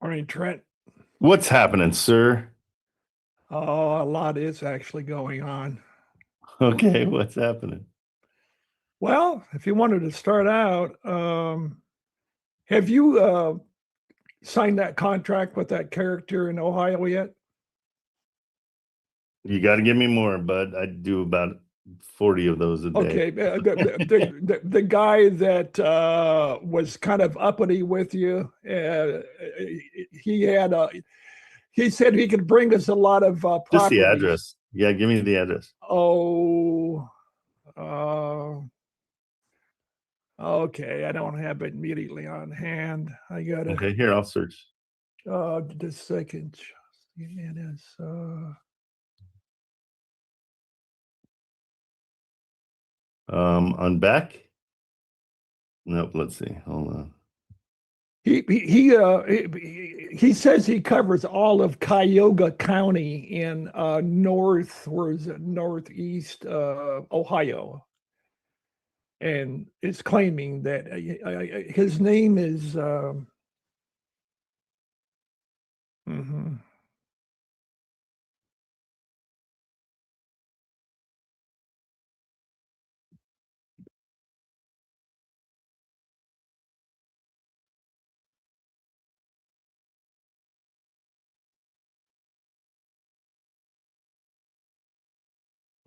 Morning, Trent. What's happening, sir? Oh, a lot is actually going on. Okay, what's happening? Well, if you wanted to start out, have you signed that contract with that character in Ohio yet? You got to give me more, bud. I do about 40 of those a day. Okay, the guy that was kind of uppity with you, he had he said he could bring us a lot of Just the properties. address. Yeah, give me the address. Oh, okay, I don't have it immediately on hand. I gotta. Okay, here, I'll search. Just a second. It is. On Beck? Nope, let's see. Hold on. He says he covers all of Cuyahoga County in northeast Ohio, and is claiming that his name is. Mhm.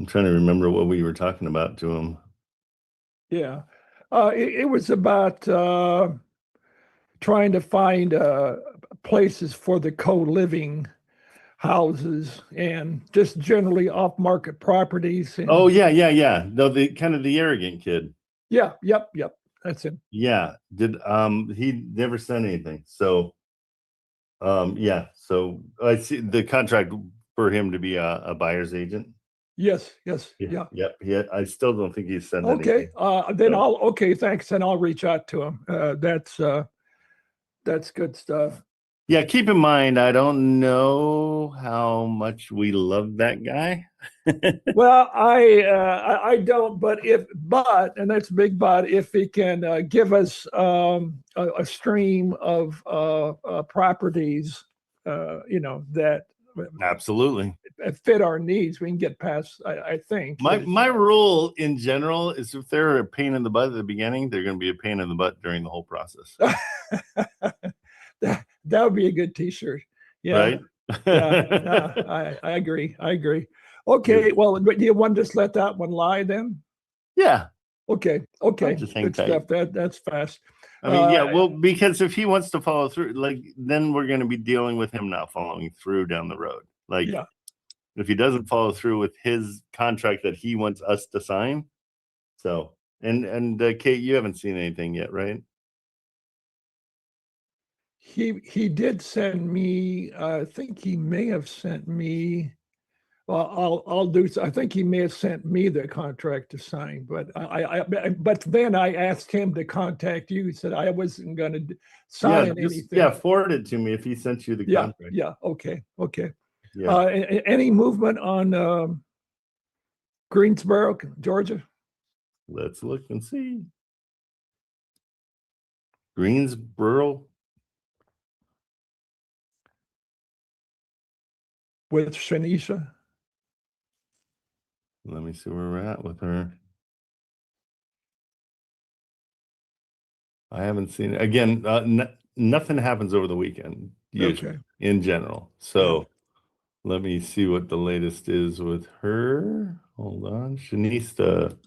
I'm trying to remember what we were talking about to him. Yeah, it was about trying to find places for the co-living houses and just generally off-market properties. And Oh, yeah. No, the kind of the arrogant kid. yeah, yep. That's him. Yeah. He never sent anything. So yeah. So I see the contract for him to be a buyer's agent. Yes. Yeah. I still don't think he's sent Okay. anything. Then okay, thanks. Then I'll reach out to him. That's good stuff. Yeah, keep in mind, I don't know how much we love that guy. Well, I don't, but and that's a big but, if he can give us a stream of properties, that Absolutely. fit our needs, we can get past. I think My rule in general is if they're a pain in the butt at the beginning, they're going to be a pain in the butt during the whole process. that would be a good T-shirt. Yeah, right. I agree. Okay, well, do you want to just let that one lie then? Yeah. Okay. Just hang Good tight. stuff. That's fast. I mean, yeah, well, because if he wants to follow through, then we're going to be dealing with him not following through down the road. Yeah. If he doesn't follow through with his contract that he wants us to sign. So, and Kate, you haven't seen anything yet, right? He did send me. I think he may have sent me. Well, I'll do. I think he may have sent me the contract to sign, but but then I asked him to contact you. He said I wasn't going to sign anything. Yeah, forward it to me if he sent you the contract. Yeah. Okay. Yeah. Any movement on Greensboro, Georgia? Let's look and see. Greensboro. With Shanisha? Let me see where we're at with her. I haven't seen it. Again, nothing happens over the weekend, usually, in general. So let me see what the latest is with her. Hold on. Shanista.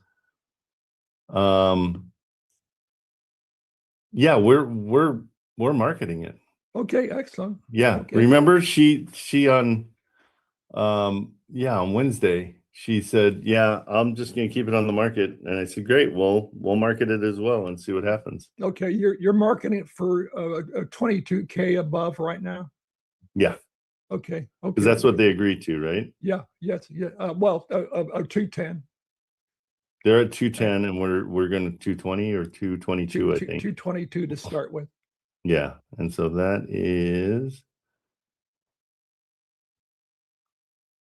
Yeah, we're marketing it. Okay, excellent. Yeah. Okay. Remember she on on Wednesday she said, yeah, I'm just gonna keep it on the market. And I said, great, we'll market it as well and see what happens. Okay, you're marketing it for a 22K above right now. Yeah. Okay. Because that's what they agreed to, right? Yeah. Well, 210. They're at 210 and we're going to 220 or 222, I think. 222 to start with. Yeah. And so that is,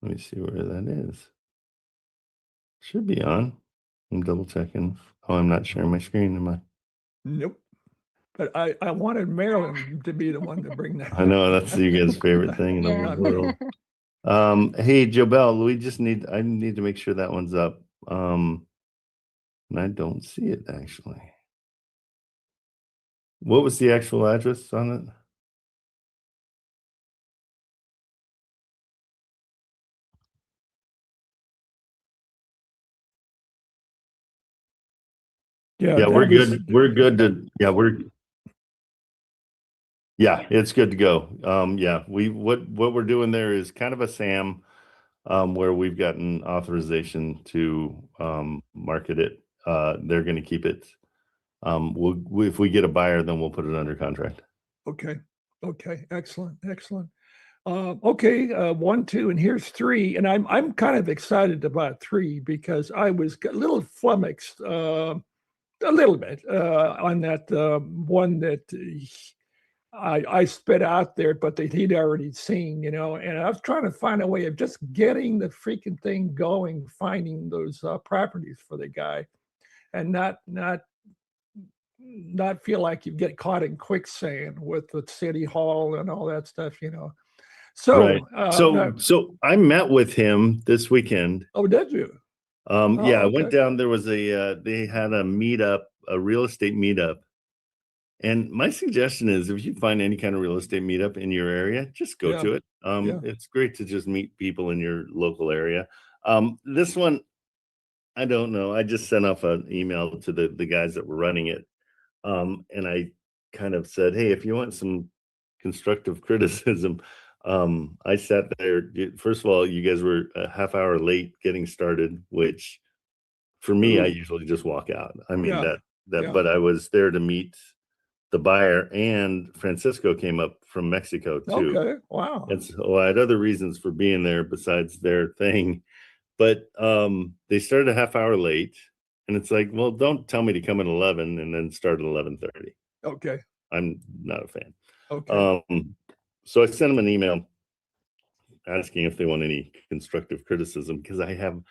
let me see where that is. Should be on. I'm double checking. Oh, I'm not sharing my screen, am I? Nope. But I wanted Marilyn to be the one to bring that. I know that's you guys' favorite thing in the Yeah. world. Hey, Jobel, I need to make sure that one's up. And I don't see it actually. What was the actual address on it? Yeah, we're good. We're good to, it's good to go. What we're doing there is kind of a SAM, where we've gotten authorization to market it. They're going to keep it. If we get a buyer, then we'll put it under contract. Okay. Excellent. Okay. 1, 2, and here's 3. And I'm kind of excited about 3 because I was a little flummoxed, a little bit, on that one that I spit out there, but that he'd already seen, and I was trying to find a way of just getting the freaking thing going, finding those properties for the guy, and not feel like you get caught in quicksand with the city hall and all that stuff, So, right. So I met with him this weekend. Oh, did you? I went down. There was they had a meetup, a real estate meetup. And my suggestion is if you find any kind of real estate meetup in your area, just go to it. It's great to just meet people in your local area. This one, I don't know. I just sent off an email to the guys that were running it. And I kind of said, hey, if you want some constructive criticism, I sat there. First of all, you guys were a half hour late getting started, which for me, I usually just walk out. I mean, but I was there to meet the buyer, and Francisco came up from Mexico too. Okay, wow. And so I had other reasons for being there besides their thing, but they started a half hour late, and it's like, well, don't tell me to come at 11 and then start at 11:30. Okay. I'm not a fan. Okay. So I sent them an email asking if they want any constructive criticism, because I have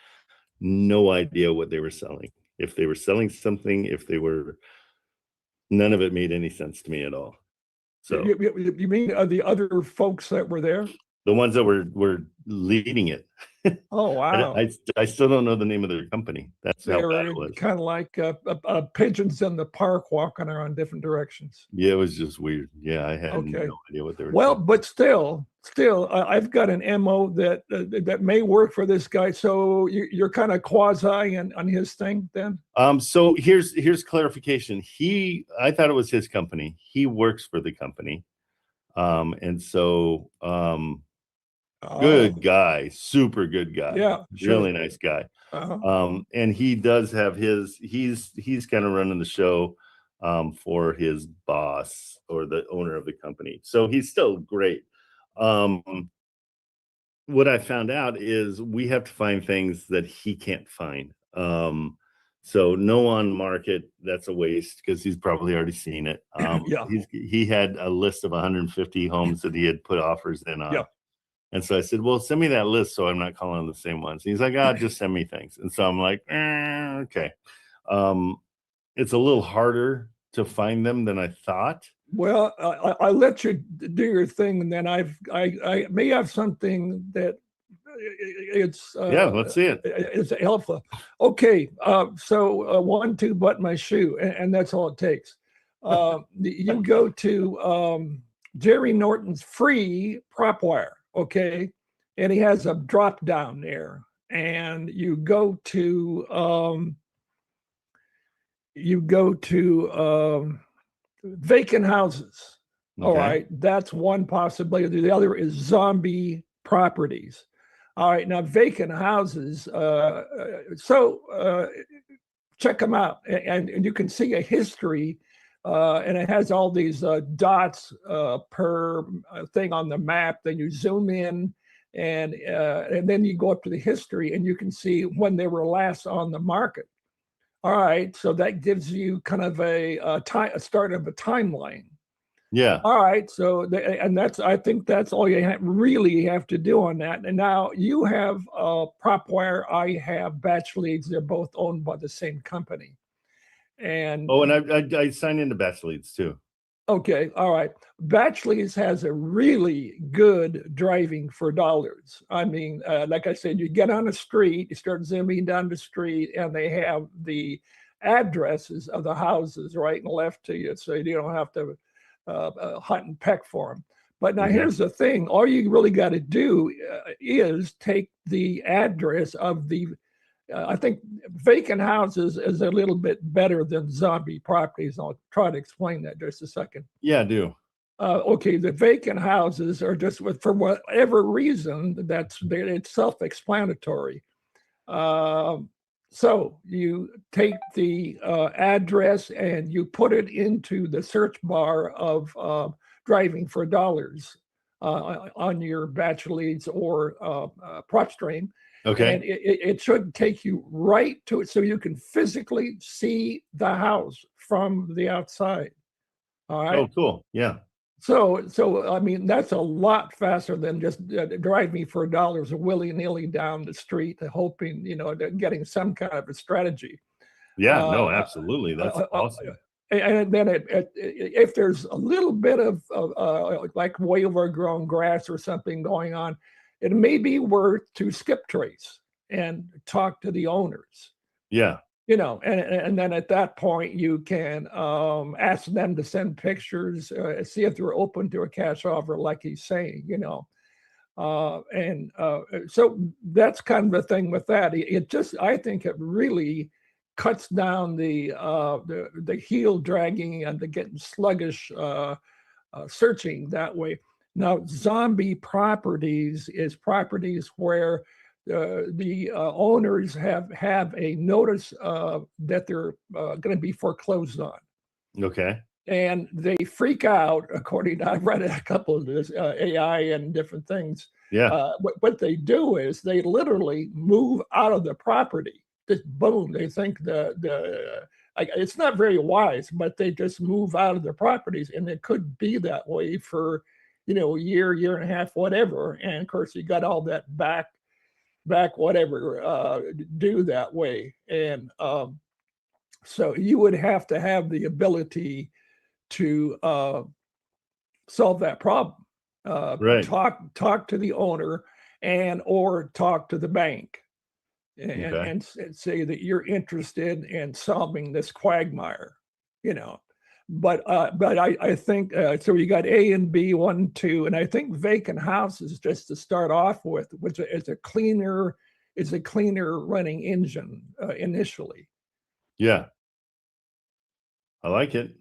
no idea what they were selling. If they were selling something, none of it made any sense to me at all. So you mean the other folks that were there? The ones that were leading it. Oh, wow. I still don't know the name of their company. That's how bad it was. Kind of like pigeons in the park walking around different directions. Yeah, it was just weird. Yeah, I had no idea what they were saying. But still, I've got an MO that may work for this guy. So you're kind of quasi on his thing then? So here's clarification. I thought it was his company. He works for the company. And so good guy, super good guy. Yeah, really nice guy. And he does have he's kind of running the show for his boss or the owner of the company. So he's still great. What I found out is we have to find things that he can't find. So no on market, that's a waste because he's probably already seen it. He had a list of 150 homes that he had put offers in on. And so I said, well, send me that list so I'm not calling the same ones. And he's like, just send me things. And so I'm like, okay. It's a little harder to find them than I thought. Well, I let you do your thing, and then I may have something that it's let's see it. It's alpha. Okay, so 1, 2, button my shoe, and that's all it takes. You go to Jerry Norton's free prop wire, okay, and he has a drop down there, and you go to vacant houses. Okay. All right, that's one possibility. The other is zombie properties. All right, now vacant houses. Check them out, and you can see a history, and it has all these dots per thing on the map. Then you zoom in, and then you go up to the history, and you can see when they were last on the market. All right, so that gives you kind of a start of a timeline. Yeah. All right, so I think that's all you really have to do on that. And now you have PropWire, I have Batch Leads. They're both owned by the same company. And and I signed into Batch Leads too. Okay, all right. Batchley's has a really good driving for dollars. I mean, like I said, you get on the street, you start zooming down the street, and they have the addresses of the houses right and left to you, so you don't have to hunt and peck for them. But now here's the thing: all you really got to do is take the address of the I think vacant houses is a little bit better than zombie properties. I'll try to explain that just a second. Yeah, I do. Okay, the vacant houses are just for whatever reason it's self-explanatory. So you take the address and you put it into the search bar of driving for dollars on your batch leads or PropStream. Okay. And it should take you right to it so you can physically see the house from the outside. All right. Oh, cool. Yeah. So I mean, that's a lot faster than just driving for dollars willy-nilly down the street, hoping, getting some kind of a strategy. Yeah, no, absolutely. That's awesome. And then if there's a little bit of like way overgrown grass or something going on, it may be worth to skip trace and talk to the owners. Yeah. And then at that point you can ask them to send pictures, see if they're open to a cash offer, like he's saying, so that's kind of the thing with that. I think it really cuts down the heel dragging and the getting sluggish searching that way. Now, zombie properties is properties where the owners have a notice that they're going to be foreclosed on. Okay. And they freak out, according to, I've read a couple of this AI and different things. Yeah. What they do is they literally move out of the property. Just boom, they think it's not very wise, but they just move out of their properties, and it could be that way for a year and a half, whatever. And of course, you got all that back whatever due that way. And so you would have to have the ability to solve that problem. Right. Talk to the owner or talk to the bank and say that you're interested in solving this quagmire, But I think so. You got A and B, 1, 2, and I think vacant houses, just to start off with, which is a cleaner running engine initially. Yeah, I like it.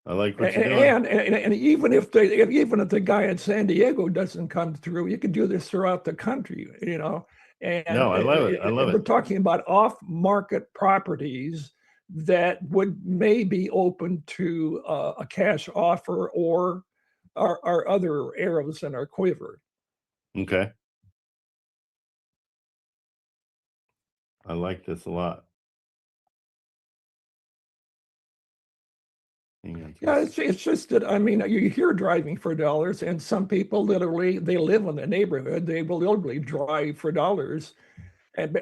I like what you're doing. And even if the guy in San Diego doesn't come through, you can do this throughout the country. And no, I love it. I love it. We're talking about off-market properties that would maybe open to a cash offer or our other arrows in our quiver. Okay. I like this a lot. Yeah, it's just that, I mean, you hear driving for dollars, and some people literally, they live in the neighborhood. They will literally drive for dollars.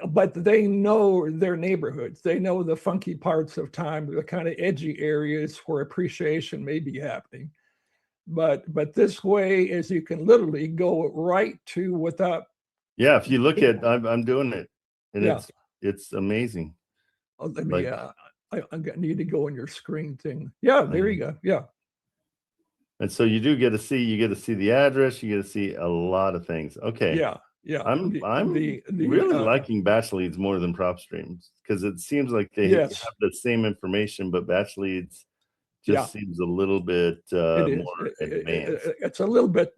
But they know their neighborhoods. They know the funky parts of time, the kind of edgy areas where appreciation may be happening. But this way is you can literally go right to without. Yeah, if you look at, I'm doing it, and it's amazing. Oh, let me. I need to go on your screen thing. Yeah, there you go. Yeah. And so you get to see the address. You get to see a lot of things. Okay. Yeah. Yeah, I'm really liking batch leads more than PropStreams, because it seems like they have the same information, but batch leads just seems a little bit more advanced. It's a little bit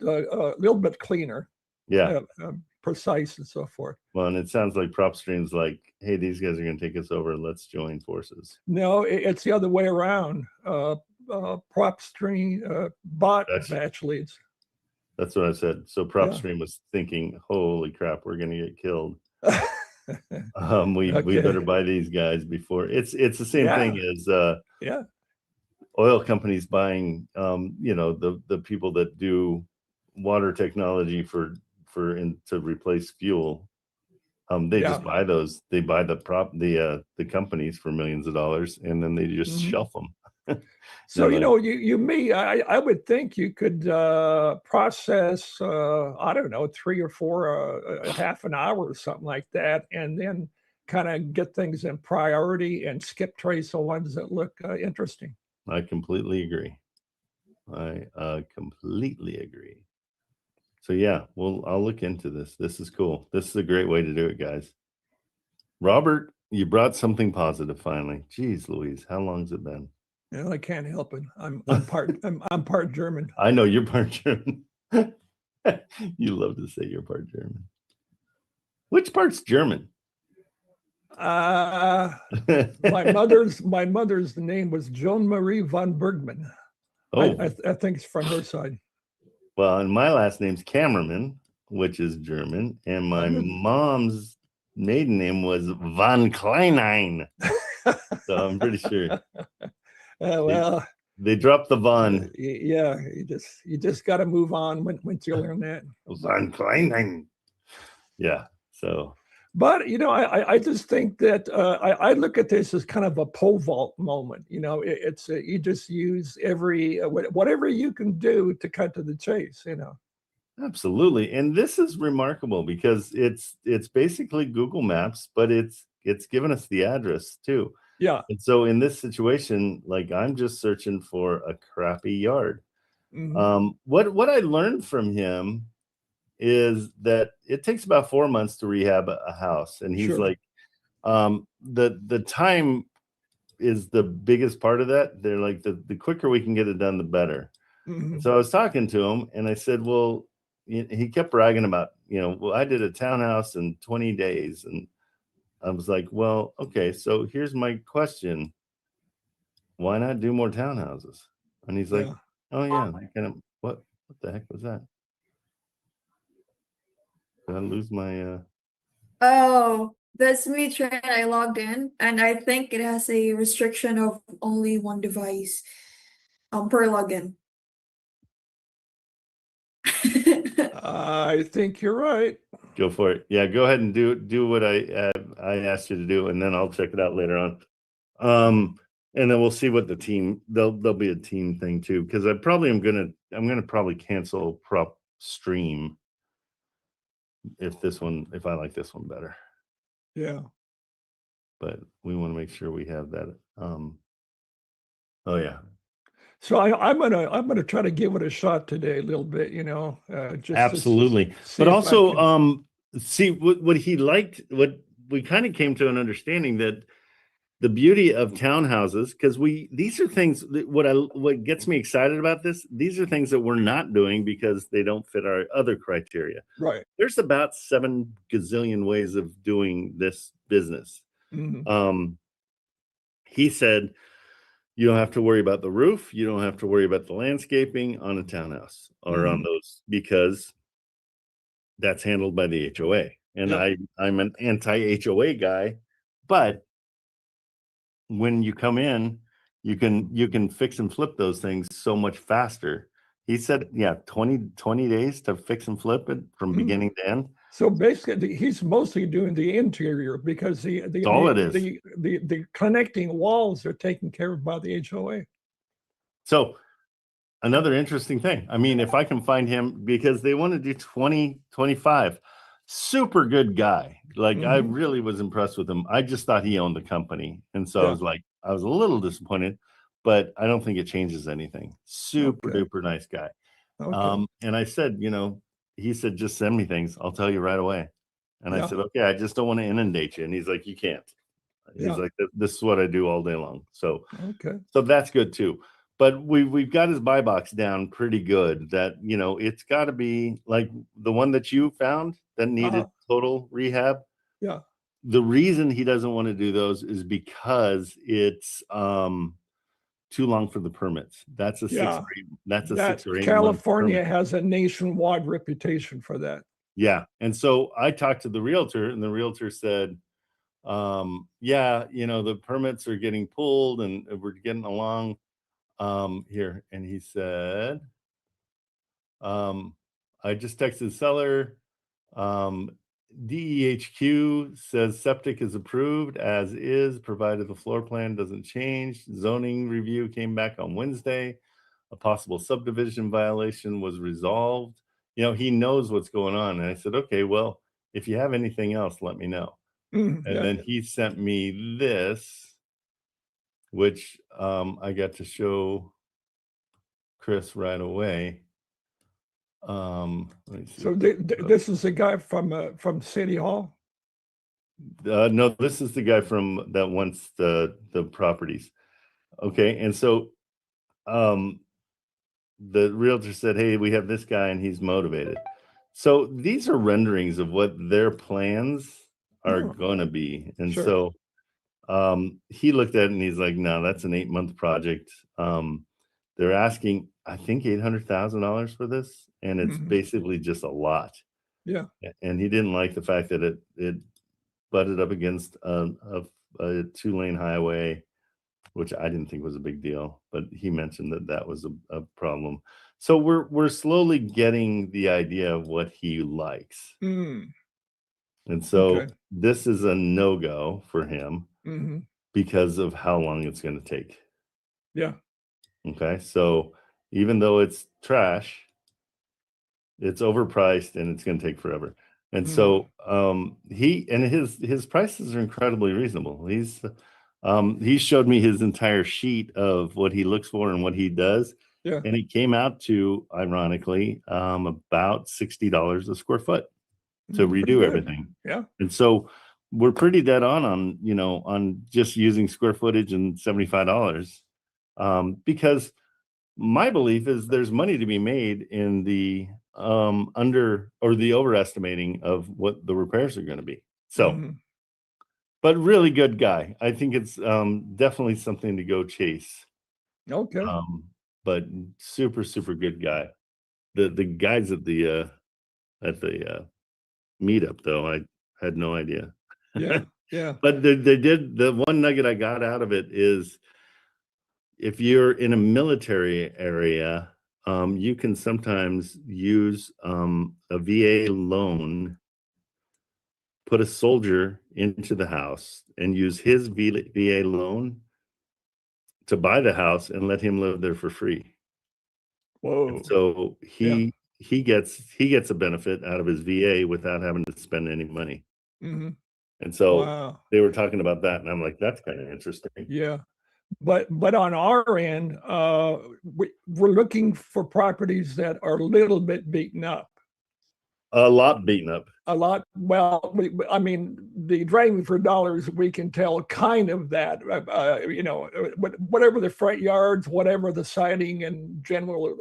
cleaner. Yeah, precise and so forth. Well, and it sounds like PropStream's like, hey, these guys are going to take us over. Let's join forces. No, it's the other way around. PropStream bought batch leads. That's what I said. So PropStream was thinking, holy crap, we're going to get killed. We better buy these guys before. It's the same thing as oil companies buying the people that do water technology to replace fuel. They just buy those. They buy the companies for millions of dollars, and then they just shelf them. So, No, you may, I would think you could process, I don't know, 3 or 4, a half an hour or something like that, and then kind of get things in priority and skip trace the ones that look interesting. I completely agree. I completely agree. So yeah, I'll look into this. This is cool. This is a great way to do it, guys. Robert, you brought something positive finally. Jeez Louise, how long's it been? I can't help it. I'm part German. I know you're part German. You love to say you're part German. Which part's German? My mother's name was Joan Marie von Bergman. Oh, I think it's from her side. well, and my last name's Kammerman, which is German, and my mom's maiden name was von Kleinheim. So I'm pretty sure. Well, they dropped the von. Yeah, you just got to move on once you learn that. Von Kleinheim. Yeah. So. But I just think that I look at this as kind of a pole vault moment. It's you just use whatever you can do to cut to the chase. Absolutely, and this is remarkable because it's basically Google Maps, but it's given us the address too. Yeah. And so in this situation, like I'm just searching for a crappy yard. Mm-hmm. What I learned from him is that it takes about 4 months to rehab a house, and he's like, the time is the biggest part of that. They're like the quicker we can get it done, the better. Mm-hmm. So I was talking to him, and I said, well, he kept bragging about, well, I did a townhouse in 20 days, and I was like, well, okay, so here's my question: why not do more townhouses? And he's like, oh yeah, kind of what the heck was that? Did I lose my Oh, that's me, Trent. I logged in, and I think it has a restriction of only one device per login. I think you're right. Go for it. Yeah, go ahead and do what I asked you to do, and then I'll check it out later on. And then we'll see what the team, there'll be a team thing too, because I'm gonna probably cancel PropStream if I like this one better. Yeah. But we want to make sure we have that. Oh yeah. So I'm gonna try to give it a shot today a little bit, just absolutely. But also see what he liked, what we kind of came to an understanding that the beauty of townhouses, because these are things that what gets me excited about this, these are things that we're not doing because they don't fit our other criteria. Right. There's about 7 gazillion ways of doing this business. Mm-hmm. He said, you don't have to worry about the roof. You don't have to worry about the landscaping on a townhouse or on those, because that's handled by the HOA. And I'm an anti-HOA guy, but when you come in, you can fix and flip those things so much faster. He said, 20 days to fix and flip it from beginning to end. So basically, he's mostly doing the interior because the connecting walls are taken care of by the HOA. So another interesting thing. I mean, if I can find him, because they want to do 2025, super good guy. Like I really was impressed with him. I just thought he owned the company. And so I was a little disappointed, but I don't think it changes anything. Super duper nice guy. And I said, he said, just send me things. I'll tell you right away. And I said, okay, I just don't want to inundate you. And he's like, you can't. He's like, this is what I do all day long. So, so that's good too. But we've got his buy box down pretty good, that, it's got to be like the one that you found that needed total rehab. Yeah. The reason he doesn't want to do those is because it's too long for the permits. That's a 6 or 8 California has a nationwide reputation for that. Yeah. And so I talked to the realtor, and the realtor said, the permits are getting pulled and we're getting along here. And he said, I just texted the seller. DEHQ says septic is approved as is, provided the floor plan doesn't change. Zoning review came back on Wednesday. A possible subdivision violation was resolved. You know, he knows what's going on. And I said, okay, well, if you have anything else, let me know. And then he sent me this, which I got to show Chris right away. Let me see. So this is the guy from City Hall? No, this is the guy from that wants the properties. Okay, and so the realtor said, hey, we have this guy and he's motivated. So these are renderings of what their plans are going to be. And so he looked at it and he's like, no, that's an 8-month project. They're asking, I think, $800,000 for this. And it's basically just a lot. Yeah. And he didn't like the fact that it butted up against a 2-lane highway, which I didn't think was a big deal, but he mentioned that that was a problem. So we're slowly getting the idea of what he likes. And so this is a no-go for him because of how long it's going to take. Yeah. Okay. So even though it's trash, it's overpriced and it's going to take forever. And so his prices are incredibly reasonable. He showed me his entire sheet of what he looks for and what he does. Yeah. And it came out to, ironically, about $60 a square foot to redo everything. Yeah. And so we're pretty dead on just using square footage and $75. Because my belief is there's money to be made in the the overestimating of what the repairs are going to be. So but really good guy. I think it's definitely something to go chase. Okay. But super good guy. The guys at the meetup though, I had no idea. Yeah. But they did, the one nugget I got out of it is if you're in a military area, you can sometimes use a VA loan, put a soldier into the house and use his VA loan to buy the house and let him live there for free. Whoa. And so he gets a benefit out of his VA without having to spend any money. And so they were talking about that, and I'm like, that's kind of interesting. Yeah. But on our end, we're looking for properties that are a little bit beaten up. A lot beaten up. A lot. Well, I mean, the driving for dollars, we can tell kind of that, whatever the front yards, whatever the siding and general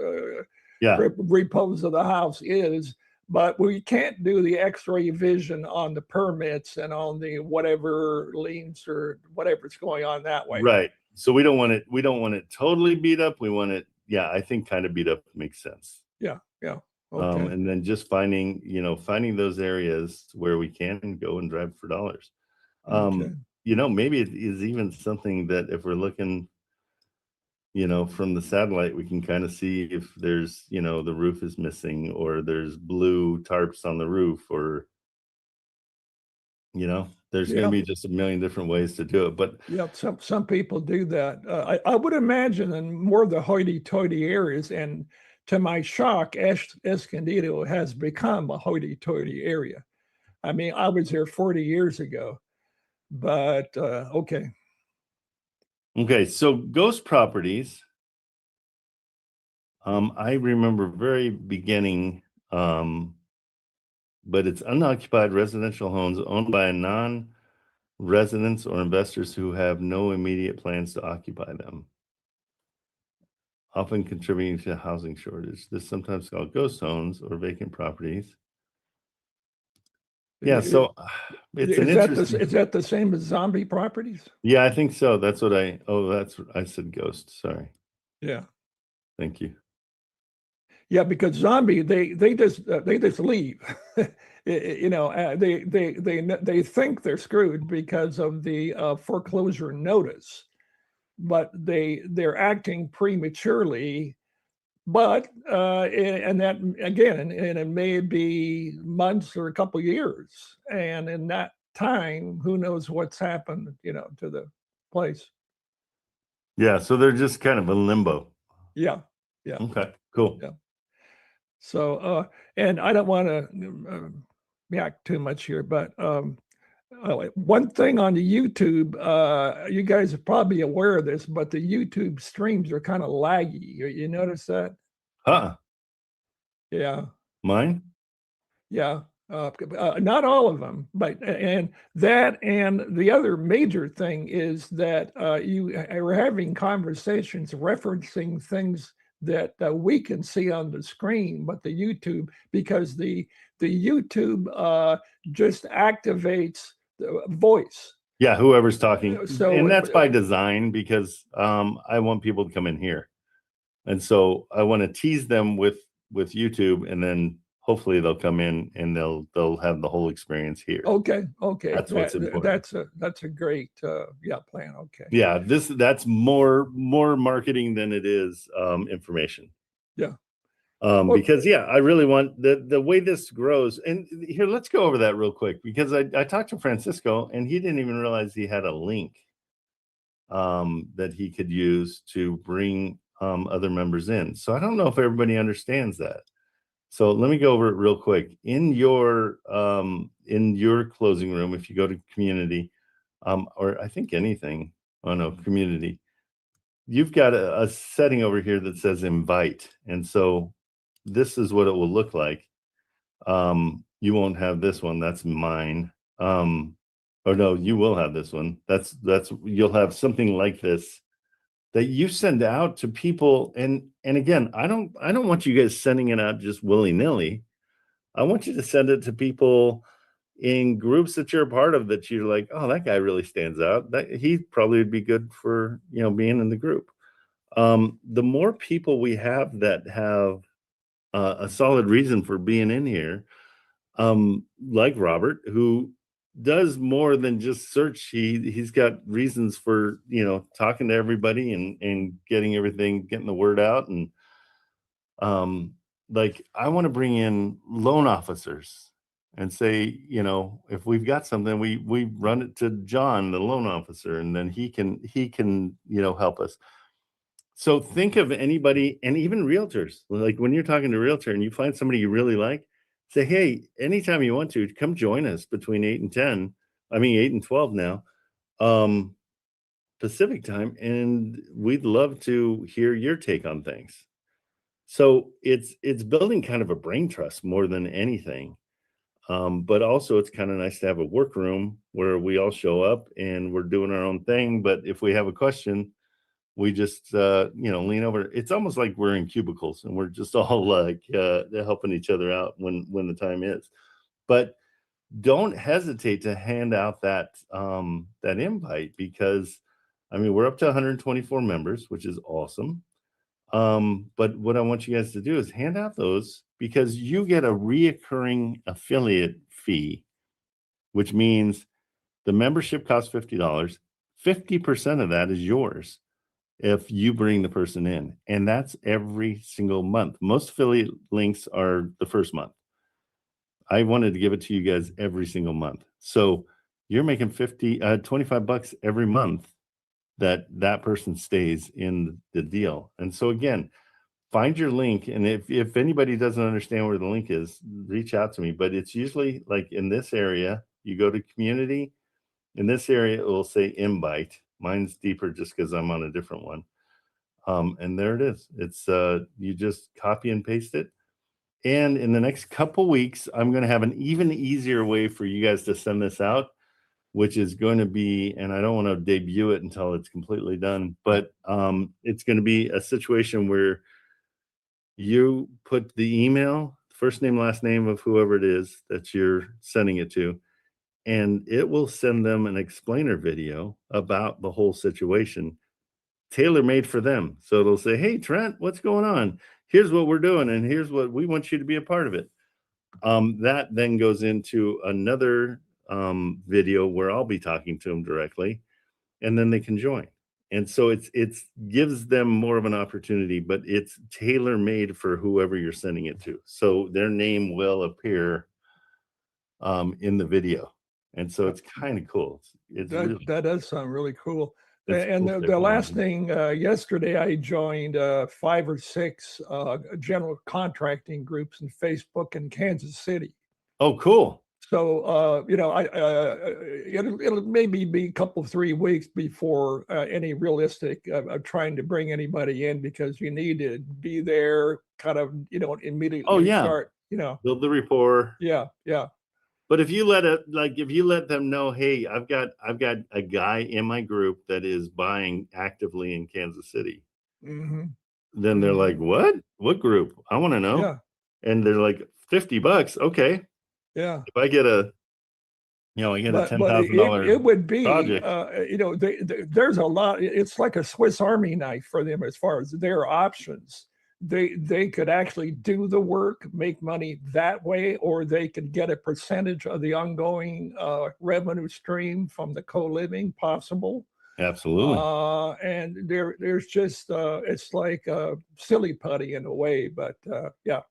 repose of the house is. But we can't do the X-ray vision on the permits and on the whatever liens or whatever's going on that way. Right. So we don't want it totally beat up. We want it, I think kind of beat up makes sense. Yeah. Okay. And then just finding those areas where we can go and drive for dollars. Maybe it is even something that if we're looking, from the satellite, we can kind of see if there's, the roof is missing or there's blue tarps on the roof or, there's going to be just a million different ways to do it. But some people do that. I would imagine in more of the hoity-toity areas, and to my shock, Escondido has become a hoity-toity area. I mean, I was there 40 years ago, but okay. Okay, so ghost properties. I remember very beginning, but it's unoccupied residential homes owned by non-residents or investors who have no immediate plans to occupy them, often contributing to housing shortage. This is sometimes called ghost homes or vacant properties. Yeah, so it's is that the same as zombie properties? Yeah, I think so. That's what I said ghost. Sorry. Yeah. Thank you. Yeah, because zombie, they just leave. They think they're screwed because of the foreclosure notice, but they're acting prematurely but and that again, and it may be months or a couple years, and in that time, who knows what's happened, to the place. Yeah, so they're just kind of in limbo. Yeah. Okay, cool. Yeah. So, and I don't want to yak too much here, but one thing on the YouTube, you guys are probably aware of this, but the YouTube streams are kind of laggy. You notice that? Huh? Yeah. Mine? Yeah. Not all of them, but and the other major thing is that you are having conversations referencing things that we can see on the screen, but the YouTube, because the YouTube just activates the voice. Yeah, whoever's talking. So And that's by design, because I want people to come in here. And so I want to tease them with YouTube, and then hopefully they'll come in and they'll have the whole experience here. Okay. That's what's important. That's a great plan. Okay. Yeah, that's more marketing than it is information. Yeah. Because I really want the way this grows. And here, let's go over that real quick, because I talked to Francisco and he didn't even realize he had a link that he could use to bring other members in. So I don't know if everybody understands that. So let me go over it real quick. In your closing room, if you go to community, or I think anything, community, you've got a setting over here that says invite. And so this is what it will look like. You won't have this one. That's mine. Or no, you will have this one. That's you'll have something like this that you send out to people. And again, I don't want you guys sending it out just willy-nilly. I want you to send it to people in groups that you're a part of, that you're like, oh, that guy really stands out. That he probably would be good for being in the group. The more people we have that have a solid reason for being in here, like Robert, who does more than just search. He's got reasons for talking to everybody and getting the word out. And like, I want to bring in loan officers and say, if we've got something, we run it to John, the loan officer, and then he can help us. So think of anybody, and even realtors. Like, when you're talking to a realtor and you find somebody you really like, say, hey, anytime you want to, come join us between 8 and 12 now, Pacific time, and we'd love to hear your take on things. So it's building kind of a brain trust more than anything. But also it's kind of nice to have a workroom where we all show up and we're doing our own thing. But if we have a question, we just lean over. It's almost like we're in cubicles and we're just all like helping each other out when the time is. But don't hesitate to hand out that invite, because we're up to 124 members, which is awesome. But what I want you guys to do is hand out those, because you get a reoccurring affiliate fee, which means the membership costs $50. 50% of that is yours if you bring the person in, and that's every single month. Most affiliate links are the first month. I wanted to give it to you guys every single month. So you're making $25 every month that person stays in the deal. And so again, find your link. And if anybody doesn't understand where the link is, reach out to me. But it's usually like in this area, you go to community. In this area, it will say invite. Mine's deeper just because I'm on a different one. And there it is. It's you just copy and paste it. And in the next couple weeks, I'm going to have an even easier way for you guys to send this out, which is going to be, and I don't want to debut it until it's completely done, but it's going to be a situation where you put the email, first name, last name of whoever it is that you're sending it to, and it will send them an explainer video about the whole situation, tailor-made for them. So it'll say, hey, Trent, what's going on? Here's what we're doing, and here's what we want you to be a part of it. That then goes into another video where I'll be talking to them directly, and then they can join. And so it's gives them more of an opportunity, but it's tailor made for whoever you're sending it to. So their name will appear in the video. And so it's kind of cool. It's That really, that does sound really cool. it's And cool the last technology. thing, yesterday I joined 5 or 6 general contracting groups in Facebook in Kansas City. Oh, cool. So you know, it'll maybe be a couple 3 weeks before any realistic of trying to bring anybody in, because you need to be there, kind of, you know, immediately Oh, yeah. start. You know, Build the rapport. yeah. But if you let them know, hey, I've got a guy in my group that is buying actively in Kansas City, Mm-hmm. then they're like, what group? I want to know. Yeah. And they're like, $50. Okay. Yeah. If I get a $10,000 But it would be, project. you know, there's a lot. It's like a Swiss Army knife for them as far as their options. They could actually do the work, make money that way, or they could get a percentage of the ongoing revenue stream from the co-living possible. Absolutely. And there's just it's like silly putty in a way, but yeah.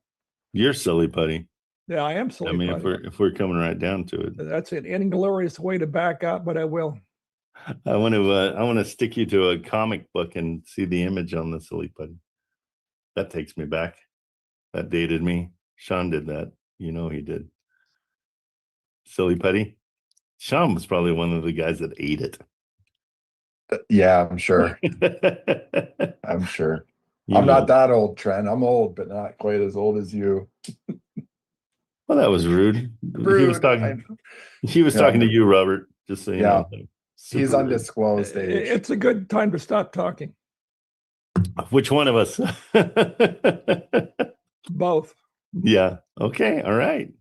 You're silly putty. Yeah, I am silly I mean, putty. if we're coming right down to it, That's an inglorious way to back up, but I will. I want to stick you to a comic book and see the image on the silly putty. That takes me back. That dated me. Sean did that. You know he did. Silly putty. Sean was probably one of the guys that ate it. Yeah, I'm sure. I'm sure. I'm not that old, Trent. I'm old, but not quite as old as you. Well, that was rude. He was talking. He was talking to you, Robert. Just so you know. He's undisclosed age. It's a good time to stop talking. Which one of us? Both. Yeah. Okay. All right.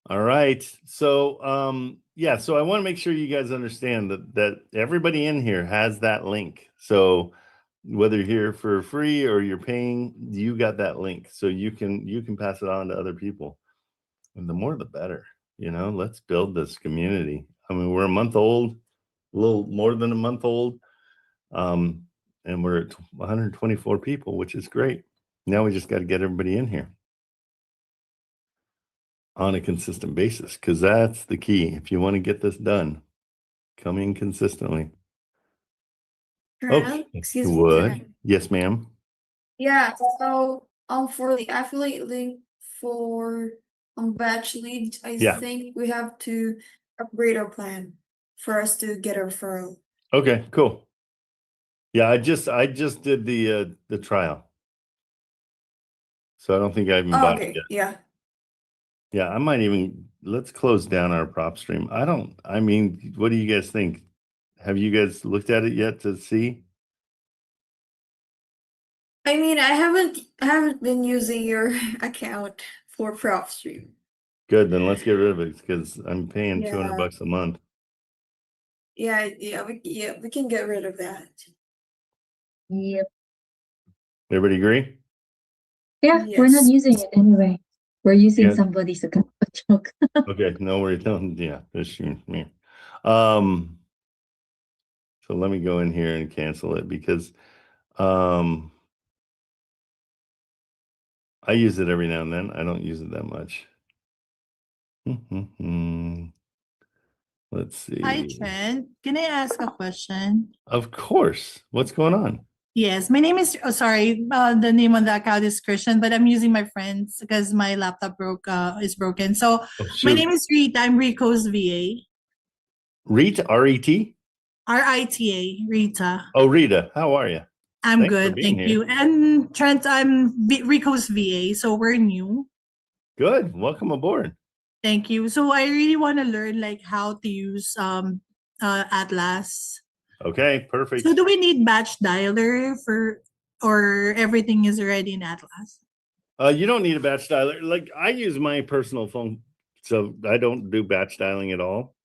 All right. So yeah, so I want to make sure you guys understand that everybody in here has that link. So whether you're here for free or you're paying, you got that link. So you can pass it on to other people. And the more the better. You know, let's build this community. I mean, we're a month old, a little more than a month old. And we're at 124 people, which is great. Now we just got to get everybody in here on a consistent basis, because that's the key. If you want to get this done, come in consistently. Okay. Excuse me. What? Yes, ma'am. Yeah, so for the affiliate link for batch leads, I think we have to upgrade our plan for us to get a referral. Okay, cool. Yeah, I just did the trial. So I don't think I even bought it yet. Yeah, I might even, let's close down our PropStream. I mean, what do you guys think? Have you guys looked at it yet to see? I mean, I haven't been using your account for PropStream. Good, then let's get rid of it, because I'm paying $200 a month. Yeah, we can get rid of that. Yep. Everybody agree? Yeah, we're not using it anyway. We're using somebody's account. Okay, no worries. Yeah, this me. So let me go in here and cancel it, because I use it every now and then. I don't use it that much. Let's see. Hi, Trent. Can I ask a question? Of course. What's going on? Yes, my name is, the name on the account is Christian, but I'm using my friend's because my laptop is broken. So my name is Rita. I'm Rico's VA. Rita, R-E-T? R-I-T-A, Rita. Oh, Rita, how are you? I'm good, thank you. And Trent, I'm Rico's VA, so we're new. Good, welcome aboard. Thank you. So I really want to learn like how to use Atlas. Okay, perfect. So do we need batch dialer or everything is already in Atlas? You don't need a batch dialer. Like, I use my personal phone, so I don't do batch dialing at all.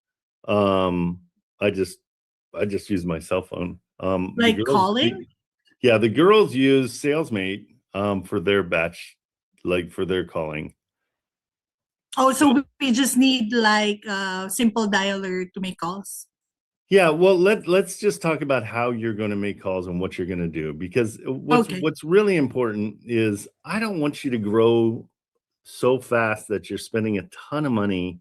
I just use my cell phone. Like calling? Yeah, the girls use SalesMate for their batch, like for their calling. Oh, so we just need like a simple dialer to make calls. Yeah, well, let's just talk about how you're going to make calls and what you're going to do, because Okay. what's really important is I don't want you to grow so fast that you're spending a ton of money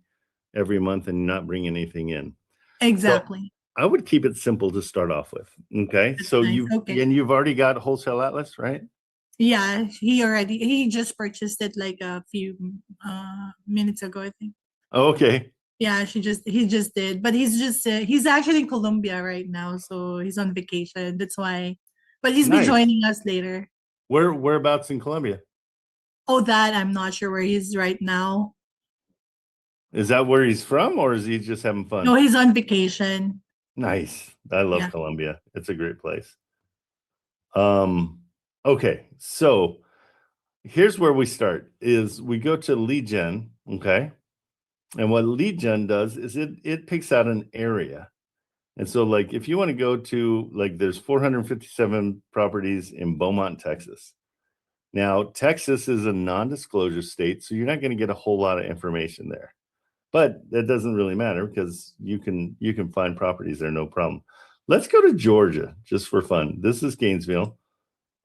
every month and not bringing anything in. Exactly. I would keep it simple to start off with. Okay. That's So nice. Okay. you've already got Wholesale Atlas, right? Yeah, he just purchased it like a few minutes ago, I think. Oh, okay. Yeah, he just did, but he's actually in Colombia right now, so he's on vacation. That's why, but he's be Nice. joining us later. Whereabouts in Colombia? Oh, that I'm not sure where he's right now. Is that where he's from, or is he just having fun? No, he's on vacation. Nice. I love Yeah. Colombia. It's a great place. Okay, so here's where we start is we go to lead gen, okay? And what lead gen does is it picks out an area. And so like if you want to go to like there's 457 properties in Beaumont, Texas. Now, Texas is a non-disclosure state, so you're not going to get a whole lot of information there. But that doesn't really matter because you can find properties there, no problem. Let's go to Georgia just for fun. This is Gainesville.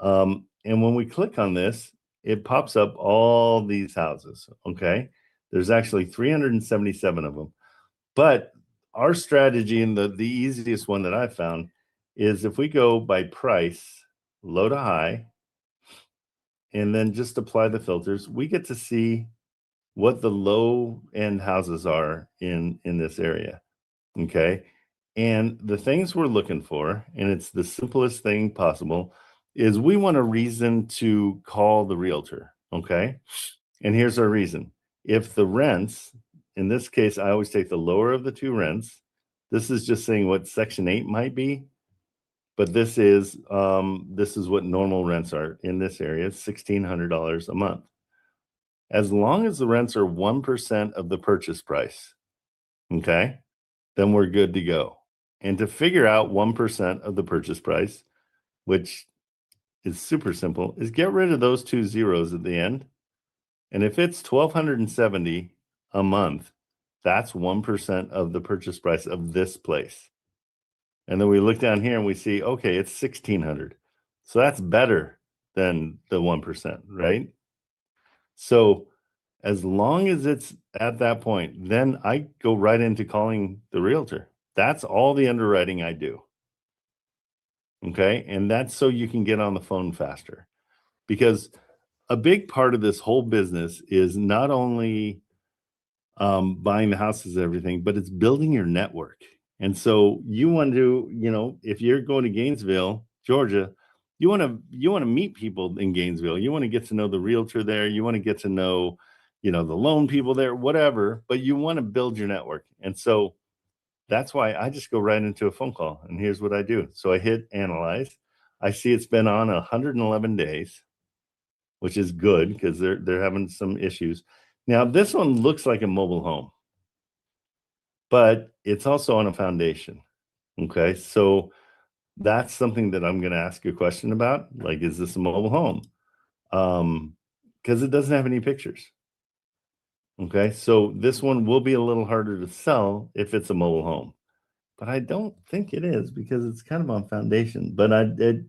And when we click on this, it pops up all these houses, okay? There's actually 377 of them. But our strategy, and the easiest one that I found, is if we go by price, low to high, and then just apply the filters, we get to see what the low end houses are in this area. Okay. And the things we're looking for, and it's the simplest thing possible, is we want a reason to call the realtor. Okay. And here's our reason. If the rents, in this case, I always take the lower of the two rents. This is just saying what Section 8 might be. But this is what normal rents are in this area. It's $1,600 a month. As long as the rents are 1% of the purchase price, okay, then we're good to go. And to figure out 1% of the purchase price, which is super simple, is get rid of those two zeros at the end. And if it's $1,270 a month, that's 1% of the purchase price of this place. And then we look down here and we see, okay, it's $1,600. So that's better than the 1%, right? So as long as it's at that point, then I go right into calling the realtor. That's all the underwriting I do. Okay. And that's so you can get on the phone faster. Because a big part of this whole business is not only buying the houses and everything, but it's building your network. And so you want to, if you're going to Gainesville, Georgia, you want to meet people in Gainesville. You want to get to know the realtor there. You want to get to know, the loan people there, whatever, but you want to build your network. And so that's why I just go right into a phone call. And here's what I do. So I hit analyze. I see it's been on 111 days, which is good because they're having some issues. Now, this one looks like a mobile home, but it's also on a foundation. Okay, so that's something that I'm going to ask you a question about. Like, is this a mobile home? Because it doesn't have any pictures. Okay, so this one will be a little harder to sell if it's a mobile home, but I don't think it is because it's kind of on foundation. But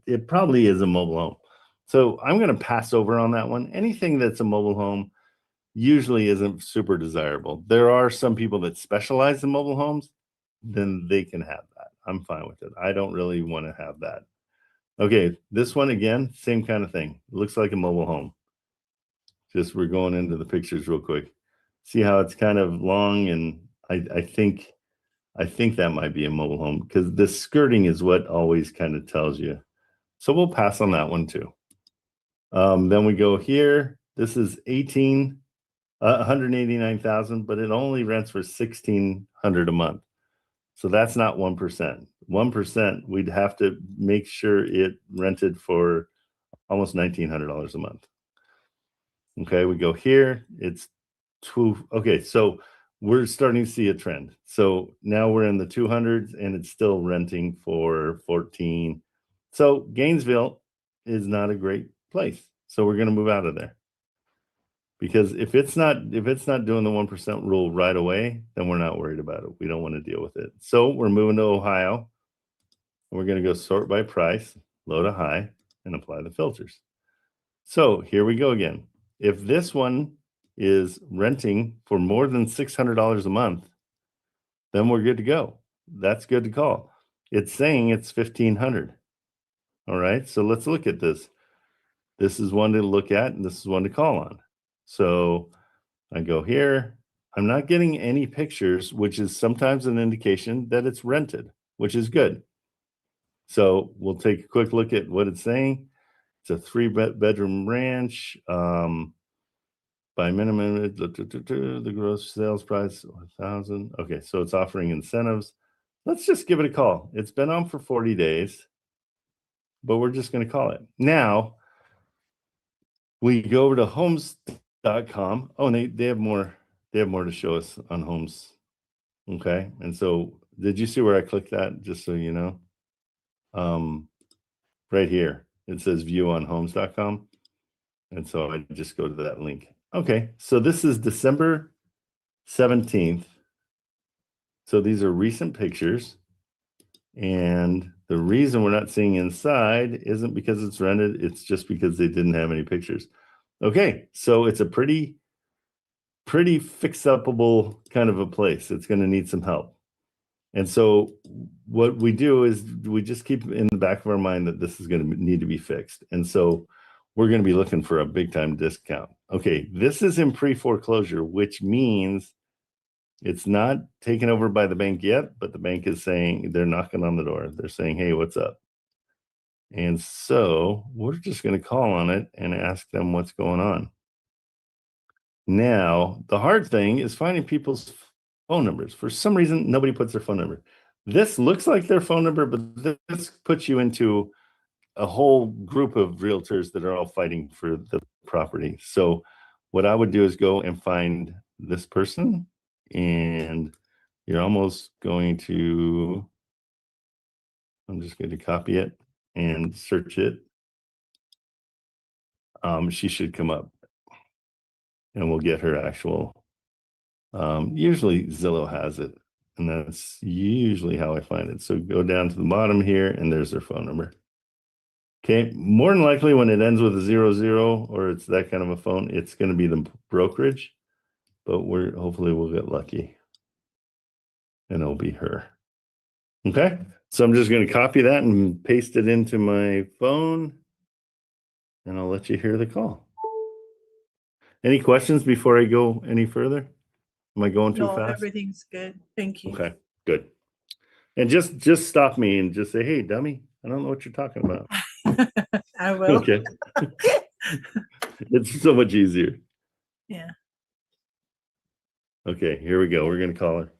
it probably is a mobile home. So I'm going to pass over on that one. Anything that's a mobile home usually isn't super desirable. There are some people that specialize in mobile homes, then they can have that. I'm fine with it. I don't really want to have that. Okay, this one again, same kind of thing. It looks like a mobile home. Just we're going into the pictures real quick. See how it's kind of long, and I think that might be a mobile home because the skirting is what always kind of tells you. So we'll pass on that one too. Then we go here. This is 189,000, but it only rents for $1,600 a month. So that's not 1%. 1%, we'd have to make sure it rented for almost $1,900 a month. Okay, we go here. It's two. Okay, so we're starting to see a trend. So now we're in the 200s and it's still renting for 14. So Gainesville is not a great place. So we're going to move out of there Because if it's not doing the 1% rule right away, then we're not worried about it. We don't want to deal with it. So we're moving to Ohio. We're going to go sort by price, low to high, and apply the filters. So here we go again. If this one is renting for more than $600 a month, then we're good to go. That's good to call. It's saying it's $1,500. All right, so let's look at this. This is one to look at, and this is one to call on. So I go here. I'm not getting any pictures, which is sometimes an indication that it's rented, which is good. So we'll take a quick look at what it's saying. It's a 3-bedroom ranch. By minimum, the gross sales price, 1,000. Okay, so it's offering incentives. Let's just give it a call. It's been on for 40 days, but we're just going to call it. Now, we go over to homes.com. Oh, and they have more to show us on homes. Okay, and so did you see where I clicked that? Just so you know. Right here, it says view on homes.com. And so I just go to that link. Okay, so this is December 17th. So these are recent pictures. And the reason we're not seeing inside isn't because it's rented. It's just because they didn't have any pictures. Okay, so it's a pretty fix-upable kind of a place. It's going to need some help. And so what we do is we just keep in the back of our mind that this is going to need to be fixed. And so we're going to be looking for a big time discount. Okay, this is in pre-foreclosure, which means it's not taken over by the bank yet, but the bank is saying, they're knocking on the door. They're saying, hey, what's up? And so we're just going to call on it and ask them what's going on. Now, the hard thing is finding people's phone numbers. For some reason, nobody puts their phone number. This looks like their phone number, but this puts you into a whole group of realtors that are all fighting for the property. So what I would do is go and find this person, and you're almost going to, I'm just going to copy it and search it. She should come up, and we'll get her actual, usually Zillow has it, and that's usually how I find it. So go down to the bottom here, and there's their phone number. Okay, more than likely when it ends with a 00 or it's that kind of a phone, it's going to be the brokerage, but hopefully we'll get lucky and it'll be her. Okay, so I'm just going to copy that and paste it into my phone, and I'll let you hear the call. Any questions before I go any further? Am I going too No, fast? everything's good. Thank you. Okay, good. And just stop me and just say, hey, dummy, I don't know what you're talking about. I will. Okay. It's so much easier. Yeah. Okay, here we go. We're going to call her.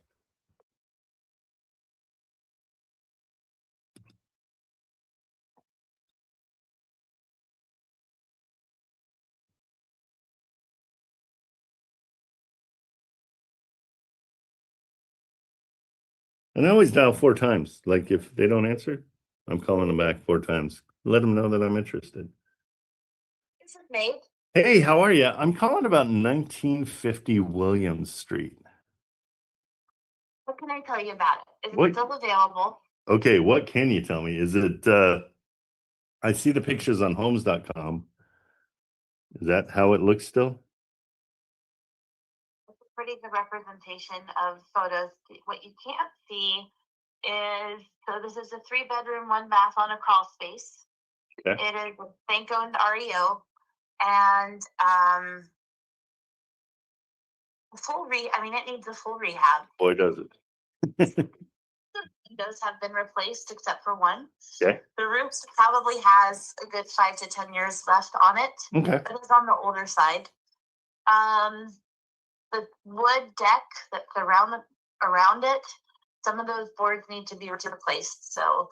And I always dial 4 times. Like if they don't answer, I'm calling them back 4 times. Let them know that I'm interested. This is Nate. Hey, how are you? I'm calling about 1950 Williams Street. What can I tell you about it? Is What? it still available? Okay, what can you tell me? Is it, I see the pictures on homes.com. Is that how it looks still? It's a pretty good representation of photos. What you can't see is, so this is a 3-bedroom, 1-bath on a crawl space. Okay. It is a bank-owned REO, and it needs a full rehab. Boy, does it. Windows have been replaced except for one. Okay. The roof probably has a good 5 to 10 years left on it. Okay. But it's on the older side. The wood deck that's around it, some of those boards need to be replaced. So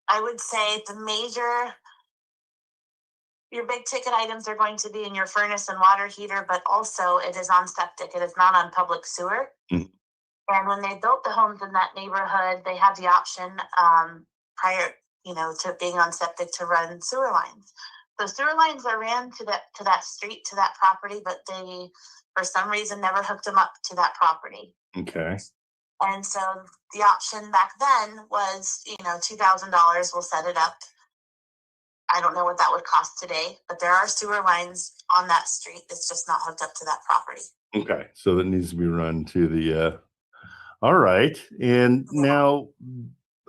I would say your big ticket items are going to be in your furnace and water heater, but also it is on septic. It is not on public sewer. Mm-hmm. And when they built the homes in that neighborhood, they had the option prior, to being on septic to run sewer lines. the sewer lines that ran to that street, to that property, but they, for some reason, never hooked them up to that property. Okay. And so the option back then was, $2,000, we'll set it up. I don't know what that would cost today, but there are sewer lines on that street. It's just not hooked up to that property. Okay. So that needs to be run to the, all right. And now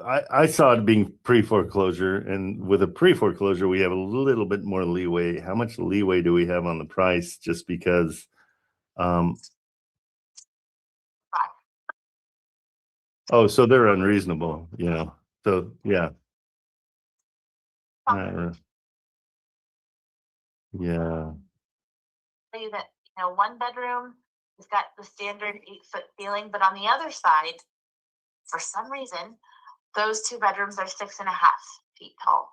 I saw it being pre-foreclosure, and with a pre-foreclosure, we have a little bit more leeway. How much leeway do we have on the price? Just because, oh, so they're unreasonable, so yeah. Yeah. Tell you that, 1 bedroom has got the standard 8-foot ceiling, but on the other side, for some reason, those 2 bedrooms are 6.5 feet tall.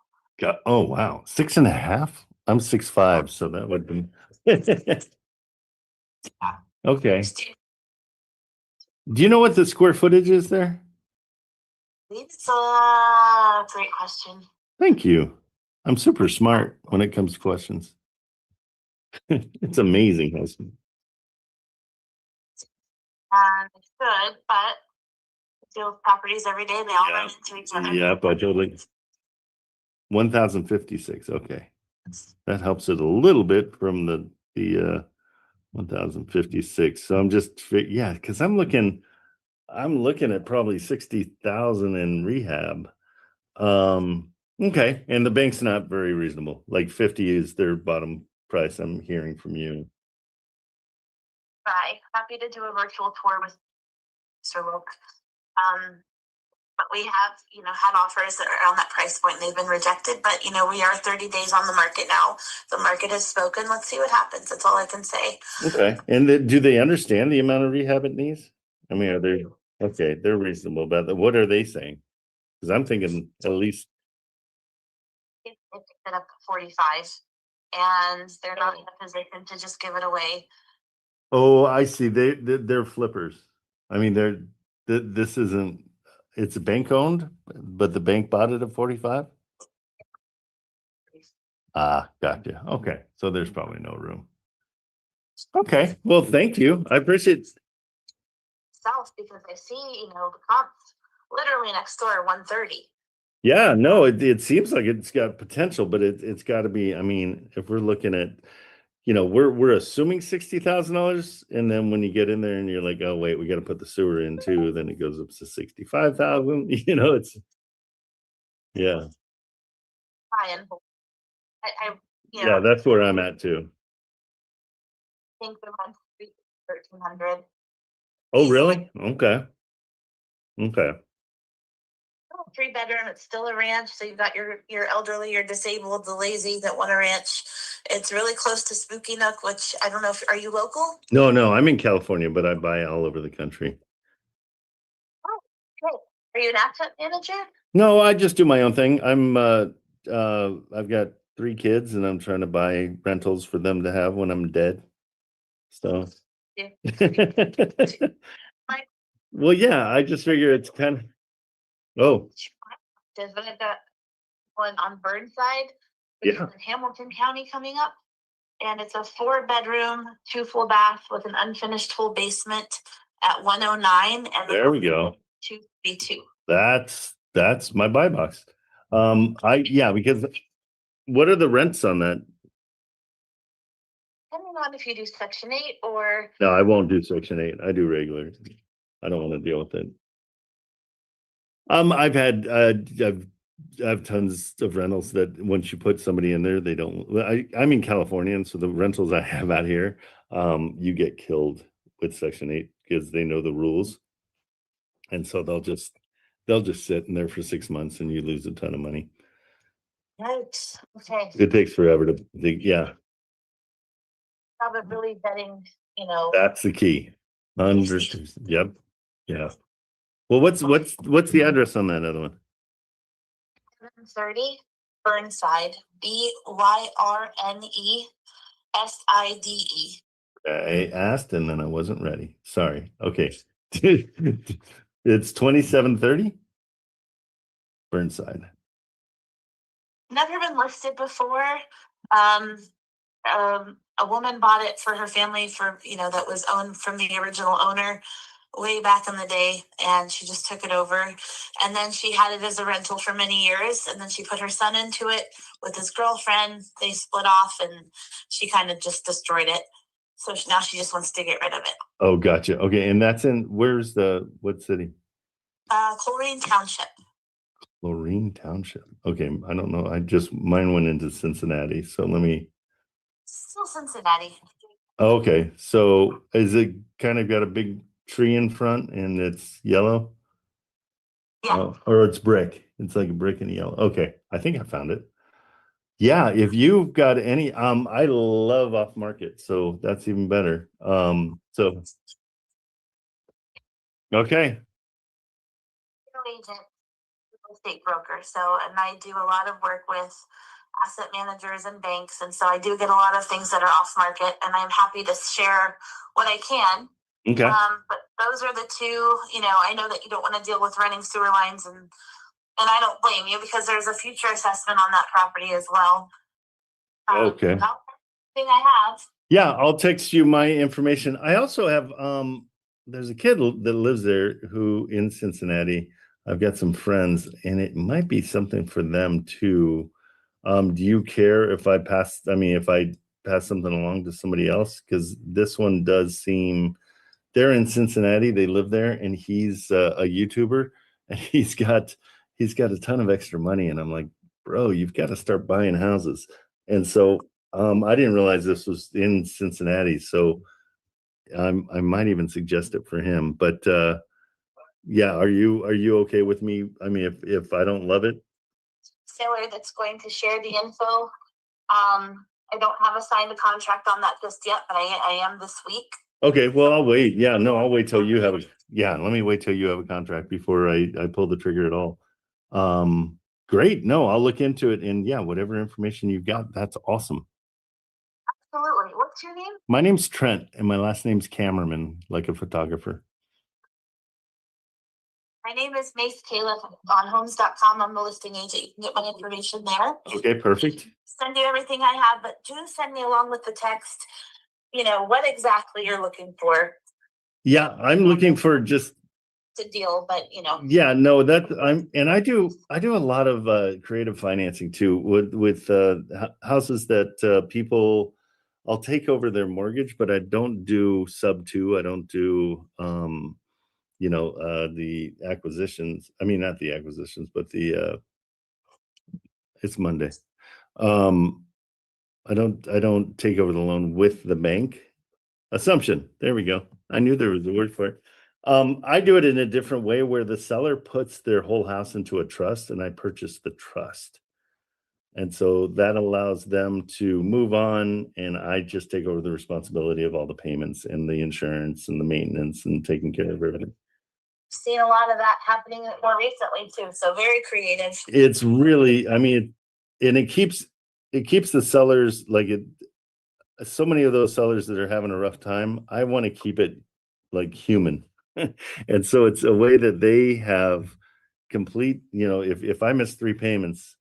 Oh, wow. 6.5? I'm 6'5", so that would be. Okay. Do you know what the square footage is there? It's a great question. Thank you. I'm super smart when it comes to questions. It's amazing. Good, but I deal with properties every day. They all run into each other. Yep, I totally. 1,056. Okay, that helps it a little bit from the 1,056. So I'm just because I'm looking at probably 60,000 in rehab. Okay, and the bank's not very reasonable. Like 50 is their bottom price. I'm hearing from you. Bye. Happy to do a virtual tour with Mr. Wilk. But we have, had offers that are on that price point. They've been rejected, but we are 30 days on the market now. The market has spoken. Let's see what happens. That's all I can say. Okay. And do they understand the amount of rehab it needs? I mean, are they okay? They're reasonable about that. What are they saying? Because I'm thinking at least It picked it up to 45, and they're not in a position to just give it away. Oh, I see. They're flippers. I mean, this isn't. It's bank owned, but the bank bought it at 45. Ah, gotcha. Okay, so there's probably no room. Okay, well, thank you. I appreciate it. South, because I see, the comps literally next door, 130. Yeah, no, it seems like it's got potential, but it's got to be. I mean, if we're looking at, we're assuming $60,000, and then when you get in there and you're like, oh wait, we got to put the sewer in too, then it goes up to 65,000. It's yeah. Yeah, that's where I'm at too. I think they're 1,300. Oh, really? Okay. 3-bedroom. It's still a ranch, so you've got your elderly, your disabled, the lazy that want a ranch. It's really close to Spooky Nook, which I don't know if are you local? No, I'm in California, but I buy all over the country. Oh, great. Are you an asset manager? No, I just do my own thing. I've got 3 kids, and I'm trying to buy rentals for them to have when I'm dead. So. Yeah. Well, yeah, I just figure it's kind of. Oh. I've got one on Burnside, which is in Hamilton County coming up, and it's a 4-bedroom, 2 full bath with an unfinished full basement at 109. And there we go. 232. That's my buy box. Because what are the rents on that? Depending on if you do Section 8 or. No, I won't do Section 8. I do regular. I don't want to deal with it. I've had I've tons of rentals that once you put somebody in there, they don't. I'm in California, and so the rentals I have out here, you get killed with Section 8 because they know the rules, and so they'll just sit in there for 6 months, and you lose a ton of money. Yikes. Okay. It takes forever to think. Yeah. Probably betting, That's the key. Yep. Yeah. Well, what's the address on that other one? 730 Burnside, BYRNESIDE. I asked and then I wasn't ready. Sorry. Okay. It's 2730 Burnside. Never been listed before. A woman bought it for her family for, that was owned from the original owner way back in the day, and she just took it over. And then she had it as a rental for many years, and then she put her son into it with his girlfriend. They split off, and she kind of just destroyed it. So now she just wants to get rid of it. Oh, gotcha. Okay, and that's in what city? Chlorine Township. Lorraine Township. Okay, I don't know. Mine went into Cincinnati. So let me. Still Cincinnati. Okay, so is it kind of got a big tree in front and it's yellow? Yeah. Or it's brick. It's like a brick and yellow. Okay, I think I found it. Yeah, if you've got any, I love off market, so that's even better. So okay. Agent, real estate broker. So, and I do a lot of work with asset managers and banks, and so I do get a lot of things that are off market, and I'm happy to share what I can. Okay. But those are the two. I know that you don't want to deal with running sewer lines, and I don't blame you, because there's a future assessment on that property as well. Okay. Thing I have. Yeah, I'll text you my information. I also have there's a kid that lives there who in Cincinnati. I've got some friends, and it might be something for them too. Do you care if I pass something along to somebody else? Because this one does seem, they're in Cincinnati, they live there, and he's a YouTuber, and he's got a ton of extra money, and I'm like, bro, you've got to start buying houses. And so I didn't realize this was in Cincinnati, so I might even suggest it for him. But yeah, are you okay with me? I mean, if I don't love it, Seller that's going to share the info. I don't have a signed contract on that just yet, but I am this week. Okay, well, I'll wait. Yeah, no, I'll wait till you have let me wait till you have a contract before I pull the trigger at all. Great. No, I'll look into it, and yeah, whatever information you've got, that's awesome. Absolutely. What's your name? My name's Trent, and my last name's Cameraman, like a photographer. My name is Mace Caleb on homes.com. I'm the listing agent. You can get my information there. Okay, perfect. Send you everything I have, but do send me along with the text, what exactly you're looking for. Yeah, I'm looking for just to deal, but yeah, no, I do a lot of creative financing too with houses that people, I'll take over their mortgage, but I don't do sub 2. I don't do the acquisitions. I mean, not the acquisitions, but it's Monday. I don't take over the loan with the bank. Assumption. There we go. I knew there was a word for it. I do it in a different way where the seller puts their whole house into a trust and I purchase the trust. And so that allows them to move on, and I just take over the responsibility of all the payments and the insurance and the maintenance and taking care of everything. Seen a lot of that happening more recently too. So very creative. It's really, I mean, and it keeps the sellers like it. So many of those sellers that are having a rough time, I want to keep it like human. And so it's a way that they have complete, if I miss 3 payments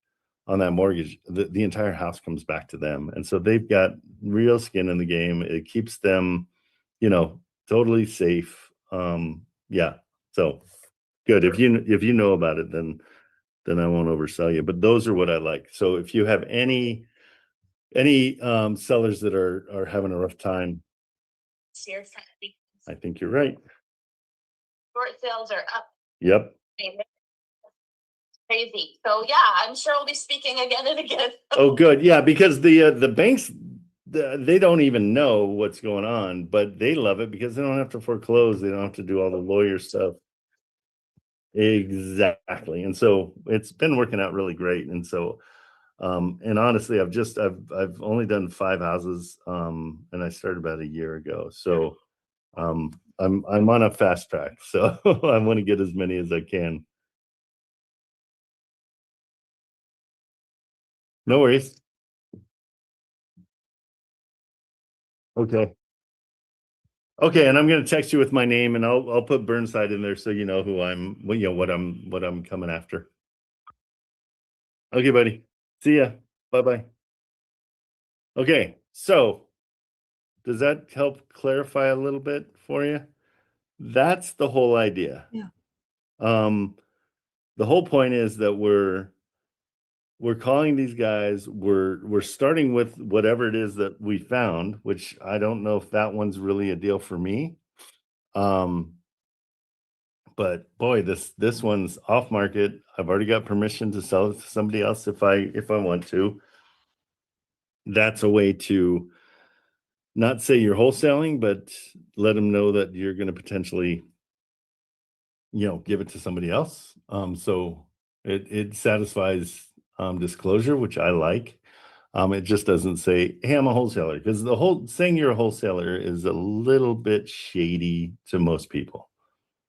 on that mortgage, the entire house comes back to them. And so they've got real skin in the game. It keeps them, totally safe. Yeah. So good. If you know about it, then I won't oversell you. But those are what I like. So if you have any sellers that are having a rough time, I think you're right. Short sales are up. Yep. Crazy. So yeah, I'm sure we'll be speaking again and again. Oh, good. Yeah, because the banks, they don't even know what's going on, but they love it because they don't have to foreclose. They don't have to do all the lawyer stuff. Exactly. And so it's been working out really great. And so, and honestly, I've only done 5 houses, and I started about a year ago. So, I'm on a fast track. So I want to get as many as I can. No worries. Okay. Okay, and I'm going to text you with my name, and I'll put Burnside in there so you know who what I'm coming after. Okay, buddy. See ya. Bye-bye. Okay, so does that help clarify a little bit for you? That's the whole idea. Yeah. The whole point is that we're calling these guys, we're starting with whatever it is that we found, which I don't know if that one's really a deal for me. But boy, this one's off market. I've already got permission to sell it to somebody else if I want to. That's a way to not say you're wholesaling, but let them know that you're going to potentially, give it to somebody else. So it satisfies disclosure, which I like. It just doesn't say, hey, I'm a wholesaler, because the whole saying you're a wholesaler is a little bit shady to most people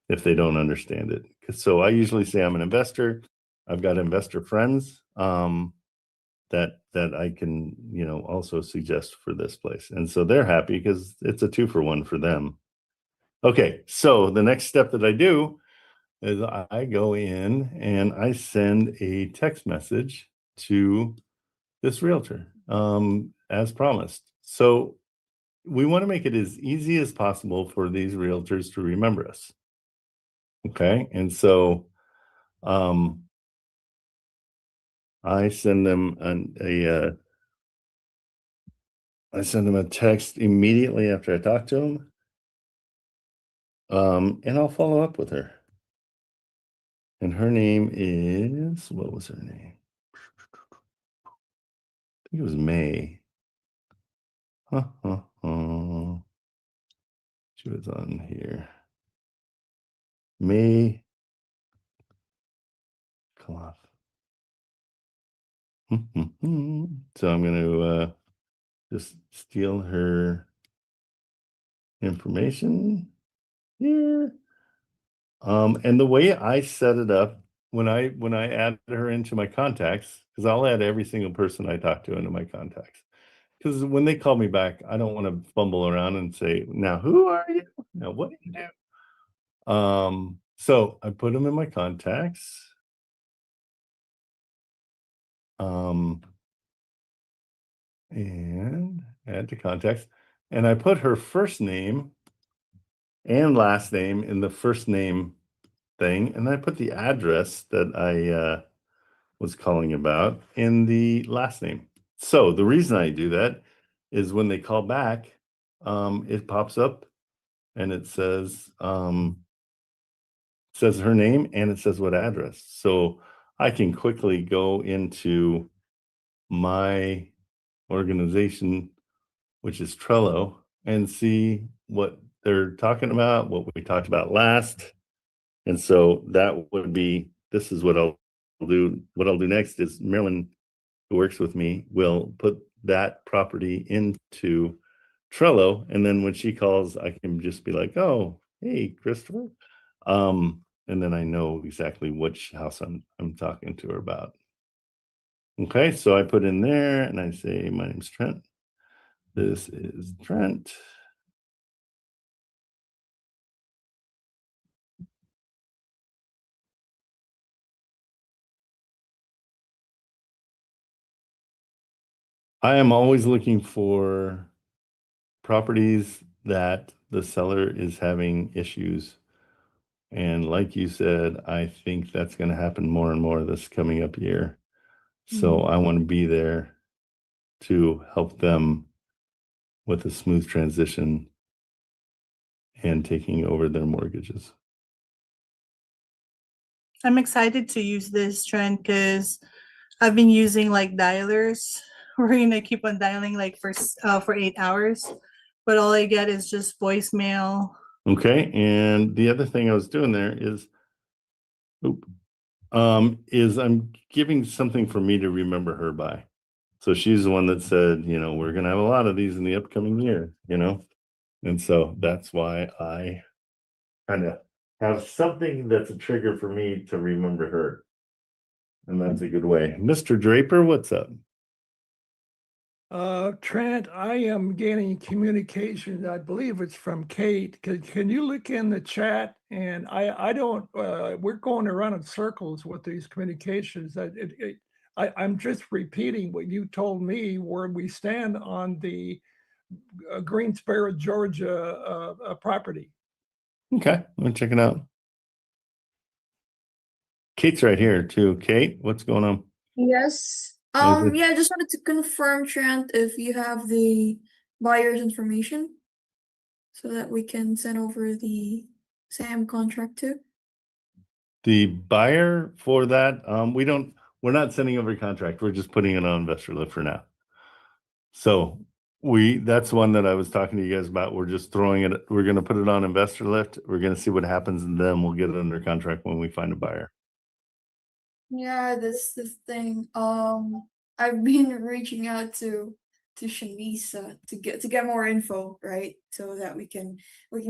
if they don't understand it. So I usually say I'm an investor. I've got investor friends that I can, also suggest for this place. And so they're happy because it's a 2-for-1 for them. Okay, so the next step that I do is I go in and I send a text message to this realtor, as promised. So we want to make it as easy as possible for these realtors to remember us. Okay, and so I send them a text immediately after I talk to them, and I'll follow up with her. And her name is, what was her name? I think it was May. She was on here. May Clough. So I'm going to just steal her information here. And the way I set it up when I add her into my contacts, because I'll add every single person I talk to into my contacts. Because when they call me back, I don't want to fumble around and say, now who are you? Now what do you do? So I put them in my contacts. And add to contacts. And I put her first name and last name in the first name thing. And I put the address that I was calling about in the last name. So the reason I do that is when they call back, it pops up and it says her name and it says what address. So I can quickly go into my organization, which is Trello, and see what they're talking about, what we talked about last. And so that would be, this is what I'll do. What I'll do next is Marilyn, who works with me, will put that property into Trello. And then when she calls, I can just be like, oh, hey, Christopher. And then I know exactly which house I'm talking to her about. Okay, so I put in there and I say, my name's Trent. This is Trent. I am always looking for properties that the seller is having issues. And like you said, I think that's going to happen more and more this coming up year. So I want to be there to help them with a smooth transition and taking over their mortgages. I'm excited to use this trend because I've been using like dialers. We're gonna keep on dialing like for 8 hours, but all I get is just voicemail. Okay, and the other thing I was doing there is, I'm giving something for me to remember her by. So she's the one that said, we're gonna have a lot of these in the upcoming year, and so that's why I kind of have something that's a trigger for me to remember her. And that's a good way. Mr. Draper, what's up? Trent, I am getting communication. I believe it's from Kate. Can you look in the chat? And I don't. We're going around in circles with these communications. I'm just repeating what you told me where we stand on the Greensboro, Georgia property. Okay, let me check it out. Kate's right here too. Kate, what's going on? Yes. Okay. Yeah, I just wanted to confirm, Trent, if you have the buyer's information so that we can send over the SAM contract too. The buyer for that, we're not sending over a contract. We're just putting it on investor list for now. So that's one that I was talking to you guys about. We're just throwing it, we're going to put it on investor list. We're going to see what happens, and then we'll get it under contract when we find a buyer. Yeah, that's the thing. I've been reaching out to Shanisa to get more info, right? So that we can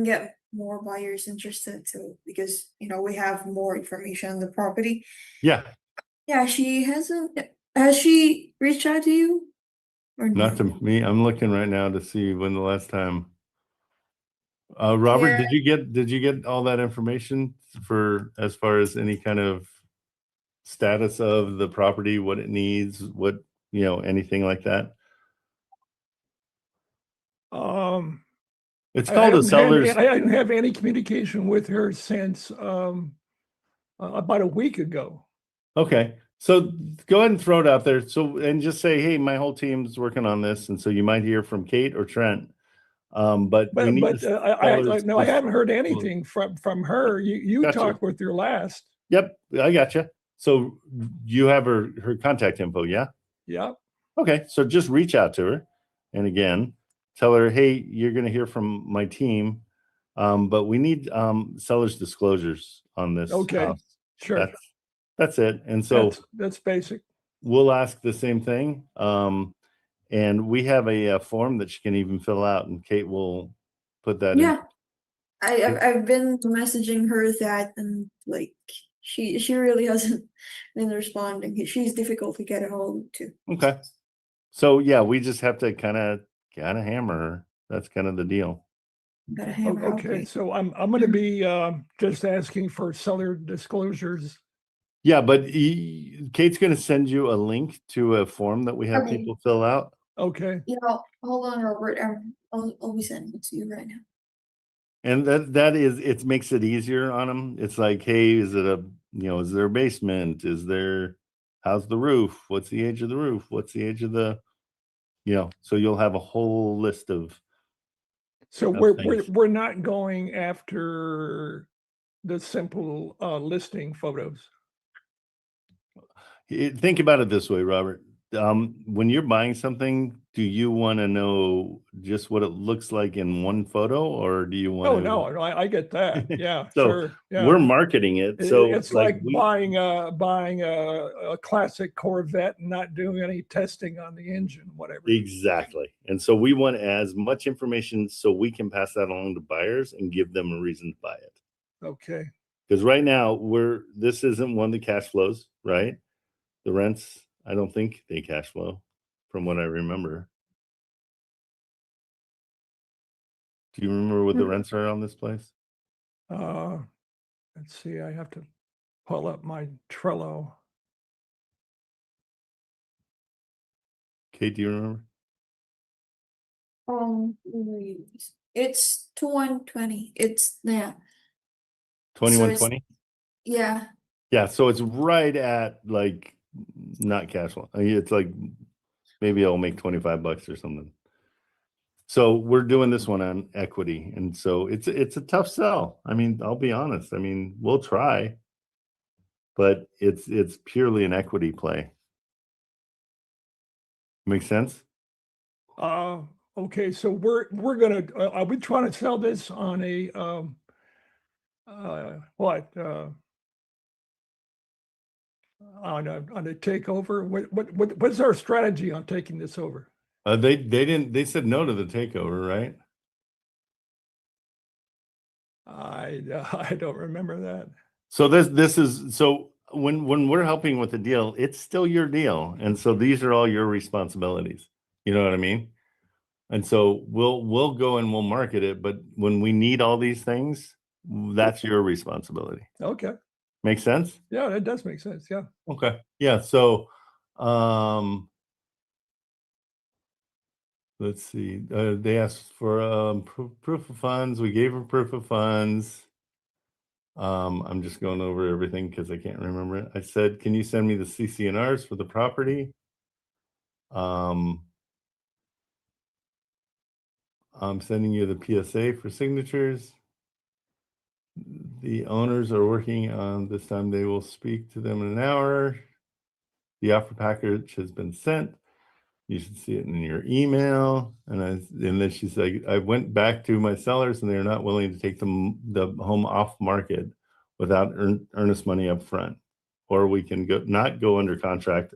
get more buyers interested too, because we have more information on the property. Yeah. Yeah, has she reached out to you? Or Not to no? me. I'm looking right now to see when the last time. Robert, Yeah. did you get all that information for as far as any kind of status of the property, what it needs, what, anything like that? It's called a seller's. I didn't have any communication with her since about a week ago. Okay. So go ahead and throw it out there. So, and just say, hey, my whole team's working on this. And so you might hear from Kate or Trent. But we need I haven't heard anything from her. You Gotcha. talked with her last. Yep, I gotcha. So you have her contact info, yeah? Yeah. Okay, so just reach out to her, and again, tell her, hey, you're going to hear from my team, but we need seller's disclosures on this. Okay, sure. That's it. And so that's basic. We'll ask the same thing. And we have a form that she can even fill out, and Kate will put that in. Yeah, I've been messaging her that, and like she really hasn't been responding. She's difficult to get a hold to. Okay. So yeah, we just have to kind of hammer her. That's kind of the deal. Gotta hammer. Okay, so I'm going to be just asking for seller disclosures. Yeah, but Kate's going to send you a link to a form that we have people fill out. Okay. Hold on, Robert. I'll be sending it to you right now. And that is, it makes it easier on them. It's like, hey, is there a basement? How's the roof? What's the age of the roof? What's the age of the, so you'll have a whole list of. So we're not going after the simple listing photos. Think about it this way, Robert. When you're buying something, do you want to know just what it looks like in one photo, or do you want to? No, I get that. Yeah, So sure. Yeah. we're marketing it. So it's like buying a classic Corvette and not doing any testing on the engine, whatever. Exactly. And so we want as much information so we can pass that along to buyers and give them a reason to buy it. Okay. Because right now this isn't one that cash flows, right? The rents, I don't think they cash flow from what I remember. Do you remember what the rents are on this place? Let's see, I have to pull up my Trello. Kate, do you remember? It's 2120. It's 2120? Yeah. Yeah, so it's right at like not cash flow. It's like maybe I'll make $25 or something. So we're doing this one on equity, and so it's a tough sell. I mean, I'll be honest. I mean, we'll try, but it's purely an equity play. Make sense? Okay, so we're gonna are we trying to sell this on a what? On a takeover? What's our strategy on taking this over? They said no to the takeover, right? I don't remember that. So this is so when we're helping with the deal, it's still your deal, and so these are all your responsibilities. You know what I mean? And so we'll go and we'll market it, but when we need all these things, that's your responsibility. Okay. Make sense? Yeah, that does make sense. Yeah. Okay. Yeah. So Let's see. They asked for proof of funds. We gave them proof of funds. I'm just going over everything because I can't remember it. I said, can you send me the CC&Rs for the property? I'm sending you the PSA for signatures. The owners are working on this time. They will speak to them in an hour. The offer package has been sent. You should see it in your email. And then she's like, I went back to my sellers and they're not willing to take the home off market without earnest money up front. Or we can not go under contract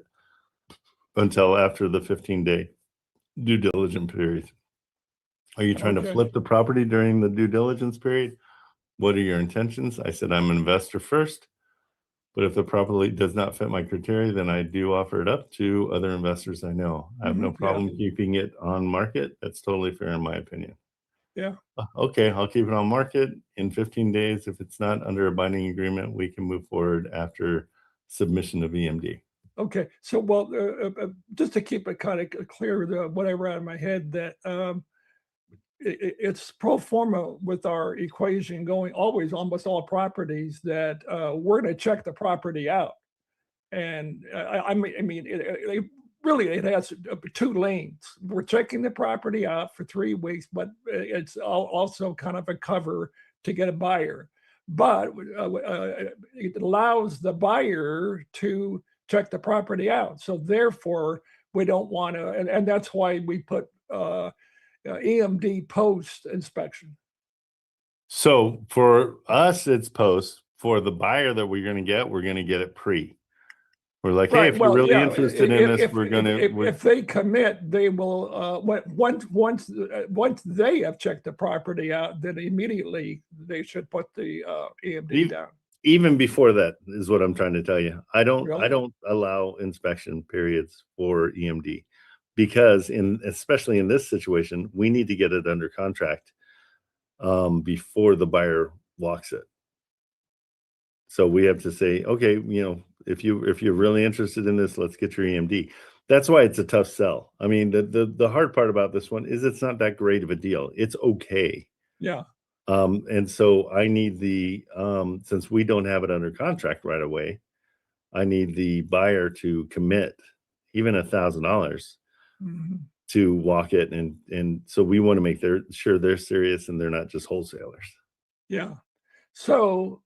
until after the 15-day due diligence period. Are you trying to flip the property during the due diligence period? What are your intentions? I said, I'm an investor first, but if the property does not fit my criteria, then I do offer it up to other investors I know. I have no problem keeping it on market. That's totally fair in my opinion. Yeah. Okay, I'll keep it on market in 15 days. If it's not under a binding agreement, we can move forward after submission of EMD. Okay, so well, just to keep it kind of clear, what I read in my head, that it's pro forma with our equation going always, almost all properties, that we're going to check the property out. And I mean, it has 2 lanes. We're checking the property out for 3 weeks, but it's also kind of a cover to get a buyer. But it allows the buyer to check the property out. So therefore, we don't want to, and that's why we put EMD post inspection. So for us, it's post. For the buyer that we're going to get it pre. We're like, hey, if you're really interested in this, we're going to. If they commit, they will. Once they have checked the property out, then immediately they should put the EMD down. Even before that is what I'm trying to tell you. I don't allow inspection periods for EMD because especially in this situation, we need to get it under contract before the buyer walks it. So we have to say, okay, if you're really interested in this, let's get your EMD. That's why it's a tough sell. I mean, the hard part about this one is it's not that great of a deal. It's okay. Yeah. And so I need since we don't have it under contract right away, I need the buyer to commit even $1,000 to walk it. And so we want to make sure they're serious and they're not just wholesalers. Yeah. So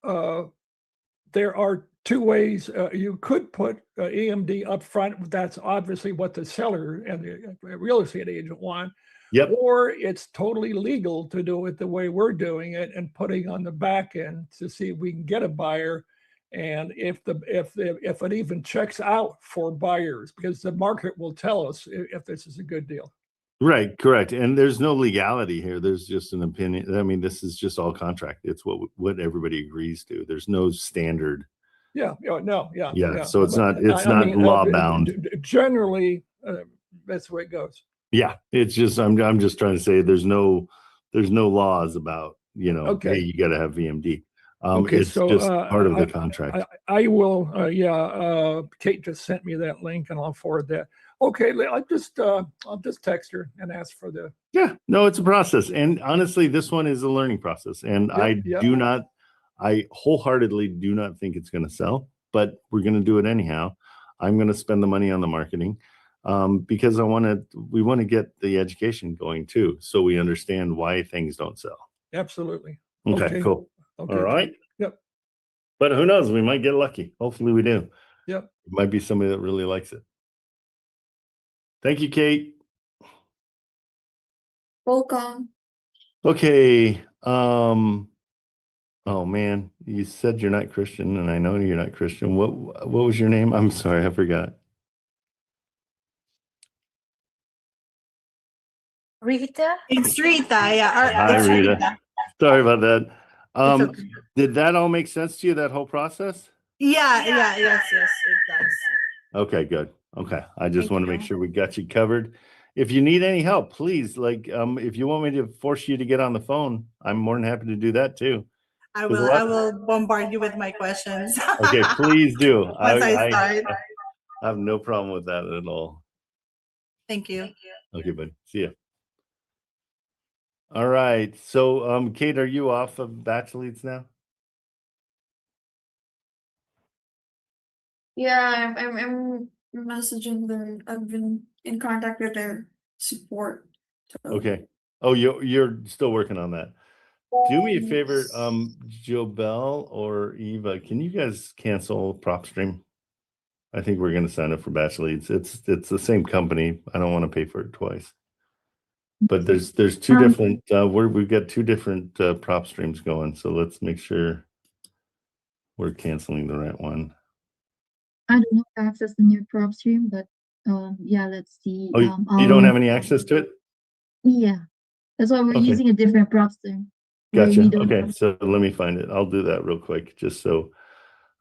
there are 2 ways you could put EMD up front. That's obviously what the seller and the real estate agent want. Yep. Or it's totally legal to do it the way we're doing it and putting on the back end to see if we can get a buyer, and if it even checks out for buyers, because the market will tell us if this is a good deal. Right, correct. And there's no legality here. There's just an opinion. I mean, this is just all contract. It's what everybody agrees to. There's no standard. Yeah. No. Yeah. Yeah. So it's not law bound. Generally, that's the way it goes. Yeah, it's just I'm just trying to say there's no laws about hey, you got to have VMD. It's so, just part of the contract. I will. Kate just sent me that link, and I'll forward that. Okay, I'll just text her and ask for the. Yeah, no, it's a process, and honestly, this one is a learning process, and I wholeheartedly do not think it's going to sell, but we're going to do it anyhow. I'm going to spend the money on the marketing. Because we want to get the education going too, so we understand why things don't sell. Absolutely. Okay, cool. Okay. All right. Yep. But who knows? We might get lucky. Hopefully we do. Yep. It might be somebody that really likes it. Thank you, Kate. Welcome. Okay. Oh man, you said you're not Christian, and I know you're not Christian. What was your name? I'm sorry, I forgot. Rita? It's Rita, yeah. Hi, It's Rita. Sorry about that. Okay. Did that all make sense to you, that whole process? Yes, it does. Okay, good. Okay. I just want to make sure we got you covered. If you need any help, please, if you want me to force you to get on the phone, I'm more than happy to do that too. I will bombard you with my questions. Okay, please do. Once I start. I have no problem with that at all. Thank you. Okay, buddy. See ya. All right. So, Kate, are you off of batch leads now? Yeah, I'm messaging them. I've been in contact with their support. So, Okay. Oh, you're still working on that. Do me a favor, yes. Jobel or Eva, can you guys cancel PropStream? I think we're going to sign up for batch leads. It's the same company. I don't want to pay for it twice. But there's two different we've got two different prop streams going, so let's make sure we're canceling the right one. I don't know if I access the new PropStream, but yeah, let's see. Oh, you don't have any access to it? Yeah, that's why we're Okay. using a different PropStream. where Gotcha. we don't Okay, have- so let me find it. I'll do that real quick, just so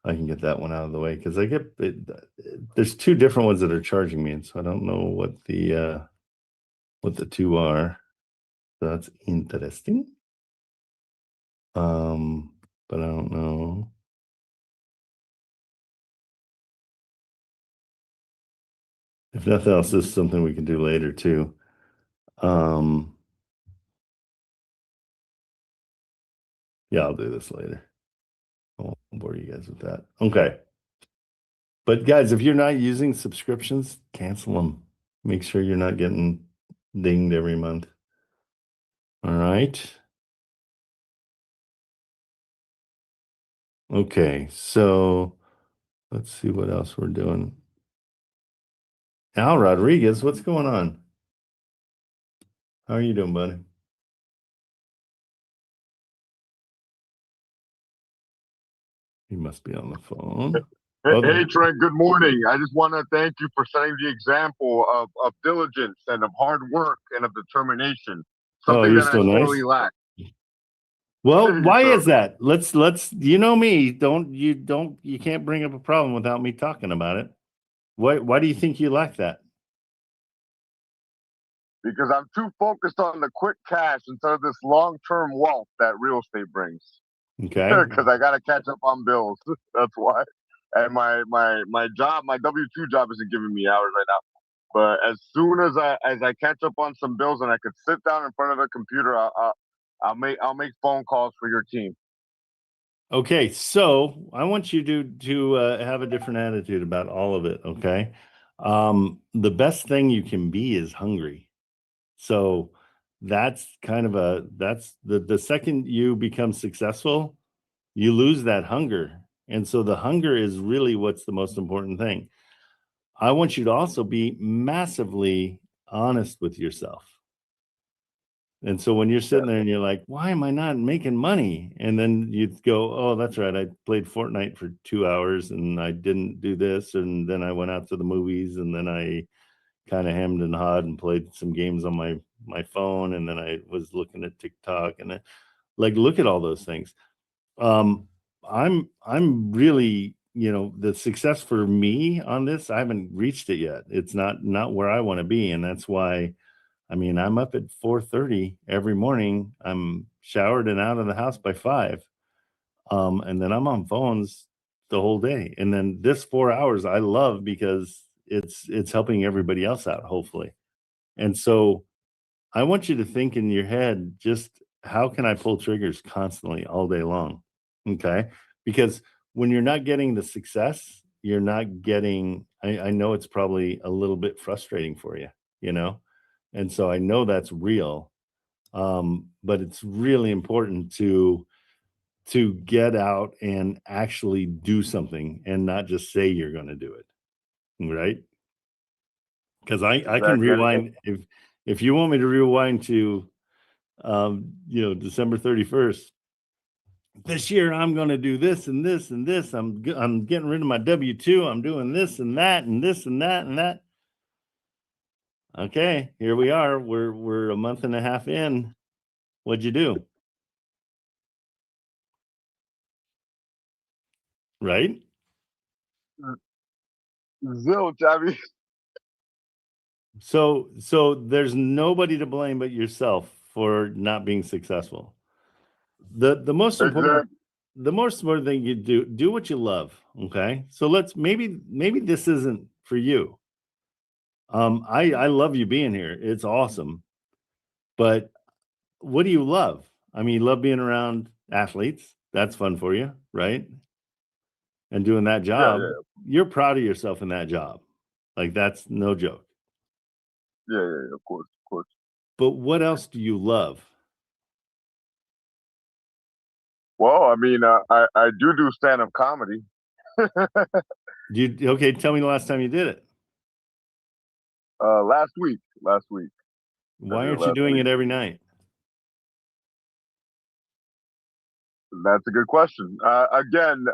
I can get that one out of the way, because I get it, there's two different ones that are charging me, and so I don't know what the two are. So that's interesting. But I don't know. If nothing else, this is something we can do later too. Yeah, I'll do this later. I won't bore you guys with that. Okay. But guys, if you're not using subscriptions, cancel them. Make sure you're not getting dinged every month. All right. Okay, so let's see what else we're doing. Al Rodriguez, what's going on? How are you doing, buddy? He must be on the phone. Hey, Oh, there- hey, Trent, good morning. I just want to thank you for setting the example of diligence and of hard work and of determination. Something you're that I so nice. sorely lack. Well, Thank you, why sir. is that? Let's you know me, you can't bring up a problem without me talking about it. Why do you think you lack that? Because I'm too focused on the quick cash instead of this long-term wealth that real estate brings. Okay. Because I got to catch up on bills. That's why. And my job, my W-2 job isn't giving me hours right now. But as soon as I catch up on some bills and I could sit down in front of a computer, I'll make phone calls for your team. Okay, so I want you to have a different attitude about all of it, okay? The best thing you can be is hungry. So that's kind of that's the second you become successful, you lose that hunger. And so the hunger is really what's the most important thing. I want you to also be massively honest with yourself. And so when you're sitting there and you're like, why am I not making money? And then you go, oh, that's right. I played Fortnite for 2 hours and I didn't do this. And then I went out to the movies and then I kind of hemmed and hawed and played some games on my phone. And then I was looking at TikTok and like, look at all those things. I'm really, the success for me on this, I haven't reached it yet. It's not where I want to be. And that's why, I'm up at 4:30 every morning. I'm showered and out of the house by 5. And then I'm on phones the whole day. And then this 4 hours I love because it's helping everybody else out, hopefully. And so I want you to think in your head, just how can I pull triggers constantly all day long? Okay. Because when you're not getting the success, you're not getting, I know it's probably a little bit frustrating for you, And so I know that's real. But it's really important to get out and actually do something and not just say you're going to do it. Right. Because I can rewind if you want me to rewind to December 31st. This year I'm going to do this and this and this. I'm getting rid of my W-2. I'm doing this and that and this and that and that. Okay, here we are. We're a month and a half in. What'd you do? Right? Zilch, I mean, So there's nobody to blame but yourself for not being successful. The most important thing you do what you love. Okay. So maybe this isn't for for you. I love you being here. It's awesome. But what do you love? I mean, you love being around athletes. That's fun for you, right? And doing that job. Yeah. You're proud of yourself in that job. Like, that's no joke. Yeah, of course. But what else do you love? Well, I mean, I do stand-up comedy. Okay, tell me the last time you did it. Last week. Why aren't you doing it every night? That's a good question. Again,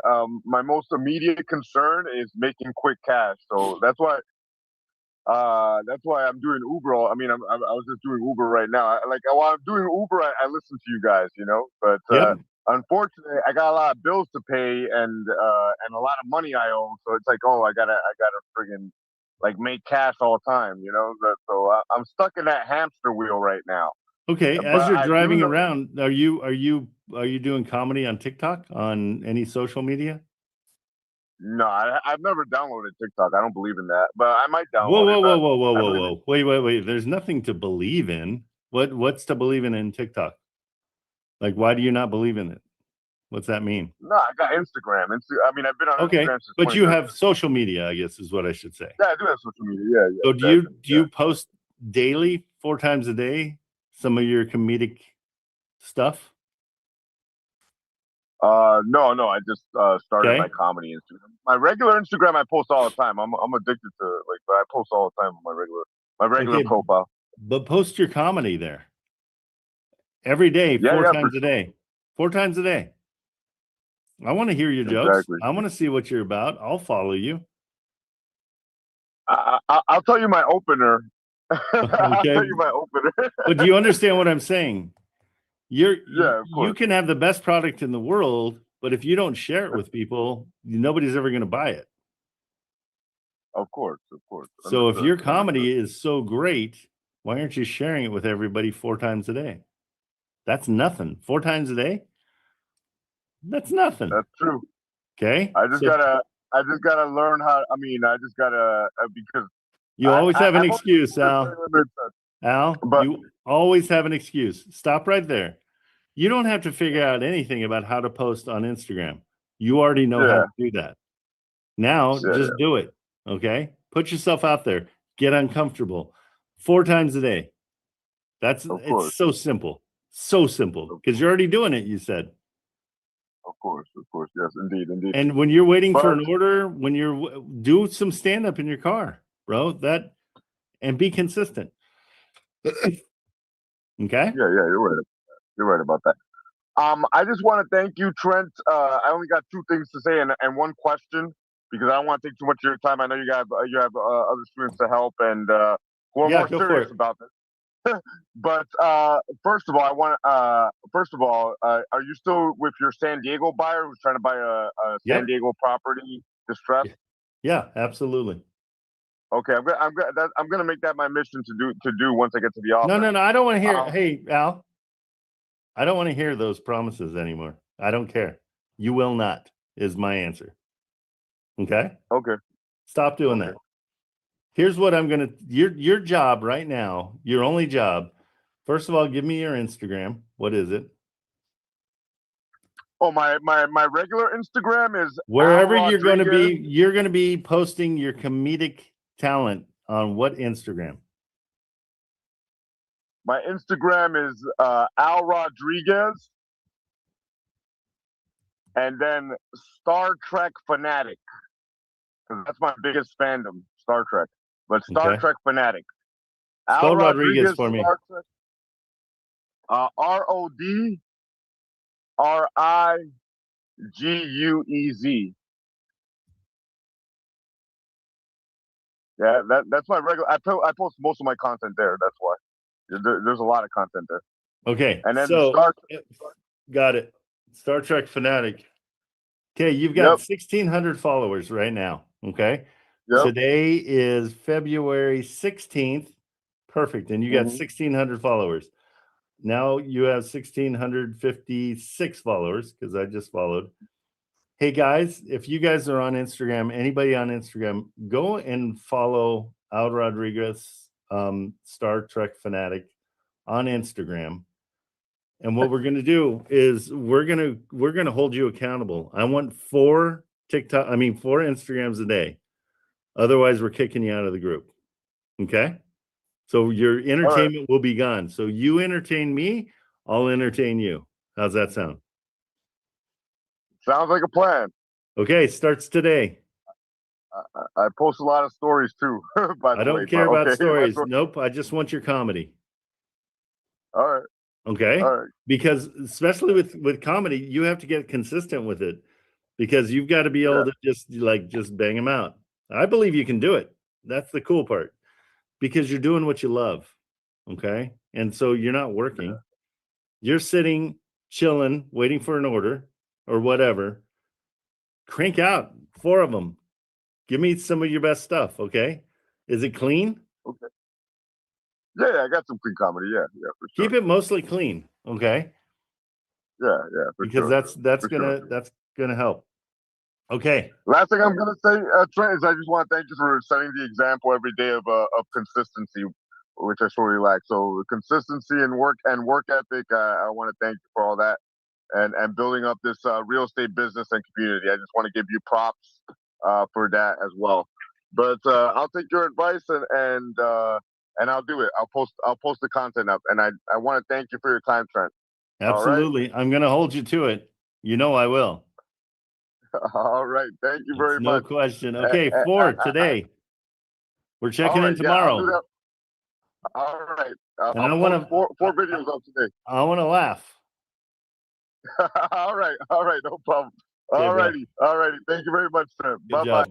my most immediate concern is making quick cash. So that's why I'm doing Uber. I mean, I was just doing Uber right now. While I'm doing Uber, I listen to you guys, you know. But Yep. unfortunately, I got a lot of bills to pay and a lot of money I owe. So it's like, oh, I gotta friggin' like make cash all the time, you know. So I'm stuck in that hamster wheel right now. Okay, But as you're I do driving know- around, are you doing comedy on TikTok, on any social media? No, I've never downloaded TikTok. I don't believe in that, but I might download Whoa, it. whoa. Wait. There's nothing to believe in. What's to believe in TikTok? Like, why do you not believe in it? What's that mean? No, I got Instagram. I mean, I've been on Okay, Instagram since but you 2013. have social media, I guess is what I should say. Yeah, I do have social media. Yeah. So do you post daily, 4 times a day, some of your comedic stuff? No. I just started Okay. my comedy Instagram. My regular Instagram, I post all the time. I'm addicted to it. But I post all the time on my regular Okay. profile. But post your comedy there every day, Yeah, 4 yeah, times for a day. 4 times a day. I want to hear your jokes. Exactly. I want to see what you're about. I'll follow you. I'll tell you my opener. I'll Okay. tell you my opener. But do you understand what I'm saying? Yeah, of You course. can have the best product in the world, but if you don't share it with people, nobody's ever going to buy it. Of course. So if your Understood. comedy is so great, why aren't you sharing it with everybody 4 times a day? That's nothing. 4 times a day? That's nothing. That's true. Okay. I just gotta learn how. I mean, I just gotta because You always have an I've only excuse, been Al. limited to- Al, But- you always have an excuse. Stop right there. You don't have to figure out anything about how to post on Instagram. You already know how to do that. Now, just do it. Okay. Put yourself out there. Get uncomfortable 4 times a day. It's so simple. So simple. Because you're already doing it, you said. Of course. Yes, indeed. And when you're waiting for an order, do some stand up in your car, bro. And be consistent. Okay. Yeah, you're right. You're right about that. I just want to thank you, Trent. I only got 2 things to say and one question because I don't want to take too much of your time. I know you have other students to help and who are more serious about this. But first of all, are you still with your San Diego buyer who's trying to buy a San Diego property distressed? Yeah, absolutely. Okay, I'm gonna make that my mission to do once I get to the office. No. I don't want to hear. Hey, Al, I don't want to hear those promises anymore. I don't care. You will not is my answer. Okay. Okay. Stop doing that. Here's what I'm gonna. Your job right now. Your only job. First of all, give me your Instagram. What is it? Oh, my regular Instagram is wherever Al you're going to be. Rodriguez. You're going to be posting your comedic talent on what Instagram? My Instagram is Al Rodriguez, and then Star Trek fanatic, because that's my biggest fandom, Star Trek. But Star Trek fanatic. Spell Rodriguez for me. RODRIGUEZ. Yeah, that's my regular. I post most of my content there. That's why. There's a lot of content there. Okay, and then got it. Star Trek fanatic. Okay, you've got 1,600 followers right now. Okay, today is February 16th. Perfect, and you got 1,600 followers. Now you have 1,656 followers because I just followed. Hey guys, if you guys are on Instagram, anybody on Instagram, go and follow Al Rodriguez, Star Trek Fanatic on Instagram. And what we're gonna do is we're gonna hold you accountable. I want 4 Instagrams a day. Otherwise, we're kicking you out of the group. Okay? So your entertainment will be gone. So you entertain me, I'll entertain you. How's that sound? Sounds like a plan. Okay, starts today. I post a lot of stories too. By the I don't way, care but about okay, stories. that's Nope. I just want your comedy. all right. Okay. All right. Because especially with comedy, you have to get consistent with it because you've got to be able to just bang them out. I believe you can do it. That's the cool part because you're doing what you love. Okay. And so you're not working. You're sitting, chilling, waiting for an order or whatever. Crank out 4 of them. Give me some of your best stuff. Okay. Is it clean? Okay. Yeah, I got some clean comedy. Yeah, for sure. Keep it mostly clean. Okay. Yeah, for Because sure. that's gonna help. Okay. Last thing I'm gonna say, Trent, is I just want to thank you for setting the example every day of consistency, which I sorely lack. So consistency and work ethic. I want to thank you for all that, and building up this real estate business and community. I just want to give you props for that as well. But I'll take your advice and I'll do it. I'll post the content up, and I want to thank you for your time, Trent. Absolutely. Right? I'm gonna hold you to it. You know I will. All right. Thank you very much. No question. Okay, 4 today. We're checking in tomorrow. Yeah, all right. And I'll I want to 4 videos up today. I want to laugh. All right. No problem. Okay, All righty. Thank you very much, sir. Bye-bye.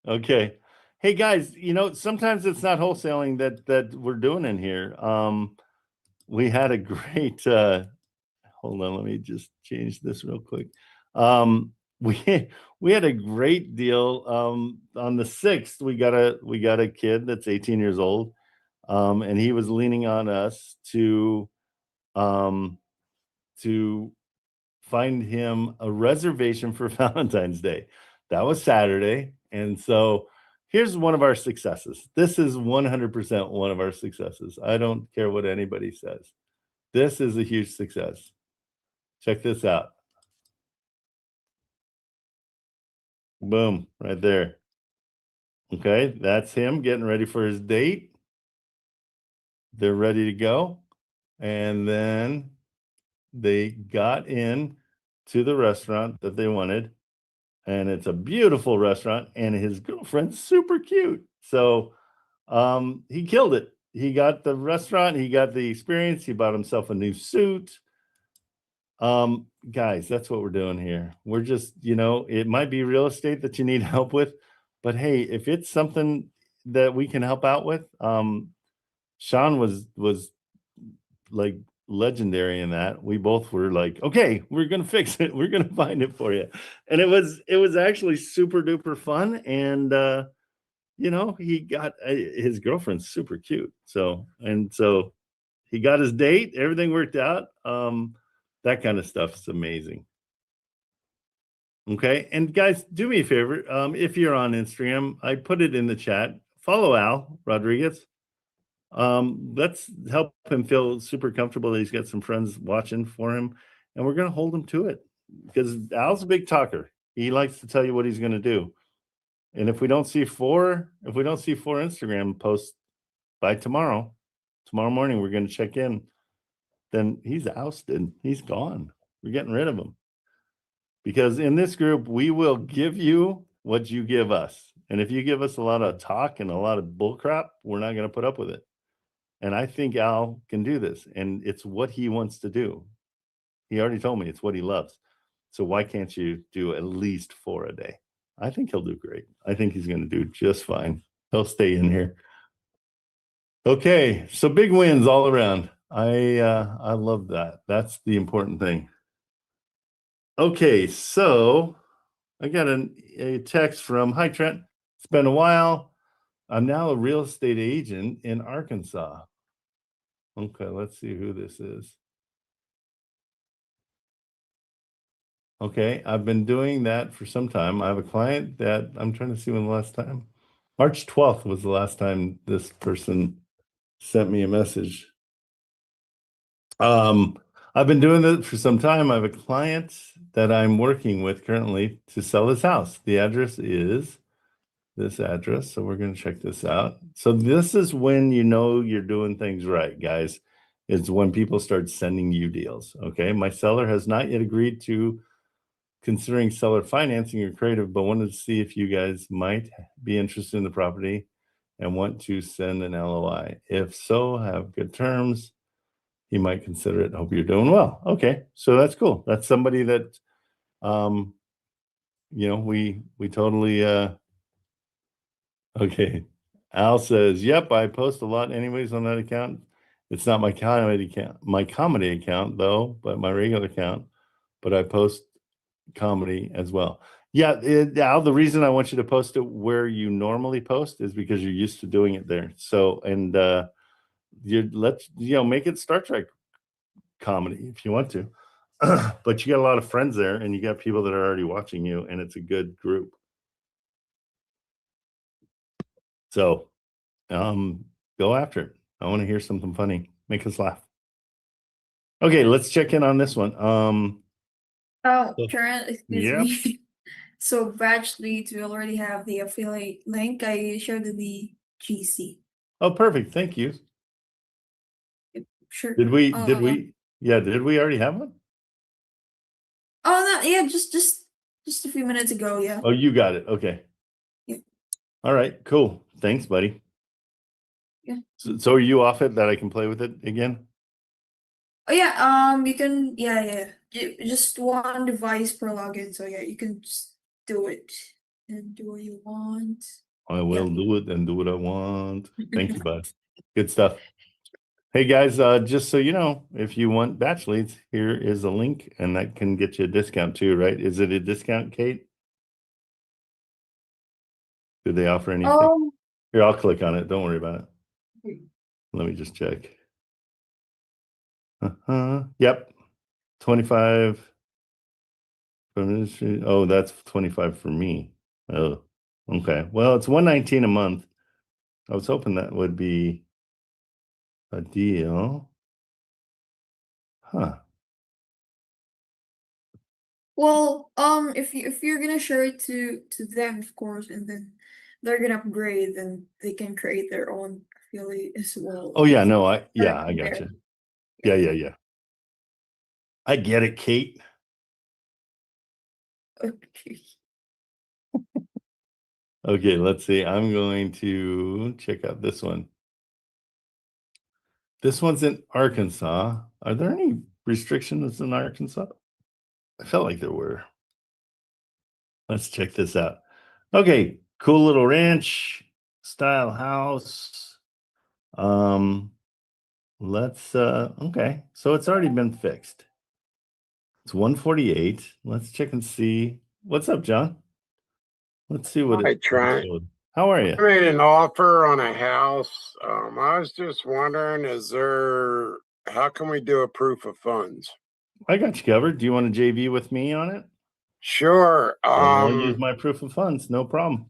Okay. Hey guys, sometimes it's not wholesaling that we're doing in here. We had a great hold on, let me just change this real quick. We had a great deal on the 6th. We got a kid that's 18 years old, and he was leaning on us to find him a reservation for Valentine's Day. That was Saturday, and so here's one of our successes. This is 100% one of our successes. I don't care what anybody says. This is a huge success. Check this out. Boom, right there. Okay, that's him getting ready for his date. They're ready to go. And then they got in to the restaurant that they wanted. And it's a beautiful restaurant. And his girlfriend's super cute. So he killed it. He got the restaurant. He got the experience. He bought himself a new suit. Guys, that's what we're doing here. We're just, it might be real estate that you need help with, but hey, if it's something that we can help out with, Sean was like legendary in that. We both were like, okay, we're going to fix it. We're going to find it for you. And it was actually super duper fun. And, he got his girlfriend's super cute. So he got his date, everything worked out. That kind of stuff is amazing. Okay. And guys, do me a favor. If you're on Instagram, I put it in the chat. Follow Al Rodriguez. Let's help him feel super comfortable that he's got some friends watching for him. And we're going to hold him to it because Al's a big talker. He likes to tell you what he's going to do. And if we don't see 4 Instagram posts by tomorrow morning, we're going to check in. Then he's ousted. He's gone. We're getting rid of him. Because in this group, we will give you what you give us. And if you give us a lot of talk and a lot of bull crap, we're not going to put up with it. And I think Al can do this. And it's what he wants to do. He already told me it's what he loves. So why can't you do at least 4 a day? I think he'll do great. I think he's going to do just fine. He'll stay in here. Okay. So big wins all around. I love that. That's the important thing. Okay, so I got a text from, hi Trent, it's been a while. I'm now a real estate agent in Arkansas. Okay, let's see who this is. Okay, I've been doing that for some time. I have a client that I'm trying to see when the last time. March 12th was the last time this person sent me a message. I've been doing it for some time. I have a client that I'm working with currently to sell his house. The address is this address. So we're going to check this out. So this is when you know you're doing things right, guys. It's when people start sending you deals. Okay. My seller has not yet agreed to considering seller financing or creative, but wanted to see if you guys might be interested in the property and want to send an LOI. If so, have good terms. He might consider it. Hope you're doing well. Okay. So that's cool. That's somebody that, you know, we totally, okay. Al says, yep, I post a lot anyways on that account. It's not my comedy account though, but my regular account, but I post comedy as well. Yeah, Al, the reason I want you to post it where you normally post is because you're used to doing it there. So, and make it Star Trek comedy if you want to. But you got a lot of friends there and you got people that are already watching you, and it's a good group. So go after it. I want to hear something funny. Make us laugh. Okay, let's check in on this one. Trent, excuse me. So batch leads, we already have the affiliate link. I shared the GC. Oh, perfect. Thank you. Sure. Did we already have one? Oh no, yeah, just a few minutes ago, yeah. Oh, you got it. Okay. Yeah. All right, cool. Thanks, buddy. Yeah. So are you off it that I can play with it again? Oh yeah, you can, just one device per login, so yeah, you can just do it and do what you want. I will do it and do what I want. Thank you, bud. Good stuff. Hey guys, just so you know, if you want batch leads, here is a link, and that can get you a discount too, right? Is it a discount, Kate? Did they offer anything? Here, I'll click on it. Don't worry about it. Let me just check. Yep. 25 from industry. Oh, that's 25 for me. Oh, okay. Well, it's 119 a month. I was hoping that would be a deal. Huh. Well, if you're gonna share it to them, of course, and then they're gonna upgrade, then they can create their own affiliate as well. Oh yeah, no, I got you. Yeah. I get it, Kate. Okay. Okay, let's see. I'm going to check out this one. This one's in Arkansas. Are there any restrictions in Arkansas? I felt like there were. Let's check this out. Okay, cool little ranch style house. Okay, so it's already been fixed. It's 148. Let's check and see. What's up, John? Let's see what Hi, Trent. How are you? I made an offer on a house. I was just wondering, how can we do a proof of funds? I got you covered. Do you want to JV with me on it? Sure. I'll use my proof of funds, no problem.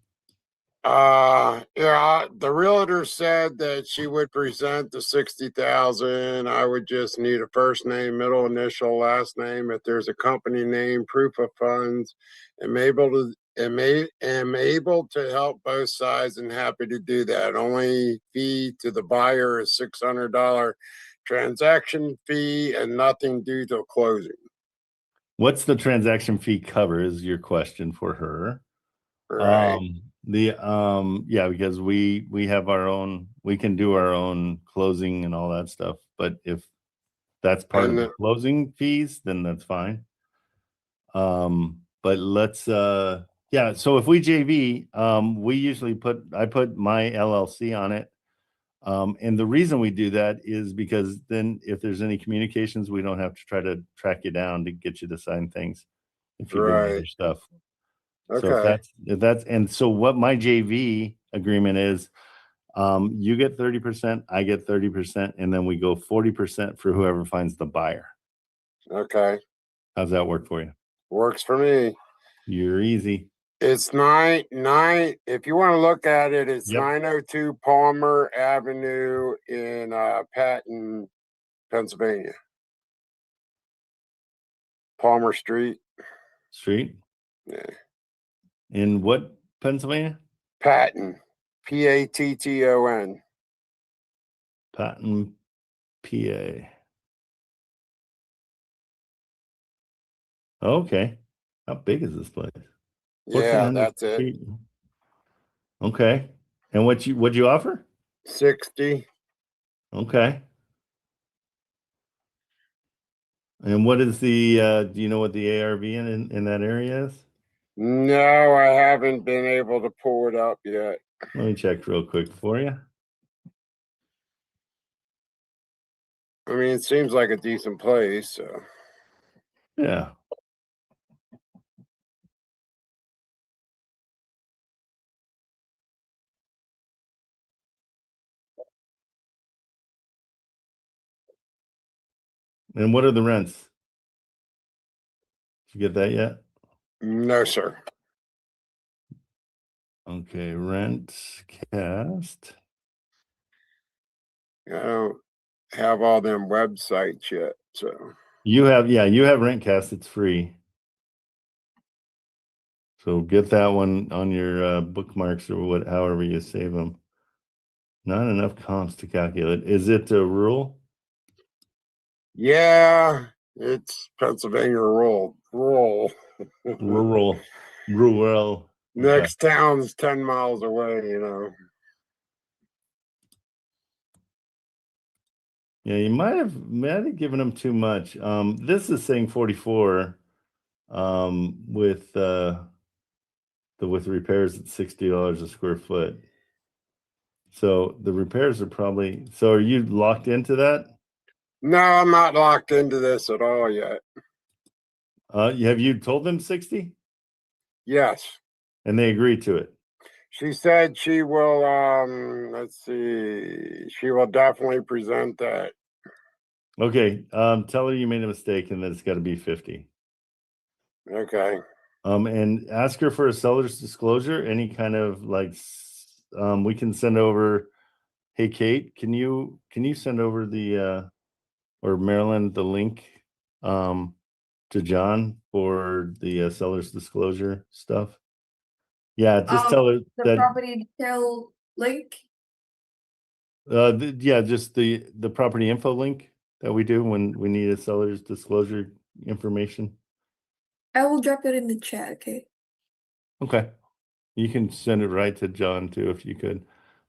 Yeah, the realtor said that she would present the 60,000. I would just need a first name, middle initial, last name. If there's a company name, proof of funds. Am able to help both sides and happy to do that. Only fee to the buyer is $600 transaction fee and nothing due till closing. What's the transaction fee cover is your question for her. Right. Because we have our own, we can do our own closing and all that stuff, but if that's part of the closing fees, then that's fine. But let's so if we JV, we usually I put my LLC on it. And the reason we do that is because then if there's any communications, we don't have to try to track you down to get you to sign things if you're doing other stuff. Okay. So if that's and so what my JV agreement is, you get 30%, I get 30%, and then we go 40% for whoever finds the buyer. Okay. How's that work for you? Works for me. You're easy. It's nine. If you want to look at it, it's Yep. 902 Palmer Avenue in Patton, Pennsylvania. Palmer Street. Yeah. In what, Pennsylvania? Patton. Patton. Patton, PA. Okay. How big is this place? Yeah, 1400 that's it. feet. Okay. And what'd you offer? 60. Okay. And what is the do you know what the ARV in that area is? No, I haven't been able to pull it up yet. Let me check real quick for you. I mean, it seems like a decent place, so. Yeah. And what are the rents? Did you get that yet? No, sir. Okay, rent cast. I don't have all them websites yet, so. You have Rentcast, it's free. So get that one on your bookmarks or however you save them. Not enough comps to calculate. Is it rural? Yeah, it's Pennsylvania rural. Rural. Next town's 10 miles away, you know. Yeah, you might have given them too much. This is saying 44 with with repairs at $60 a square foot. So the repairs are probably, so are you locked into that? No, I'm not locked into this at all yet. Have you told them 60? Yes. And they agreed to it. She said she will, let's see, she will definitely present that. Okay. Tell her you made a mistake and that it's got to be 50. Okay. And ask her for a seller's disclosure, any kind of like, we can send over, hey, Kate, can you send over the, or Marilyn, the link to John for the seller's disclosure stuff? Yeah, just tell her The that property detail link. yeah, just the property info link that we do when we need a seller's disclosure information. I will drop it in the chat, okay? Okay. You can send it right to John too if you could.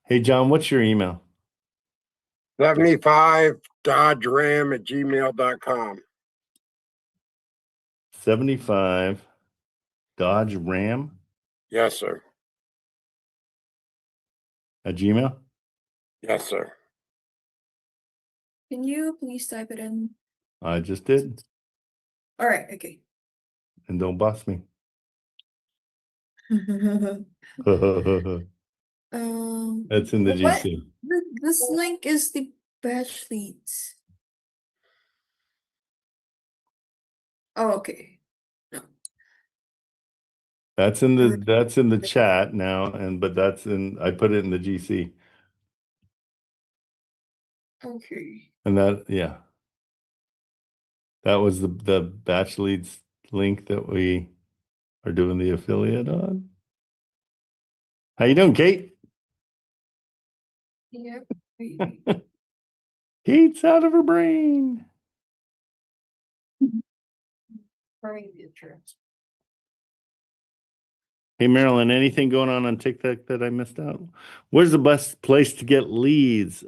Hey John, what's your email? 75 dodgeram@gmail.com. 75 Dodge Ram Yes, sir. at Gmail? Yes, sir. Can you please type it in? I just did. All right, okay. And don't boss me. That's in the What? GC. This link is the batch leads. Oh, okay. No. That's in the chat now, but I put it in the GC. Okay. And that was the batch leads link that we are doing the affiliate on. How you doing, Kate? Yep. Kate's out of her brain. Hey, Marilyn, anything going on TikTok that I missed out? Where's the best place to get leads?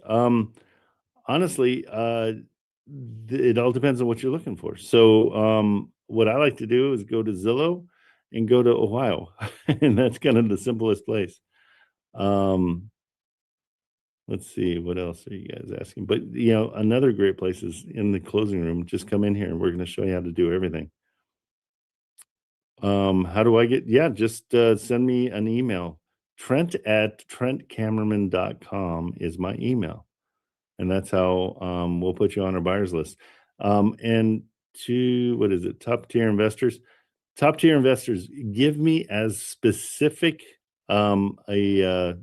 Honestly, it all depends on what you're looking for. So what I like to do is go to Zillow and go to Ohio. And that's kind of the simplest place. Let's see, what else are you guys asking? But, another great place is in the closing room. Just come in here and we're going to show you how to do everything. How do I get, just send me an email. Trent@trentcamerman.com is my email. And that's how we'll put you on our buyers list. And to, what is it, top tier investors, top tier investors, give me as specific a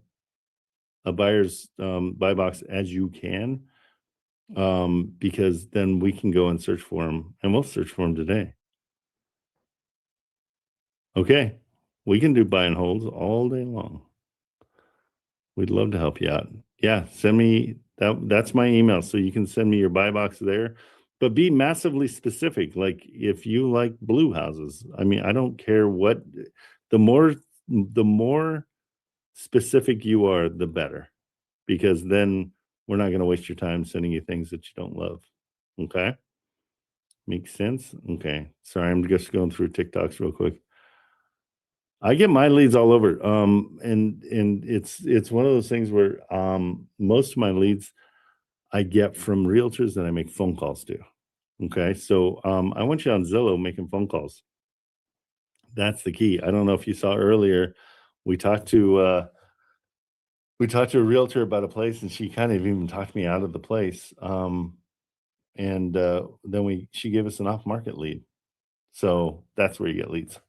buyer's buy box as you can, because then we can go and search for them, and we'll search for them today. Okay, we can do buy and holds all day long. We'd love to help you out. Yeah, send me that's my email, so you can send me your buy box there, but be massively specific. Like if you like blue houses, I mean, I don't care what, the more specific you are, the better, because then we're not going to waste your time sending you things that you don't love. Okay, makes sense. Okay, sorry, I'm just going through TikToks real quick. I get my leads all over. And it's one of those things where most of my leads I get from realtors that I make phone calls to. Okay. So I want you on Zillow making phone calls. That's the key. I don't know if you saw earlier, we talked to a realtor about a place, and she kind of even talked me out of the place. Then she gave us an off-market lead. So that's where you get leads.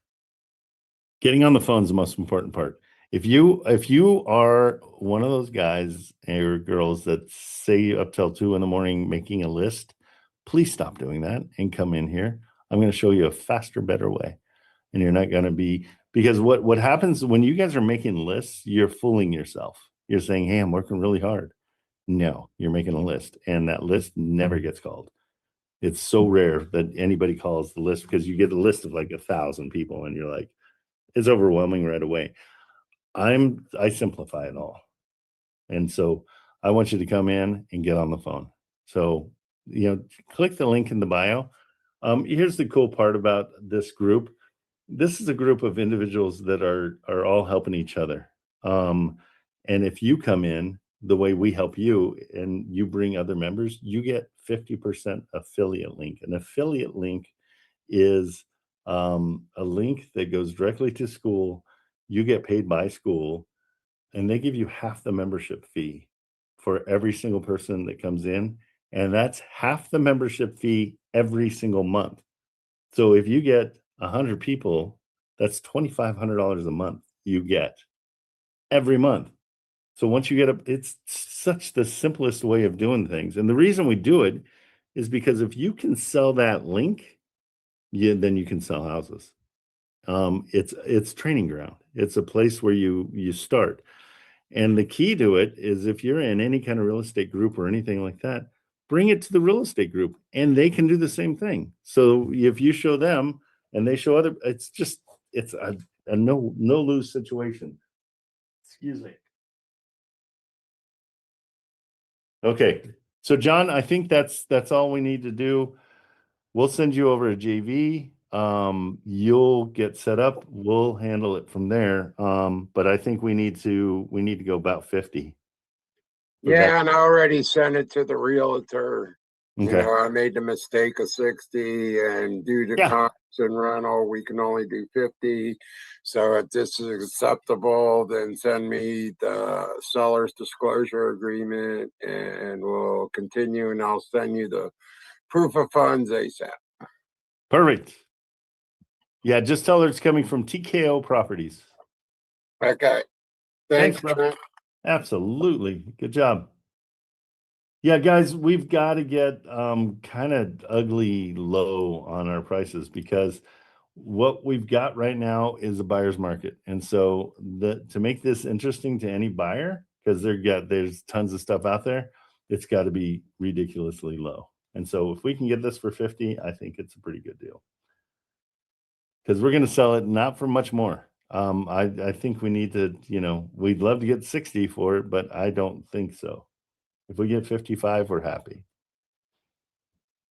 Getting on the phone is the most important part. If you are one of those guys or girls that stay up till 2 a.m. making a list, please stop doing that and come in here. I'm going to show you a faster, better way. And you're not going to be, because what happens when you guys are making lists, you're fooling yourself. You're saying, hey, I'm working really hard. No, you're making a list, and that list never gets called. It's so rare that anybody calls the list, because you get a list of like 1,000 people and you're like, it's overwhelming right away. I simplify it all. And so I want you to come in and get on the phone. So, click the link in the bio. Here's the cool part about this group. This is a group of individuals that are all helping each other. And if you come in the way we help you and you bring other members, you get 50% affiliate link. An affiliate link is a link that goes directly to school. You get paid by school, and they give you half the membership fee for every single person that comes in. And that's half the membership fee every single month. So if you get 100 people, that's $2,500 a month you get every month. So once you get it's such the simplest way of doing things. And the reason we do it is because if you can sell that link, then you can sell houses. It's training ground. It's a place where you start. And the key to it is, if you're in any kind of real estate group or anything like that, bring it to the real estate group, and they can do the same thing. So if you show them and they show other, it's a no lose situation. Excuse me. Okay. So John, I think that's all we need to do. We'll send you over to JV. You'll get set up. We'll handle it from there. But I think we need to go about 50. Yeah, and I already sent it to the realtor. Okay. I made the mistake of 60, and due to comps and rental, we can only do 50. So if this is acceptable, then send me the seller's disclosure agreement, and we'll continue, and I'll send you the proof of funds ASAP. Perfect. Yeah, just tell her it's coming from TKO Properties. Okay. Thanks, bro. Absolutely. Good job. Yeah, guys, we've got to get kind of ugly low on our prices, because what we've got right now is a buyer's market. And so to make this interesting to any buyer, because there's tons of stuff out there, it's got to be ridiculously low. And so if we can get this for 50, I think it's a pretty good deal, because we're going to sell it not for much more. I think we need to, we'd love to get 60 for it, but I don't think so. If we get 55, we're happy.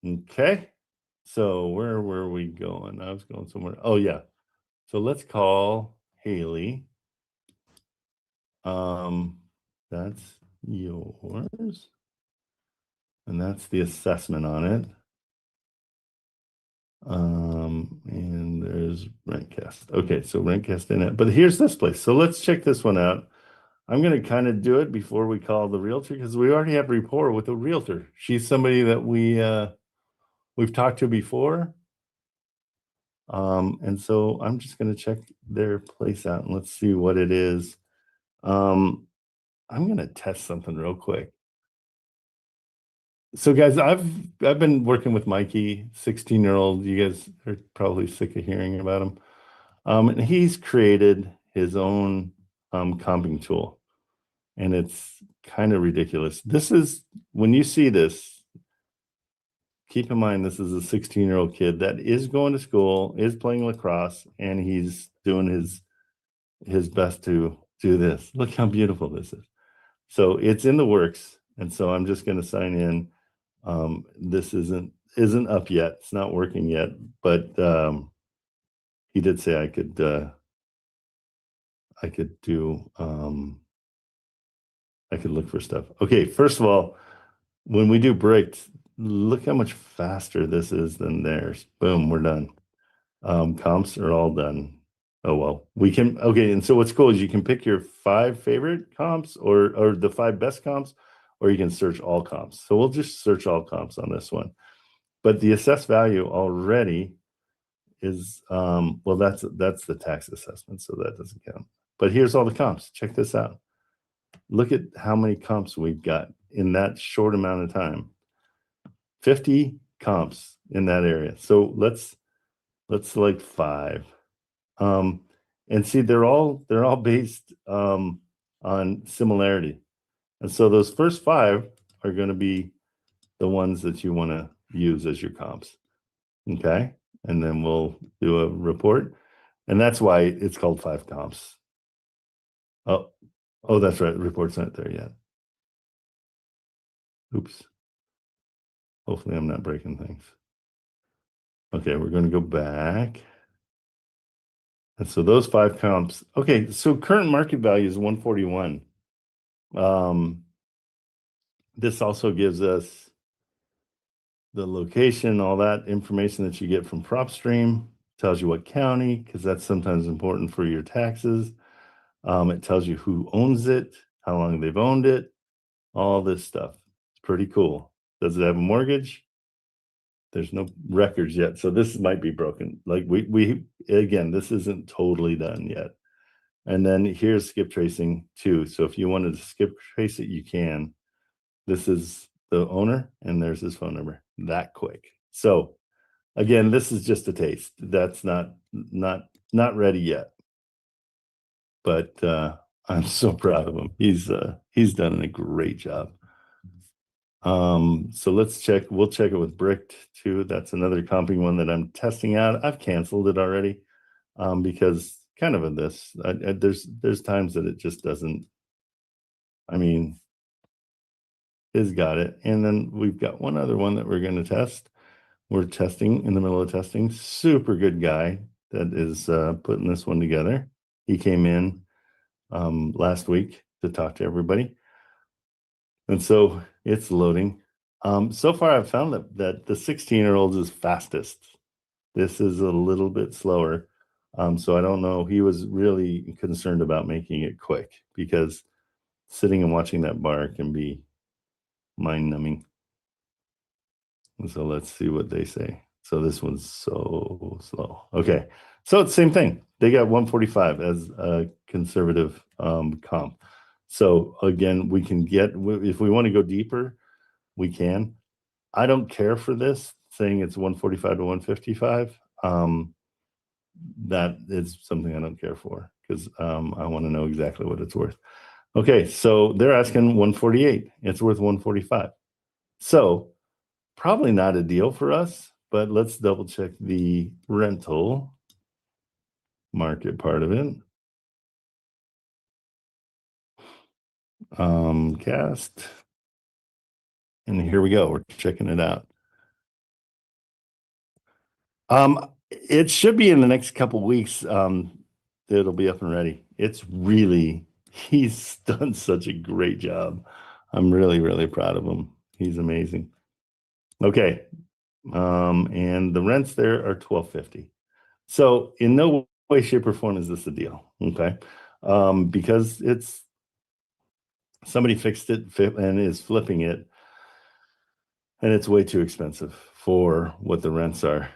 Okay. So where were we going? I was going somewhere. Oh yeah. So let's call Haley. That's yours. And that's the assessment on it. And there's Rentcast. Okay, so Rentcast in it. But here's this place. So let's check this one out. I'm going to kind of do it before we call the realtor, because we already have rapport with a realtor. She's somebody that we've talked to before. And so I'm just going to check their place out and let's see what it is. I'm going to test something real quick. So guys, I've been working with Mikey, 16-year-old. You guys are probably sick of hearing about him. And he's created his own comping tool. And it's kind of ridiculous. This is, when you see this, keep in mind this is a 16-year-old kid that is going to school, is playing lacrosse, and he's doing his best to do this. Look how beautiful this is. So it's in the works. And so I'm just going to sign in. This isn't up yet. It's not working yet, but he did say I could do I could look for stuff. Okay, first of all, when we do bricked, look how much faster this is than theirs. Boom, we're done. Comps are all done. Oh well, we can. Okay, and so what's cool is you can pick your 5 favorite comps or the 5 best comps, or you can search all comps. So we'll just search all comps on this one. But the assessed value already is well, that's the tax assessment, so that doesn't count. But here's all the comps. Check this out. Look at how many comps we've got in that short amount of time. 50 comps in that area. So let's select 5. And see, they're all based on similarity. And so those first 5 are going to be the ones that you want to use as your comps. Okay. And then we'll do a report. And that's why it's called 5 comps. Oh, that's right. Report's not there yet. Oops. Hopefully I'm not breaking things. Okay, we're going to go back. And so those 5 comps. Okay, so current market value is 141. This also gives us the location, all that information that you get from PropStream. Tells you what county, because that's sometimes important for your taxes. It tells you who owns it, how long they've owned it, all this stuff. It's pretty cool. Does it have a mortgage? There's no records yet, so this might be broken. Like we again, this isn't totally done yet. And then here's skip tracing too. So if you wanted to skip trace it, you can. This is the owner, and there's his phone number. That quick. So again, this is just a taste. That's not ready yet. But I'm so proud of him. He's done a great job. So let's check. We'll check it with Bricked too. That's another comping one that I'm testing out. I've canceled it already because kind of in this, there's times that it just doesn't. I mean, it's got it. And then we've got one other one that we're going to test. We're testing in the middle of testing. Super good guy that is putting this one together. He came in last week to talk to everybody. And so it's loading. So far, I've found that the 16-year-old is fastest. This is a little bit slower. So I don't know. He was really concerned about making it quick because sitting and watching that bar can be mind-numbing. And so let's see what they say. So this one's so slow. Okay. So it's the same thing. They got 145 as a conservative comp. So again, we can get, if we want to go deeper, we can. I don't care for this saying it's 145 to 155. That is something I don't care for because I want to know exactly what it's worth. Okay, so they're asking 148. It's worth 145. So probably not a deal for us, but let's double check the rental market part of it. Cast. And here we go. We're checking it out. It should be in the next couple weeks. It'll be up and ready. He's done such a great job. I'm really, really proud of him. He's amazing. Okay. And the rents there are $1,250. So in no way, shape, or form is this a deal. Okay. Because it's somebody fixed it and is flipping it. And it's way too expensive for what the rents are.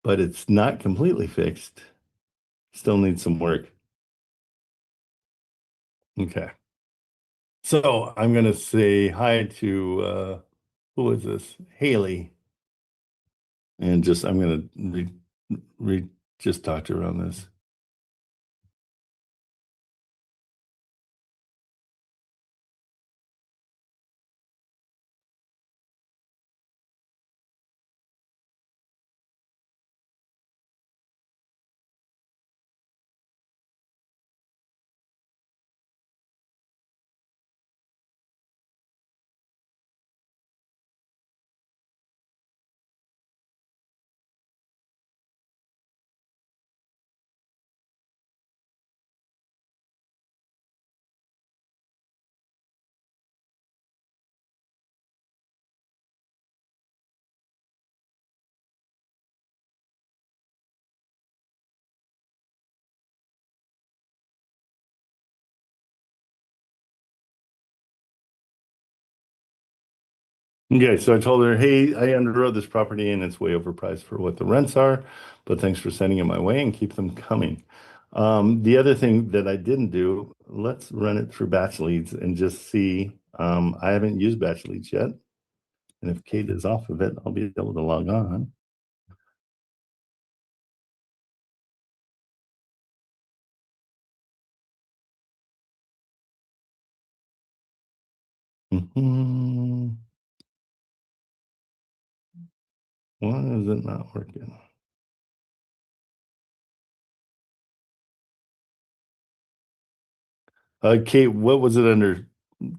but it's not completely fixed. Still needs some work. Okay. So I'm going to say hi to, who is this? Haley. And just, I'm going to just talk to her on this. Okay, so I told her, hey, I underwrote this property and it's way overpriced for what the rents are, but thanks for sending it my way and keep them coming. The other thing that I didn't do, let's run it through batch leads and just see. I haven't used batch leads yet. And if Kate is off of it, I'll be able to log on. Why is it not working? Kate, what was it under?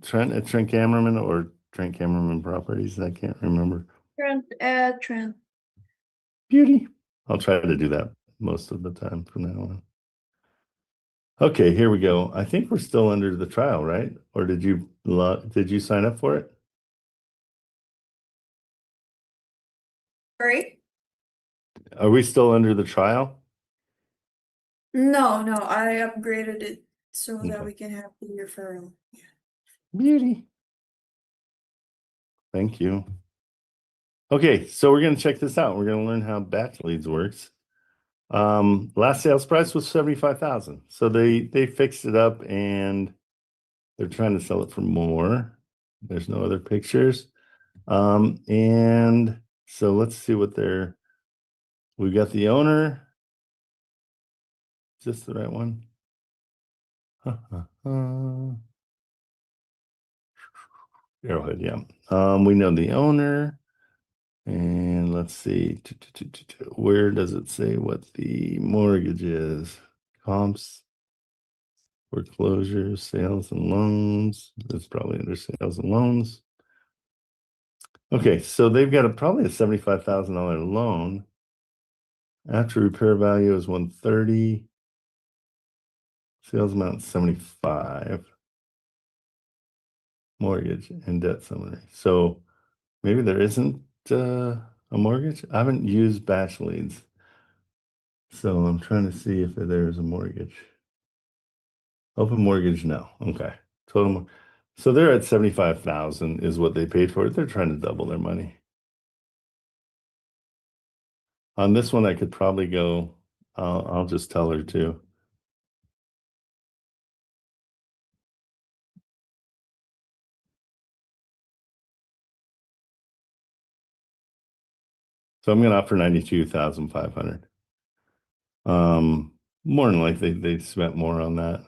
Trent Cameraman or Trent Cameraman Properties? I can't remember. Trent. Beauty. I'll try to do that most of the time from now on. Okay, here we go. I think we're still under the trial, right? Or did you sign up for it? Right? Are we still under the trial? No, I upgraded it so Okay. that we can have the referral. Yeah. Beauty. Thank you. Okay, so we're going to check this out. We're going to learn how batch leads works. Last sales price was 75,000. So they fixed it up and they're trying to sell it for more. There's no other pictures. And so let's see what we've got the owner. Is this the right one? Arrowhead, yeah. We know the owner. And let's see, where does it say what the mortgage is? Comps, foreclosures, sales and loans. That's probably under sales and loans. Okay, so they've got probably a $75,000 loan. After repair value is 130. Sales amount 75. Mortgage and debt summary. So maybe there isn't a mortgage. I haven't used batch leads. So I'm trying to see if there's a mortgage. Open mortgage, no. Okay. Total. So they're at 75,000 is what they paid for it. They're trying to double their money. On this one, I could probably go, I'll just tell her to. So I'm going to offer 92,500. More than likely they spent more on that.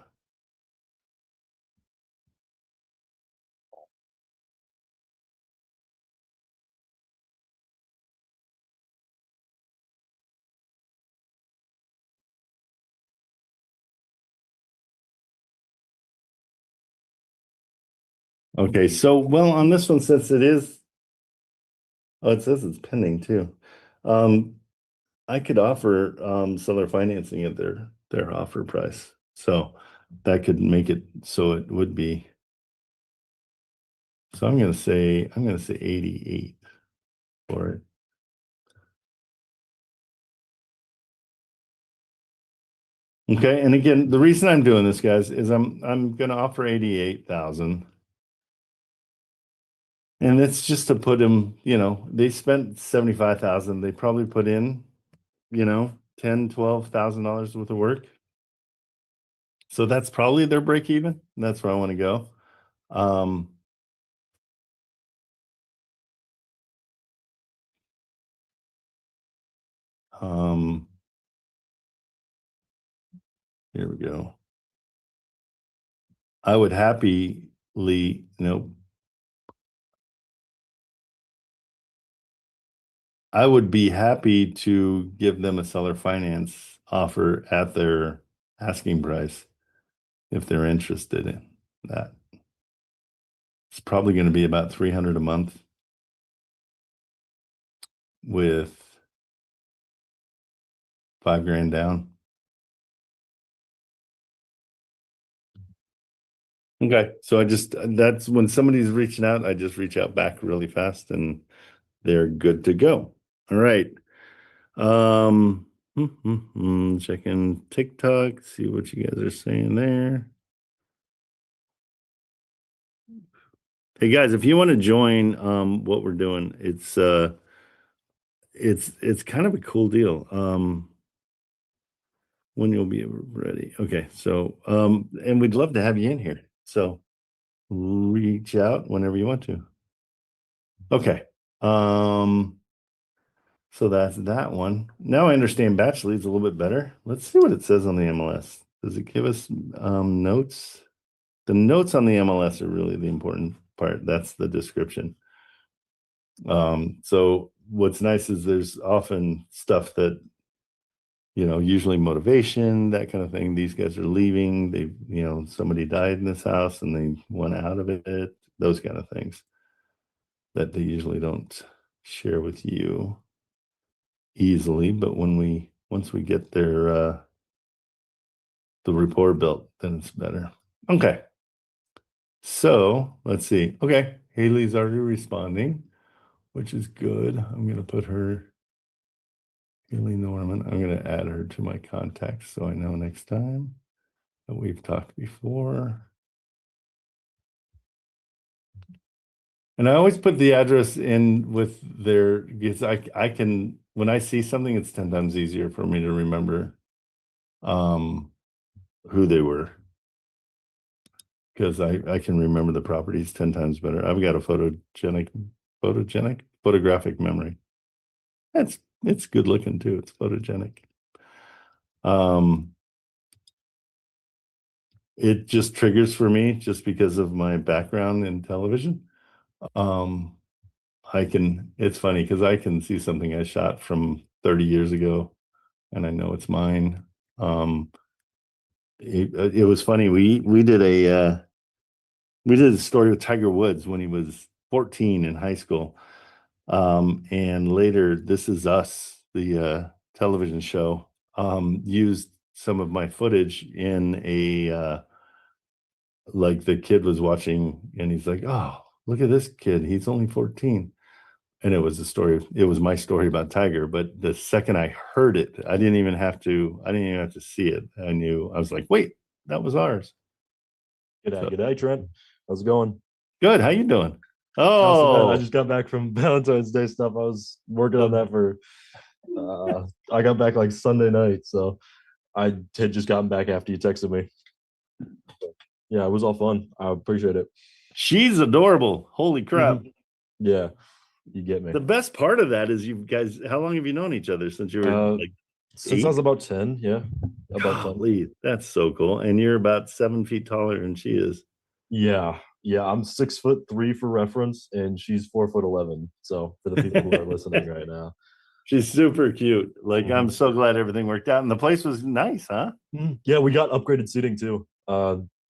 Okay, so well on this one, since it is, oh, it says it's pending too. I could offer seller financing at their offer price. So that could make it so it would be. So I'm gonna say 88 for it. Okay, and again, the reason I'm doing this, guys, is I'm gonna offer 88,000. And it's just to put them, they spent 75,000. They probably put in, $10,000-12,000 worth of work. So that's probably their break even. That's where I want to go. Here we go. I would happily, I would be happy to give them a seller finance offer at their asking price if they're interested in that. It's probably going to be about $300 a month with $5,000 down. Okay, so that's when somebody's reaching out, I just reach out back really fast and they're good to go. All right. Checking TikTok, see what you guys are saying there. Hey guys, if you want to join what we're doing, it's kind of a cool deal. When you'll be ready. Okay, so and we'd love to have you in here. So reach out whenever you want to. Okay. So that's that one. Now I understand batch leads a little bit better. Let's see what it says on the MLS. Does it give us notes? The notes on the MLS are really the important part. That's the description. So what's nice is there's often stuff that, usually motivation, that kind of thing. These guys are leaving. They, somebody died in this house and they went out of it. Those kind of things that they usually don't share with you easily. But once we get their the rapport built, then it's better. Okay. So let's see. Okay. Haley's already responding, which is good. I'm going to put her, Haley Norman, I'm going to add her to my contacts so I know next time that we've talked before. And I always put the address in with their, because I can, when I see something, it's 10 times easier for me to remember who they were. Because I can remember the properties 10 times better. I've got a photographic memory. It's good looking too. It's photogenic. It just triggers for me just because of my background in television. It's funny because I can see something I shot from 30 years ago and I know it's mine. It was funny. We did a story with Tiger Woods when he was 14 in high school. And later, This Is Us, the television show, used some of my footage in a like the kid was watching and he's like, oh, look at this kid. He's only 14. And it was my story about Tiger. But the second I heard it, I didn't even have to see it. I knew. I was like, wait, that was ours. G'day, Trent. How's it going? Good. How you doing? Oh, I just got back from Valentine's Day stuff. I was working on that for I got back like Sunday night, so I had just gotten back after you texted me. Yeah, it was all fun. I appreciate it. She's adorable. Holy crap. Yeah, you get me. The best part of that is you guys, how long have you known each other? Since you were since 8? I was about 10, yeah. About 10. That's so cool. And you're about 7 feet taller than she is. Yeah. I'm 6'3" for reference, and she's 4'11". So for the people who are listening right now. She's super cute. Like, I'm so glad everything worked out. And the place was nice, huh? Yeah, we got upgraded seating too.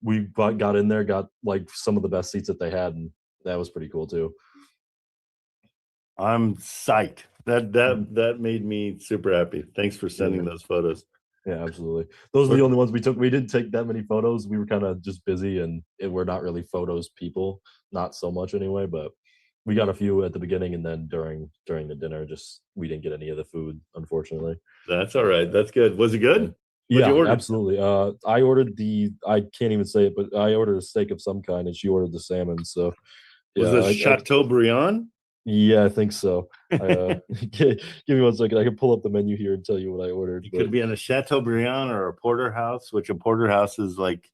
We got in there, got like some of the best seats that they had, and that was pretty cool too. I'm psyched. That made me super happy. Thanks for sending those photos. Yeah, absolutely. Those are the only ones we took. We didn't take that many photos. We were kind of just busy, and we're not really photos people, not so much anyway. But we got a few at the beginning, and then during the dinner, just we didn't get any of the food, unfortunately. That's all right. That's good. Was it good? Yeah, absolutely. I ordered I can't even say it, but I ordered a steak of some kind, and she ordered the salmon. So was it Chateaubriand? Yeah, I think so. Give me 1 second. I can pull up the menu here and tell you what I ordered. It could be in a Chateaubriand or a porterhouse, which a porterhouse is like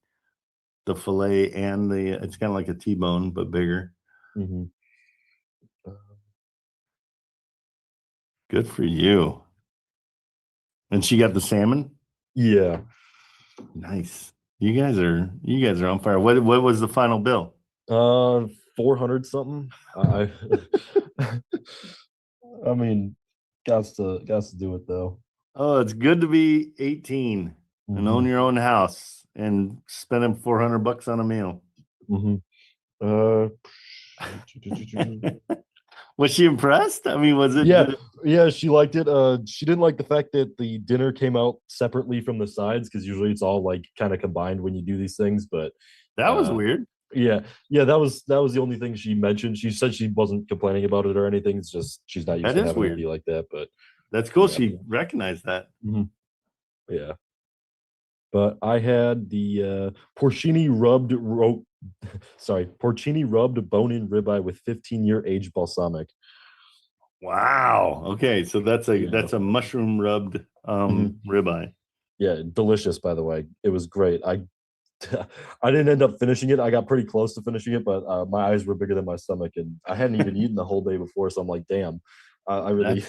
the fillet and it's kind of like a T-bone, but bigger. Mm-hmm. Good for you. And she got the salmon? Yeah. Nice. You guys are on fire. What was the final bill? 400 something. I I mean, gots to do it though. Oh, it's good to be 18 and own your own house and spending $400 on a meal. Was she impressed? I mean, was it? Yeah, she liked it. She didn't like the fact that the dinner came out separately from the sides because usually it's all like kind of combined when you do these things. But that was weird. Yeah, that was the only thing she mentioned. She said she wasn't complaining about it or anything. It's just she's not used to having it be like that. But that's cool. Yeah. She recognized that. Yeah. But I had the porcini rubbed bone-in ribeye with 15-year aged balsamic. Wow. Okay, so that's a mushroom rubbed ribeye. Yeah, delicious. By the way, it was great. I didn't end up finishing it. I got pretty close to finishing it, but my eyes were bigger than my stomach, and I hadn't even eaten the whole day before. So I'm like, damn, I really.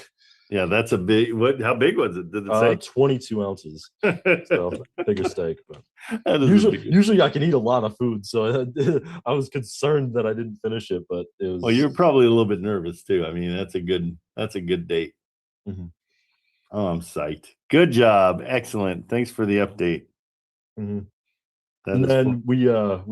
That's a big. How big was it? Did it say? 22 ounces. So bigger steak. But usually I can eat a lot of food, so I was concerned that I didn't finish it. But it was. Well, you're probably a little bit nervous too. I mean, that's a good date. Oh, I'm psyched. Good job. Excellent. Thanks for the update. And then we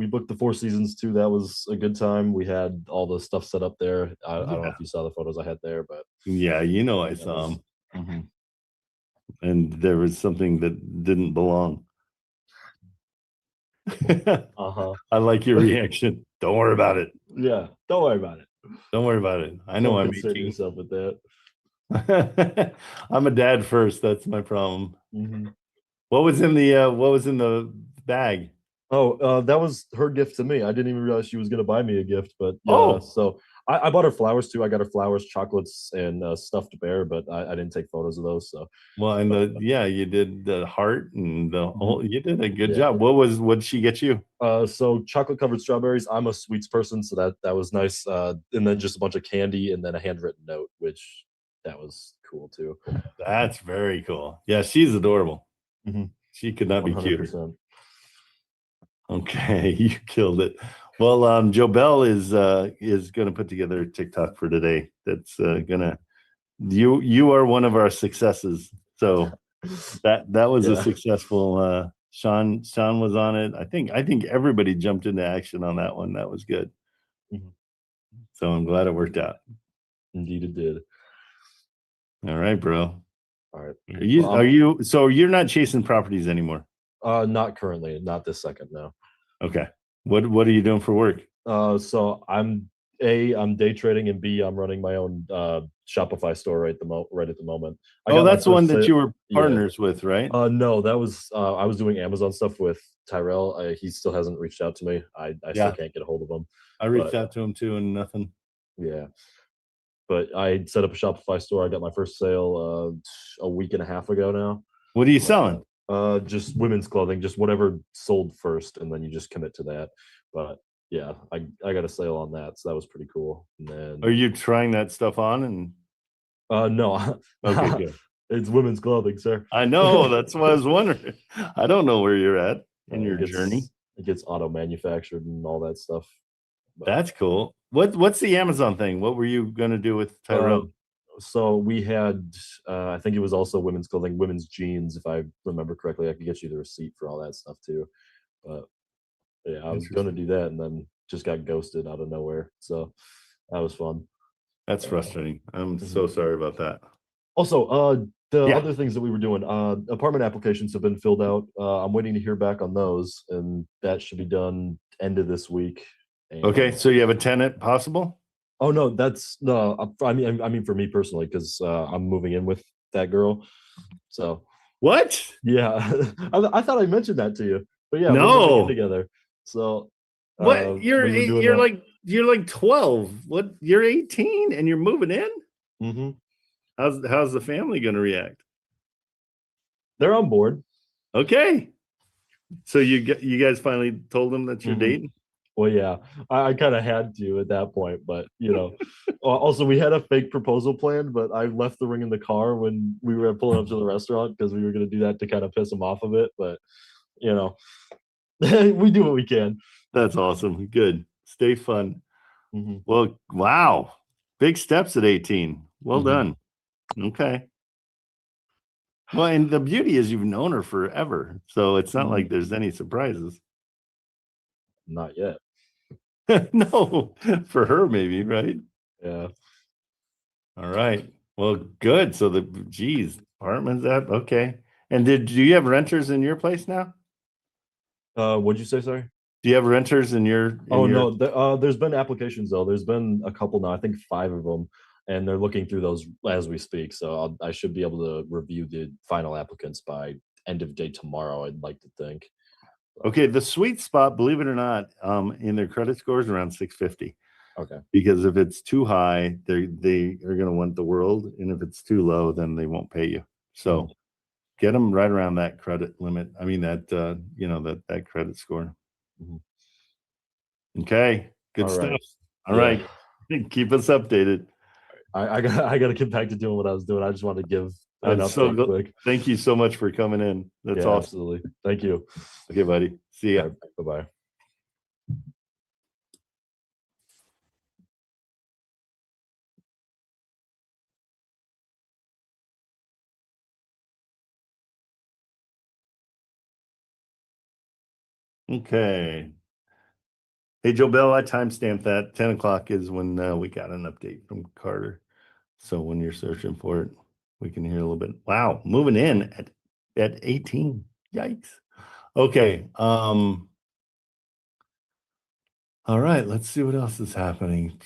booked the Four Seasons too. That was a good time. We had all the stuff set up there. I don't know if you saw the photos I had there, but yeah, I saw them. And there was something that didn't belong. I like your reaction. Don't worry about it. Yeah, don't worry about it. Don't worry about it. I know I'm concern yourself with that. I'm a dad first. That's my problem. What was in the bag? Oh, that was her gift to me. I didn't even realize she was going to buy me a gift, but so I bought her flowers too. I got her flowers, chocolates, and stuffed bear, but I didn't take photos of those. So and you did the heart and the whole. You did a good job. What did she get you? So chocolate covered strawberries. I'm a sweets person, so that was nice. And then just a bunch of candy and then a handwritten note, which that was cool too. That's very cool. Yeah, she's adorable. She could not be 100%. cuter. Okay, you killed it. Well, Joe Bell is going to put together a TikTok for today. That's you are one of our successes. So that was a successful. Sean was on it. I think everybody jumped into action on that one. That was good. So I'm glad it worked out. Indeed, it did. All right, bro. All right. Are you? So you're not chasing properties anymore? Not currently. Not this second. No. Okay. What are you doing for work? So I'm day trading, and B, I'm running my own Shopify store right at the moment. That's the one that you were partners with, right? No, that was I was doing Amazon stuff with Tyrell. He still hasn't reached out to me. I still can't get a hold of him. I reached out to him too, and nothing. Yeah. But I set up a Shopify store. I got my first sale a week and a half ago now. What are you selling? Just women's clothing, just whatever sold first, and then you just commit to that. But yeah, I got a sale on that, so that was pretty cool. And then, are you trying that stuff on? And no, okay, good. It's women's clothing, sir. I know. That's why I was wondering. I don't know where you're at in your journey. It gets auto manufactured and all that stuff. But that's cool. What's the Amazon thing? What were you gonna do with Tyrell? So we had, I think it was also women's clothing, women's jeans, if I remember correctly. I could get you the receipt for all that stuff too. But yeah, I was going to do that and then just got ghosted out of nowhere. So that was fun. That's frustrating. I'm so sorry about that. Also, the other things that we were doing, apartment applications have been filled out. I'm waiting to hear back on those, and that should be done end of this week. And okay, so you have a tenant possible? Oh no, that's no. I mean, for me personally, because I'm moving in with that girl. So what? Yeah, I thought I mentioned that to you, but yeah, no, we're moving in together. So what? You're like you're like 12. What? You're 18 and you're moving in? Mm-hmm. How's the family going to react? They're on board. Okay. So you guys finally told them that you're Mhm. dating? Well, yeah, I kind of had to at that point, but also we had a fake proposal plan, but I left the ring in the car when we were pulling up to the restaurant because we were going to do that to kind of piss him off a bit. But we do what we can. That's awesome. Good. Stay fun. Mhm. Well, wow. Big steps at 18. Well Mhm. done. Okay. Well, and the beauty is you've known her forever. So it's not like there's any surprises. Not yet. No, for her maybe, right? Yeah. All right. Well, good. So apartment's that okay. And do you have renters in your place now? What'd you say? Sorry. Do you have renters in your? No. There's been applications though. There's been a couple now. I think 5 of them, and they're looking through those as we speak. So I should be able to review the final applicants by end of day tomorrow. I'd like to think. Okay, the sweet spot, believe it or not, in their credit scores around 650. Okay. Because if it's too high, they are going to want the world, and if it's too low, then they won't pay you. So get them right around that credit limit. I mean that that credit score. Mhm. Okay, good All stuff. right. All Yeah. right, keep us updated. I got to get back to doing what I was doing. I just wanted to give an update quick. Thank you so much for coming in. That's Yeah, awesome. absolutely. Thank you. Okay, buddy. See ya. Bye-bye. Okay. Hey, Joe Bell, I timestamped that. 10 o'clock is when we got an update from Carter. So when you're searching for it, we can hear a little bit. Wow, moving in at 18. Yikes. Okay. All right, let's see what else is happening.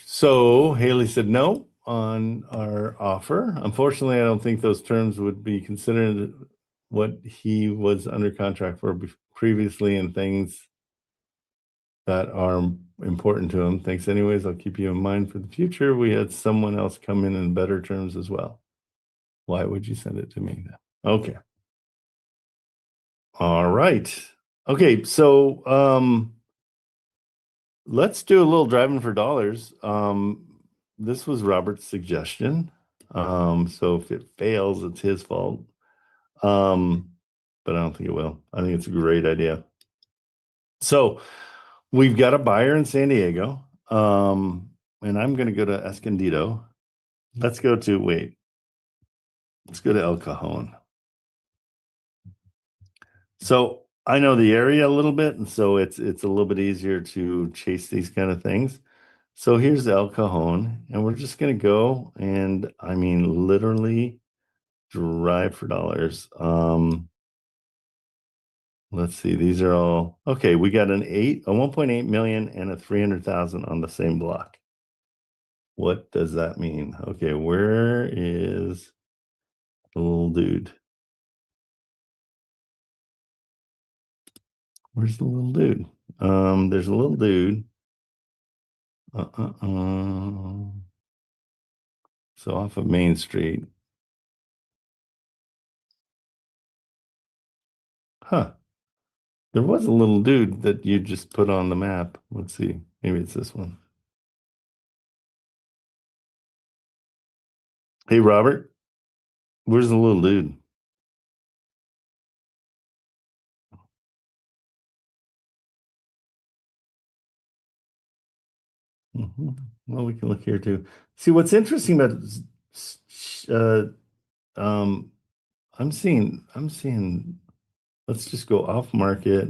So Haley said no on our offer. Unfortunately, I don't think those terms would be considered what he was under contract for previously and things that are important to him. Thanks anyways. I'll keep you in mind for the future. We had someone else come in better terms as well. Why would you send it to me then? Okay. All right. Okay, so let's do a little driving for dollars. This was Robert's suggestion. So if it fails, it's his fault. But I don't think it will. I think it's a great idea. So we've got a buyer in San Diego. And I'm going to go to Escondido. Let's go to El Cajon. So I know the area a little bit, and so it's a little bit easier to chase these kind of things. So here's El Cajon, and we're just going to go and, I mean, literally drive for dollars. Let's see, these are all, okay, we got a 1.8 million and a 300,000 on the same block. What does that mean? Okay, where is the little dude? Where's the little dude? There's a little dude. So off of Main Street. Huh. There was a little dude that you just put on the map. Let's see. Maybe it's this one. Hey, Robert. Where's the little dude? Well, we can look here too. See, what's interesting about I'm seeing let's just go off market.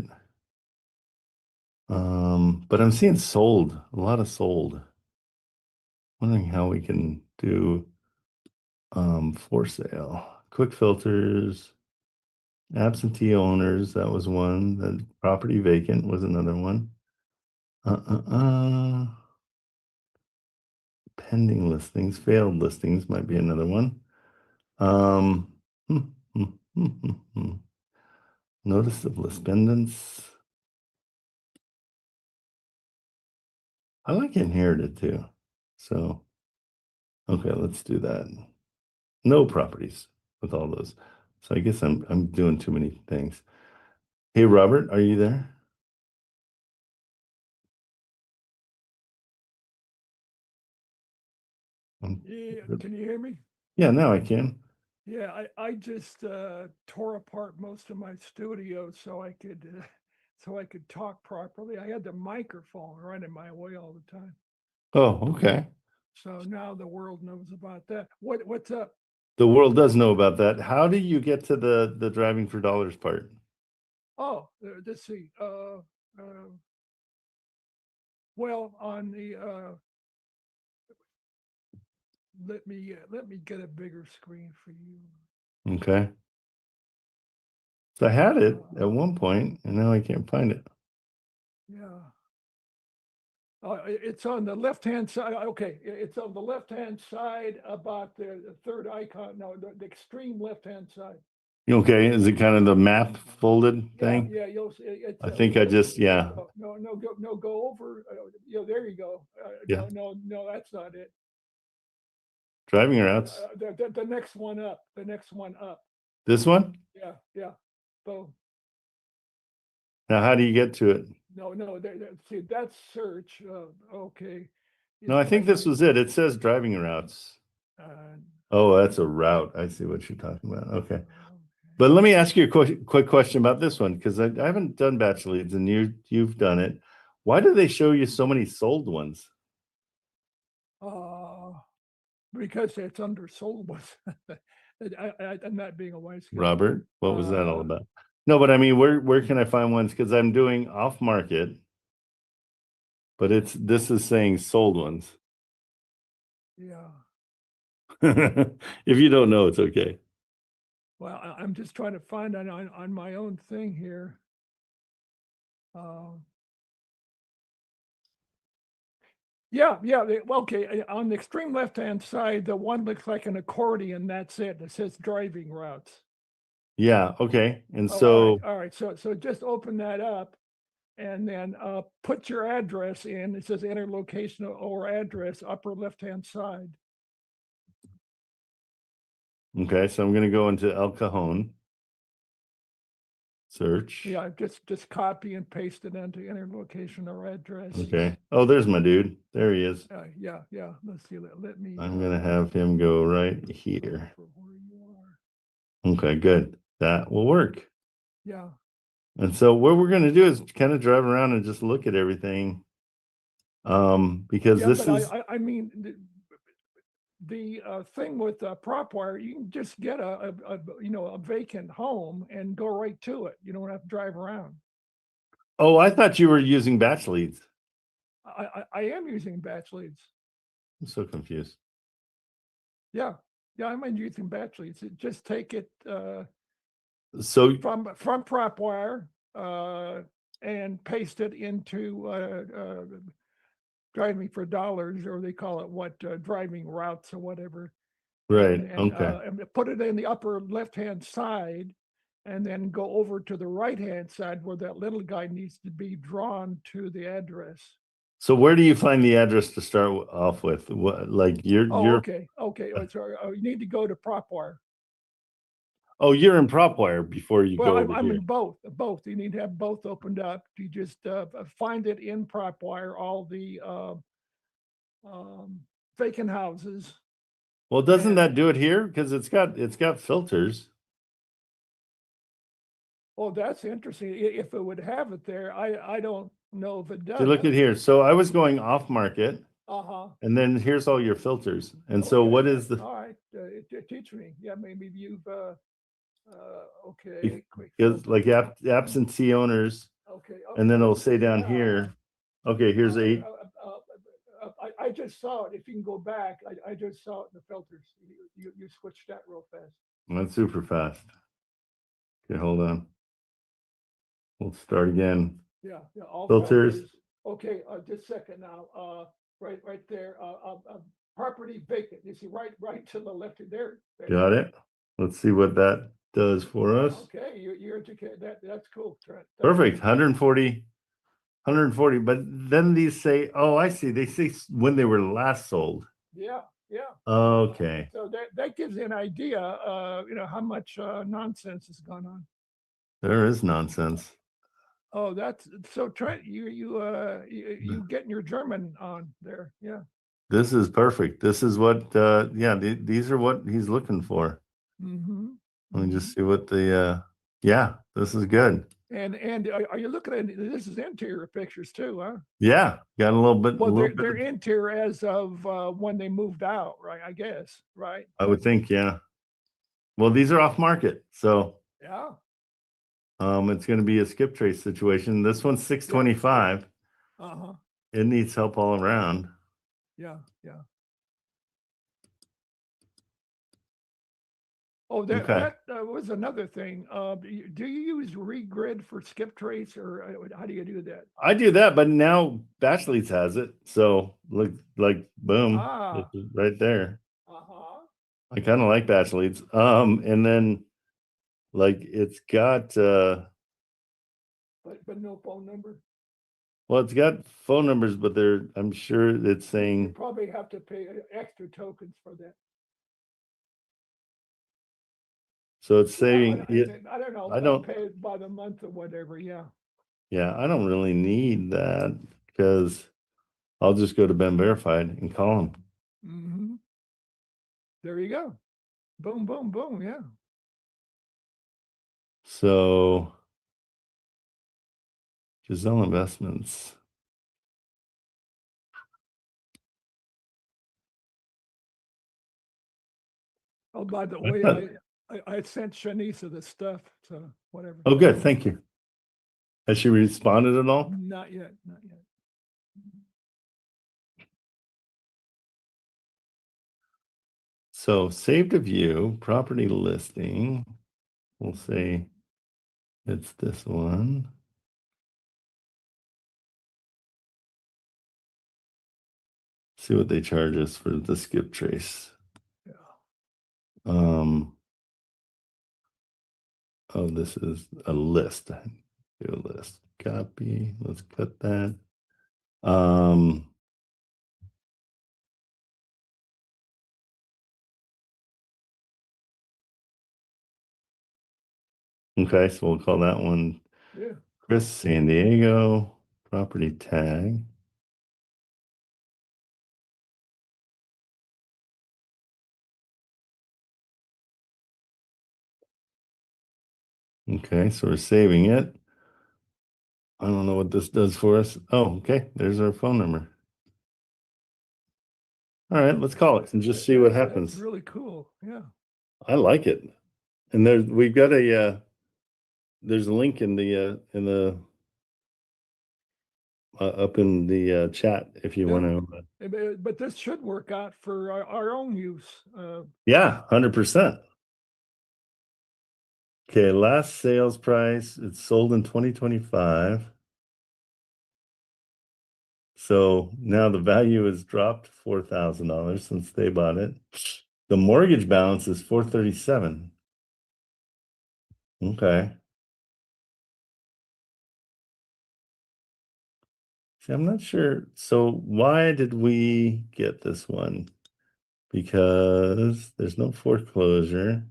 But I'm seeing sold, a lot of sold. Wondering how we can do for sale. Quick filters, absentee owners, that was one. The property vacant was another one. Pending listings, failed listings might be another one. Notice of list pendants. I like inherited too. So, okay, let's do that. No properties with all those. So I guess I'm doing too many things. Hey, Robert, are you there? Yeah, can you hear me? Yeah, now I can. Yeah, I just tore apart most of my studio so I could talk properly. I had the microphone right in my way all the time. Oh, okay. So now the world knows about that. What's up? The world does know about that. How do you get to the driving for dollars part? Oh, let's see. Well, on the let me get a bigger screen for you. Okay. So I had it at one point, and now I can't find it. Yeah. It's on the left-hand side. Okay, it's on the left-hand side about the third icon. No, the extreme left-hand side. Okay, is it kind of the map folded thing? Yeah, you'll see. It's, I think I just, yeah. Go over. There you go. Yeah. No, that's not it. Driving routes. The next one up. The next one up. This one? Yeah. Boom. Now, how do you get to it? No. See, that's search. Okay. No, I think this was it. It says driving routes. Oh, that's a route. I see what you're talking about. Okay. But let me ask you a quick question about this one, because I haven't done batch leads and you've done it. Why do they show you so many sold ones? Because it's undersold ones. I'm not being a wise guy. Robert, what was that all about? No, but I mean, where can I find ones? Because I'm doing off market, but this is saying sold ones. Yeah. If you don't know, it's okay. Well, I'm just trying to find on my own thing here. Yeah. Okay, on the extreme left-hand side, the one looks like an accordion. That's it. It says driving routes. Yeah. Okay. And Oh, so, all right. So just open that up, and then put your address in. It says enter location or address, upper left-hand side. okay, so I'm going to go into El Cajon. Search. Yeah, just copy and paste it into enter location or address. Okay. Oh, there's my dude. There he is. Yeah. Let's see. Let me. I'm going to have him go right here. For where you are. Okay, good. That will work. Yeah. And so what we're going to do is kind of drive around and just look at everything. Because Yeah, this but is, I mean, the thing with PropWire, you can just get a vacant home and go right to it. You don't have to drive around. oh, I thought you were using batch leads. I am using batch leads. I'm so confused. Yeah, I'm using batch leads. Just take it So from PropWire and paste it into driving for dollars, or they call it driving routes or whatever. right. And Okay. put it in the upper left-hand side, and then go over to the right-hand side where that little guy needs to be drawn to the address. So where do you find the address to start off with? What, like you're Okay. Oh, sorry. You need to go to PropWire. oh, you're in PropWire before you Well, go over I'm here. in both. You need to have both opened up. You just find it in PropWire, all the vacant houses. Well, doesn't that do it here? Because it's got filters. Oh, that's interesting. If it would have it there, I don't know if it does. So look at here. So I was going off market, Uh-huh. and then here's all your filters. And so Okay. what is the, All right, teach me. Yeah, maybe you've okay. Quick because filter. like absentee owners, Okay. and then it'll say down here, okay, here's 8. I just saw it. If you can go back, I just saw it in the filters. You switched that real fast. That's super fast. Okay, hold on. We'll start again. Yeah. All Filters. Okay, just a second now. Right there. Property vacant. You see, right to the left there. Got it. Let's see what that does for us. Okay, you're educated. That's cool, Trent. Perfect. 140 140, but then these say, oh, I see. They say when they were last sold. Yeah, yeah. Okay. So that gives you an idea, how much nonsense has gone on. There is nonsense. Oh, that's so Trent, you getting your German on there. Yeah. This is perfect. This is what, these are what he's looking for. Mm-hmm. Let me just see what yeah, this is good. And are you looking at, this is interior pictures too, huh? Yeah, got a little bit. Well, little they're bit of- interior as of when they moved out, right? I guess, right? I would think, yeah. Well, these are off market, so Yeah. it's going to be a skip trace situation. This one's 625. Uh-huh. It needs help all around. Yeah, yeah. Oh, that Okay. was another thing. Do you use regrid for skip trace, or how do you do that? I do that, but now Batchleads has it. So look, like boom, Ah. it's right there. Uh-huh. I kind of like Batchleads. And then like it's got But no phone number. well, it's got phone numbers, but I'm sure it's You saying probably have to pay extra tokens for that. so it's saying I don't know. I don't Pay it by the month or whatever. Yeah. yeah, I don't really need that because I'll just go to Ben Verified and call him. Mm-hmm. There you go. Boom, boom, boom. Yeah. So Giselle Investments. Oh, by the way, I sent Shanisa the stuff, so whatever. Oh, good. Thank you. Has she responded at all? Not yet. Not yet. So save to view property listing. We'll say it's this one. See what they charge us for the skip trace. Yeah. Oh, this is a list. Do a list. Copy. Let's cut that. Okay, so we'll call that one Yeah. Chris San Diego property tag. Okay, so we're saving it. I don't know what this does for us. Oh, okay, there's our phone number. All right, let's call it and just see what happens. That's really cool. Yeah. I like it. And we've got there's a link in the up in the chat if you want to. But this should work out for our own use. Yeah, 100%. Okay, last sales price, it's sold in 2025. So now the value has dropped $4,000 since they bought it. The mortgage balance is $437. Okay. See, I'm not sure. So why did we get this one? Because there's no foreclosure.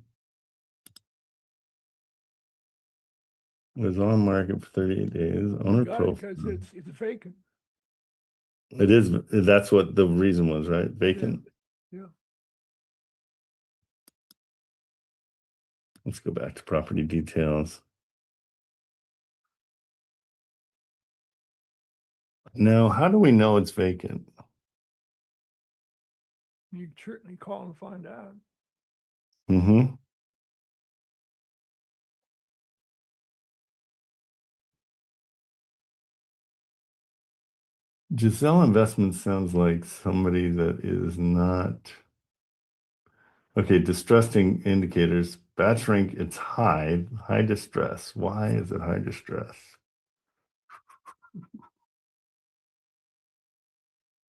It was on market for 38 days. Owner profile. Because it's vacant. It is. That's what the reason was, right? Vacant. Yeah. Let's go back to property details. Now, how do we know it's vacant? You can certainly call and find out. Mm-hmm. Giselle Investment sounds like somebody that is not. Okay, distressing indicators. Batch rank, it's high distress. Why is it high distress?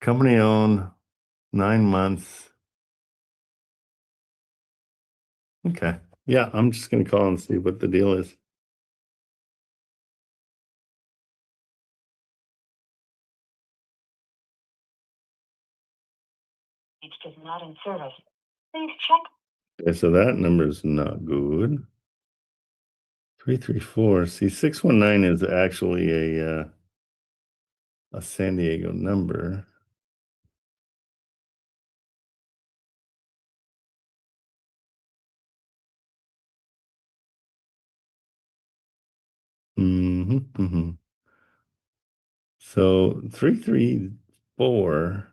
Company owned, 9 months. Okay. Yeah, I'm just going to call and see what the deal is. It is not in service. Please check. Okay, so that number is not good. 334. See, 619 is actually a San Diego number. Mm-hmm. So 334.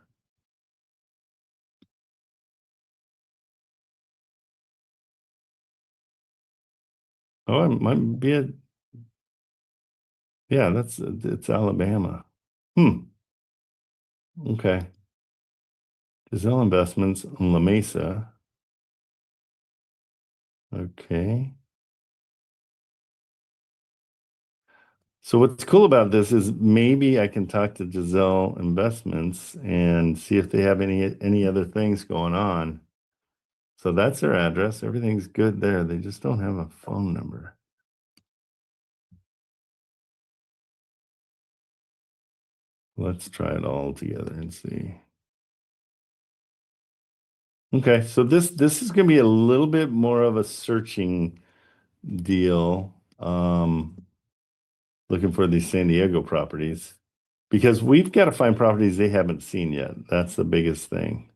Oh, it might be a. Yeah, it's Alabama. Okay. Gazelle Investments on La Mesa. Okay. So what's cool about this is maybe I can talk to Giselle Investments and see if they have any other things going on. So that's their address. Everything's good there. They just don't have a phone number. Let's try it all together and see. Okay, so this is going to be a little bit more of a searching deal. Looking for these San Diego properties because we've got to find properties they haven't seen yet. That's the biggest thing.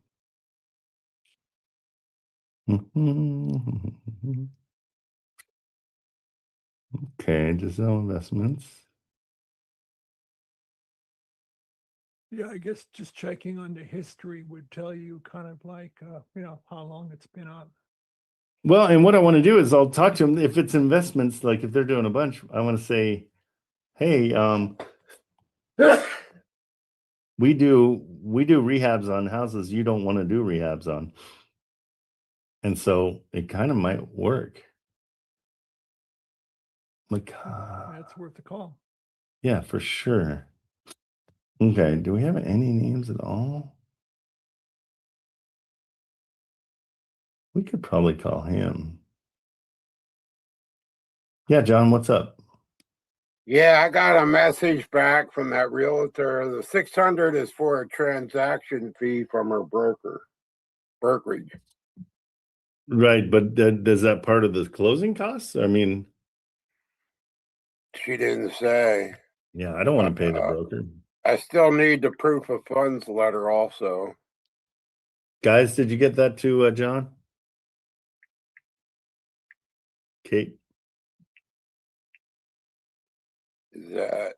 Okay, Giselle Investments. Yeah, I guess just checking on the history would tell you kind of like, how long it's been up. Well, and what I want to do is I'll talk to them if it's investments, like if they're doing a bunch, I want to say, hey, we do rehabs on houses you don't want to do rehabs on. And so it kind of might work. Like, That's worth the call. yeah, for sure. Okay, do we have any names at all? We could probably call him. Yeah, John, what's up? Yeah, I got a message back from that realtor. The 600 is for a transaction fee from her brokerage. Right, but does that part of the closing costs? I mean, She didn't say. yeah, I don't want to pay the broker. I still need the proof of funds letter also. Guys, did you get that to John? Kate? Is that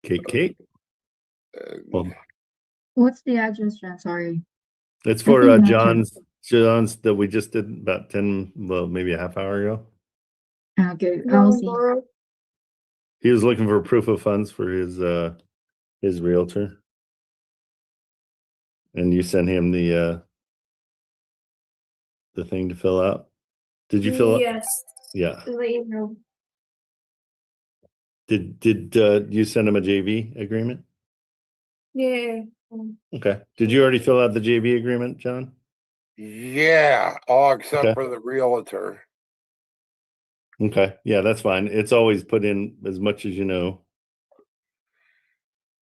Kate? Well, What's the address, John? Sorry. it's I for think not John's that we just did about 10, well, maybe a half hour ago. Okay, I'll see. He was looking for proof of funds for his realtor. And you sent him the thing to fill out. Did you fill out? Yes. Yeah. The email. Did you send him a JV agreement? Yeah. Okay. Did you already fill out the JV agreement, John? Yeah, all except Okay. for the realtor. Okay. Yeah, that's fine. It's always put in as much as you know.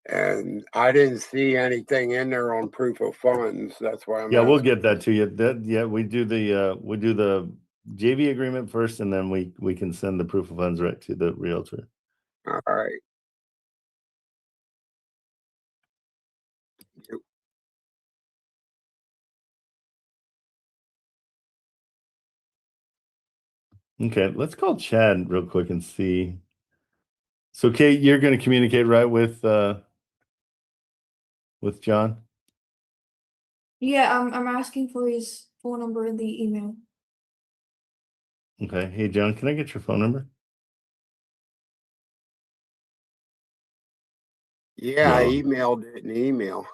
And I didn't see anything in there on proof of funds. That's why I'm Yeah, we'll asking. get that to you. We do the JV agreement first, and then we can send the proof of funds right to the realtor. All right. Okay, let's call Chad real quick and see. So Kate, you're going to communicate right with John? Yeah, I'm asking for his phone number in the email. Okay. Hey John, can I get your phone number? Yeah, I No. emailed it in the email.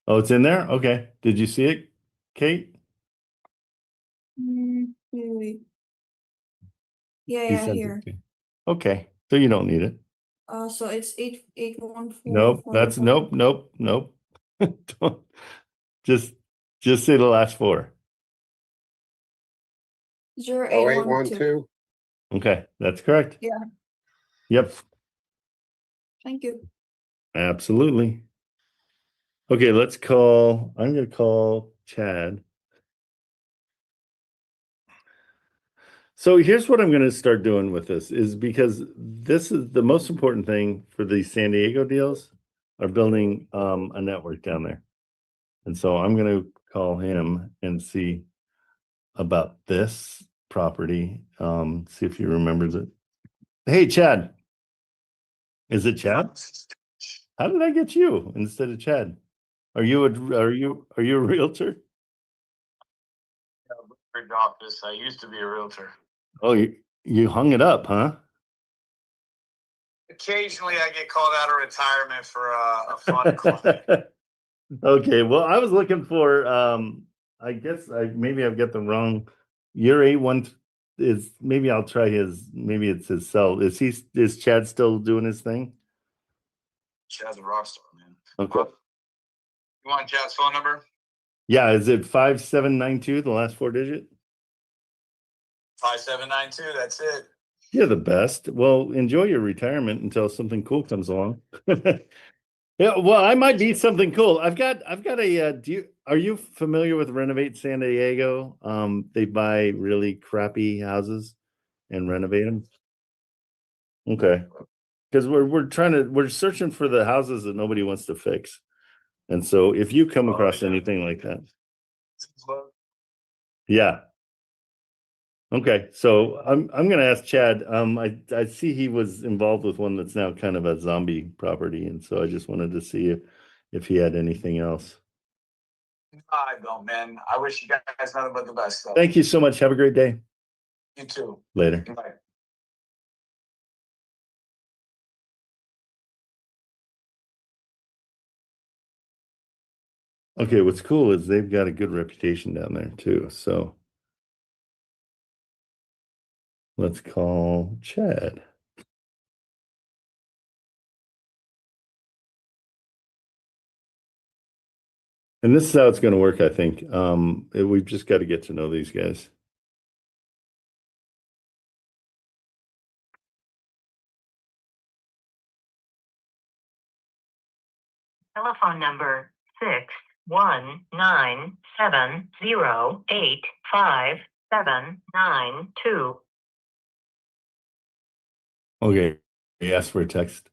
Oh, it's in there? Okay. Did you see it, Kate? Wait. He Yeah, sent it here. to you. Okay. So you don't need it. So it's 8814. Nope. That's nope. Don't, just say the last four. 0812. Okay, that's correct. Yeah. Yep. Thank you. Absolutely. Okay, I'm gonna call Chad. So here's what I'm gonna start doing with this is because this is the most important thing for the San Diego deals are building a network down there. And so I'm gonna call him and see about this property. See if he remembers it. Hey, Chad. Is it Chad? How did I get you instead of Chad? Are you a realtor? Office. I used to be a realtor. Oh, you hung it up, huh? Occasionally, I get called out of retirement for a fun client. Okay, well, I was looking for I guess maybe I've got the wrong. Your A1 is maybe I'll try maybe it's his cell. Is Chad still doing his thing? Chad's a rock star, man. Okay. You want Chad's phone number? Yeah, is it 5792, the last 4 digit? 5792. That's it. You're the best. Well, enjoy your retirement until something cool comes along. Yeah, well, I might need something cool. I've got a are you familiar with Renovate San Diego? They buy really crappy houses and renovate them. Okay. Because we're searching for the houses that nobody wants to fix. And so if you come across anything like that. Yeah. Okay, so I'm gonna ask Chad. I see he was involved with one that's now kind of a zombie property, and so I just wanted to see if he had anything else. I don't, man. I wish you guys nothing but the best stuff. Thank you so much. Have a great day. You too. Later. Bye. Okay, what's cool is they've got a good reputation down there too. So let's call Chad. And this is how it's going to work, I think. We've just got to get to know these guys. Telephone number 61970857792. Okay, he asked for a text.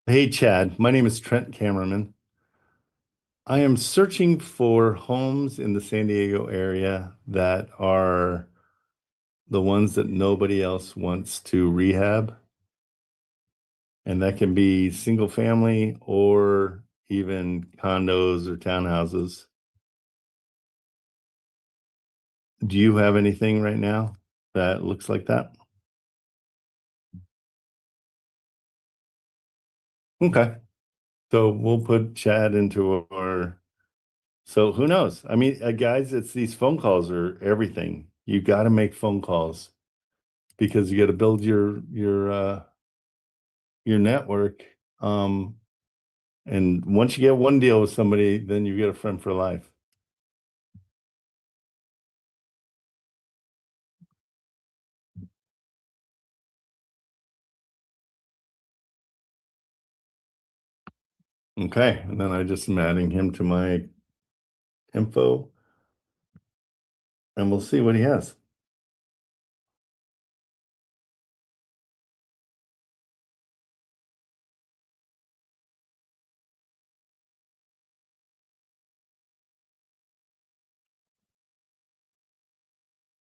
Hey, Chad, my name is Trent Cameraman. I am searching for homes in the San Diego area that are the ones that nobody else wants to rehab. And that can be single family or even condos or townhouses. Do you have anything right now that looks like that? Okay. So we'll put Chad into our, so who knows? I mean, guys, it's these phone calls are everything. You got to make phone calls because you got to build your network. And once you get one deal with somebody, then you get a friend for life. Okay, and then I just am adding him to my info and we'll see what he has.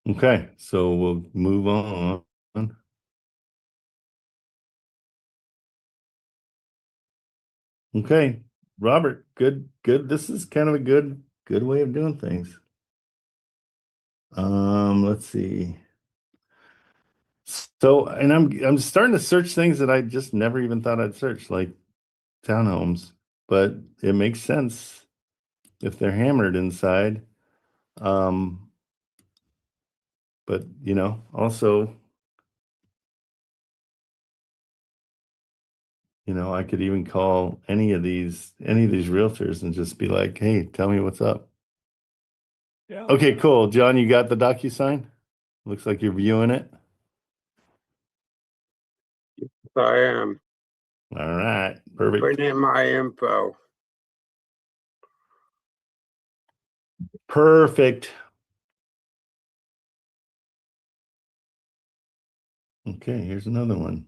Okay, so we'll move on. Okay, Robert, good. This is kind of a good way of doing things. Let's see. So, and I'm starting to search things that I just never even thought I'd search, like townhomes, but it makes sense if they're hammered inside. But also You know, I could even call any of these realtors and just be like, hey, tell me what's up. Yeah. Okay, cool. John, you got the DocuSign? Looks like you're viewing it. I am All right, perfect. putting in my info. Perfect. Okay, here's another one.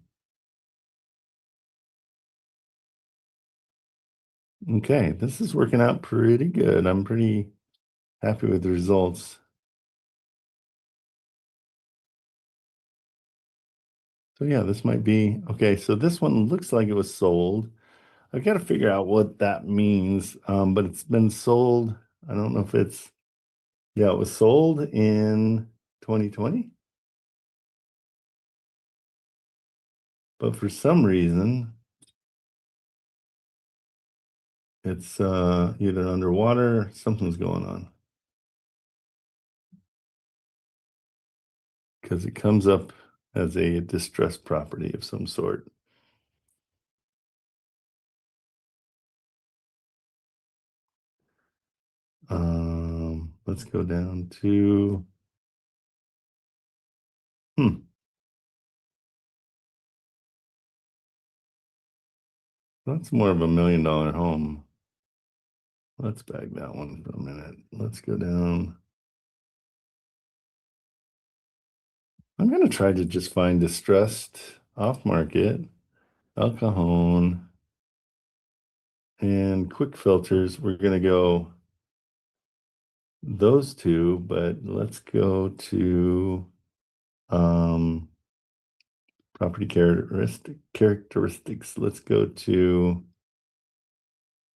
Okay, this is working out pretty good. I'm pretty happy with the results. So yeah, this might be, okay, so this one looks like it was sold. I've got to figure out what that means, but it's been sold. I don't know if it's, yeah, it was sold in 2020. But for some reason, it's either underwater, something's going on. Because it comes up as a distressed property of some sort. Let's go down to, that's more of $1 million home. Let's bag that one for a minute. Let's go down. I'm going to try to just find distressed off market, El Cajon, and quick filters. We're going to go those two, but let's go to property characteristics. Let's go to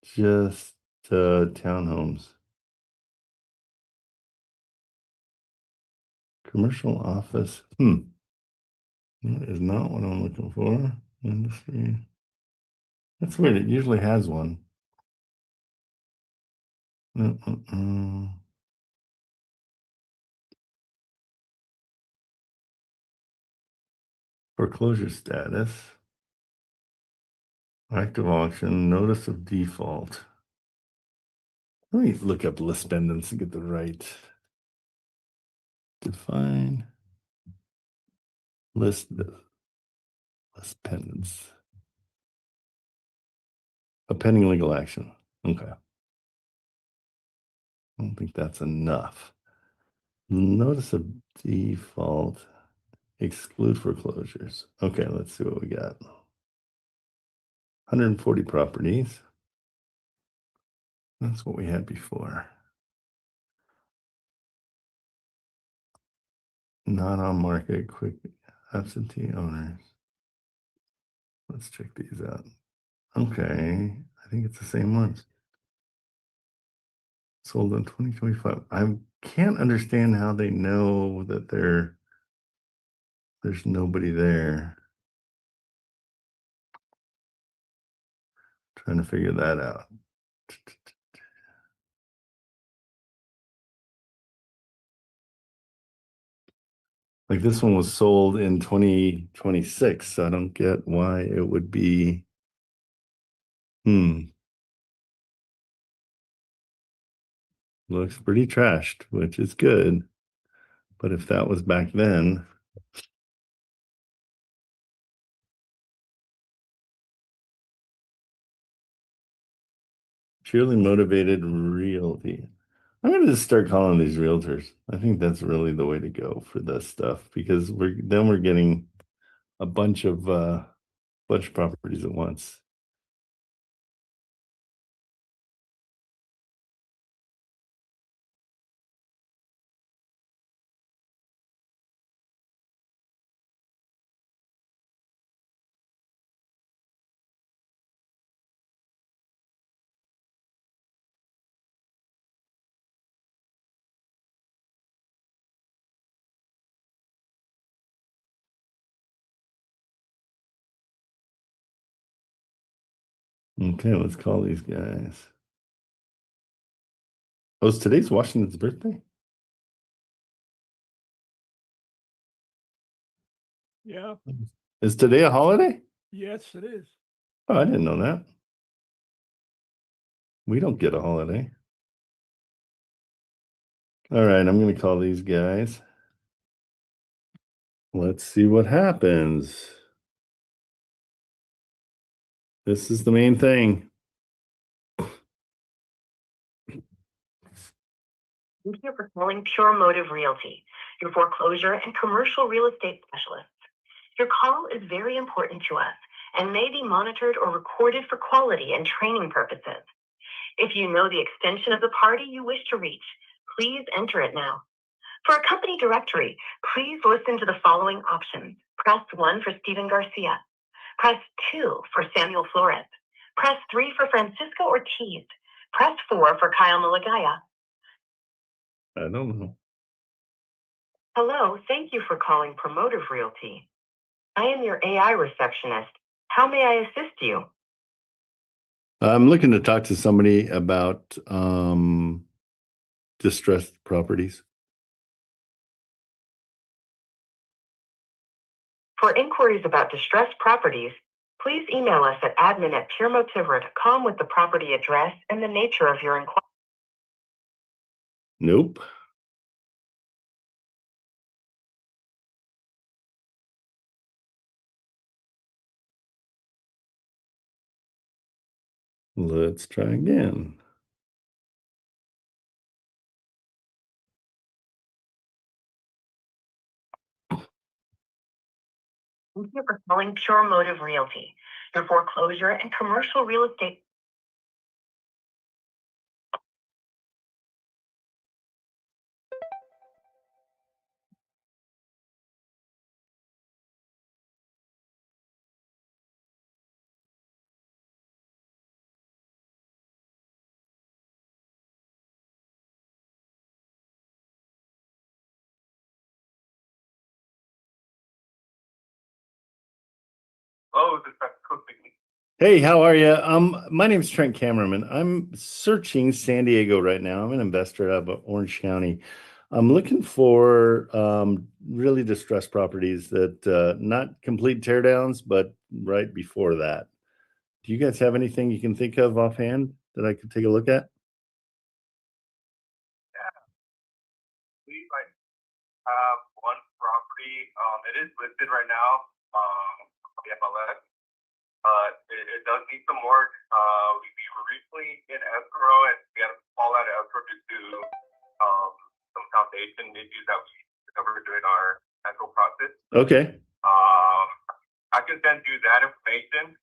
just townhomes. Commercial office. That is not what I'm looking for. Industry. That's weird. It usually has one. Foreclosure status. Active auction. Notice of default. Let me look up list pendants and get the right. Define. List pendants. A pending legal action. Okay. I don't think that's enough. Notice of default. Exclude foreclosures. Okay, let's see what we got. 140 properties. That's what we had before. Not on market, quick absentee owners. Let's check these out. Okay, I think it's the same ones. Sold in 2025. I can't understand how they know that there's nobody there. Trying to figure that out. Like this one was sold in 2026, so I don't get why it would be. Looks pretty trashed, which is good. But if that was back then. Purely motivated realty. I'm going to just start calling these realtors. I think that's really the way to go for this stuff because we're getting a bunch of properties at once. Okay, let's call these guys. Oh, is today's Washington's birthday? Yeah. Is today a holiday? Yes, it is. Oh, I didn't know that. We don't get a holiday. All right, I'm going to call these guys. Let's see what happens. This is the main thing. Thank you for calling Pure Motive Realty, your foreclosure and commercial real estate specialist. Your call is very important to us and may be monitored or recorded for quality and training purposes. If you know the extension of the party you wish to reach, please enter it now. For a company directory, please listen to the following options. Press 1 for Stephen Garcia. Press 2 for Samuel Flores. Press 3 for Francisco Ortiz. Press 4 for Kyle Malagaya. I don't know. Hello, thank you for calling Promotive Realty. I am your AI receptionist. How may I assist you? I'm looking to talk to somebody about distressed properties. For inquiries about distressed properties, please email us at admin@puremotivera.com with the property address and the nature of your inquiry. Nope. Let's try again. Thank you for calling Pure Motive Realty, your foreclosure and commercial real estate. Oh, this is speaking. Hey, how are you? My name is Trent Cameraman. I'm searching San Diego right now. I'm an investor out of Orange County. I'm looking for really distressed properties that not complete teardowns, but right before that. Do you guys have anything you can think of offhand that I could take a look at? We might have one property. It is listed right now. On the MLS. It does need some work. We were recently in escrow and we had to fall out of escrow due to some foundation issues that we discovered during our escrow process. Okay. I can send you that information.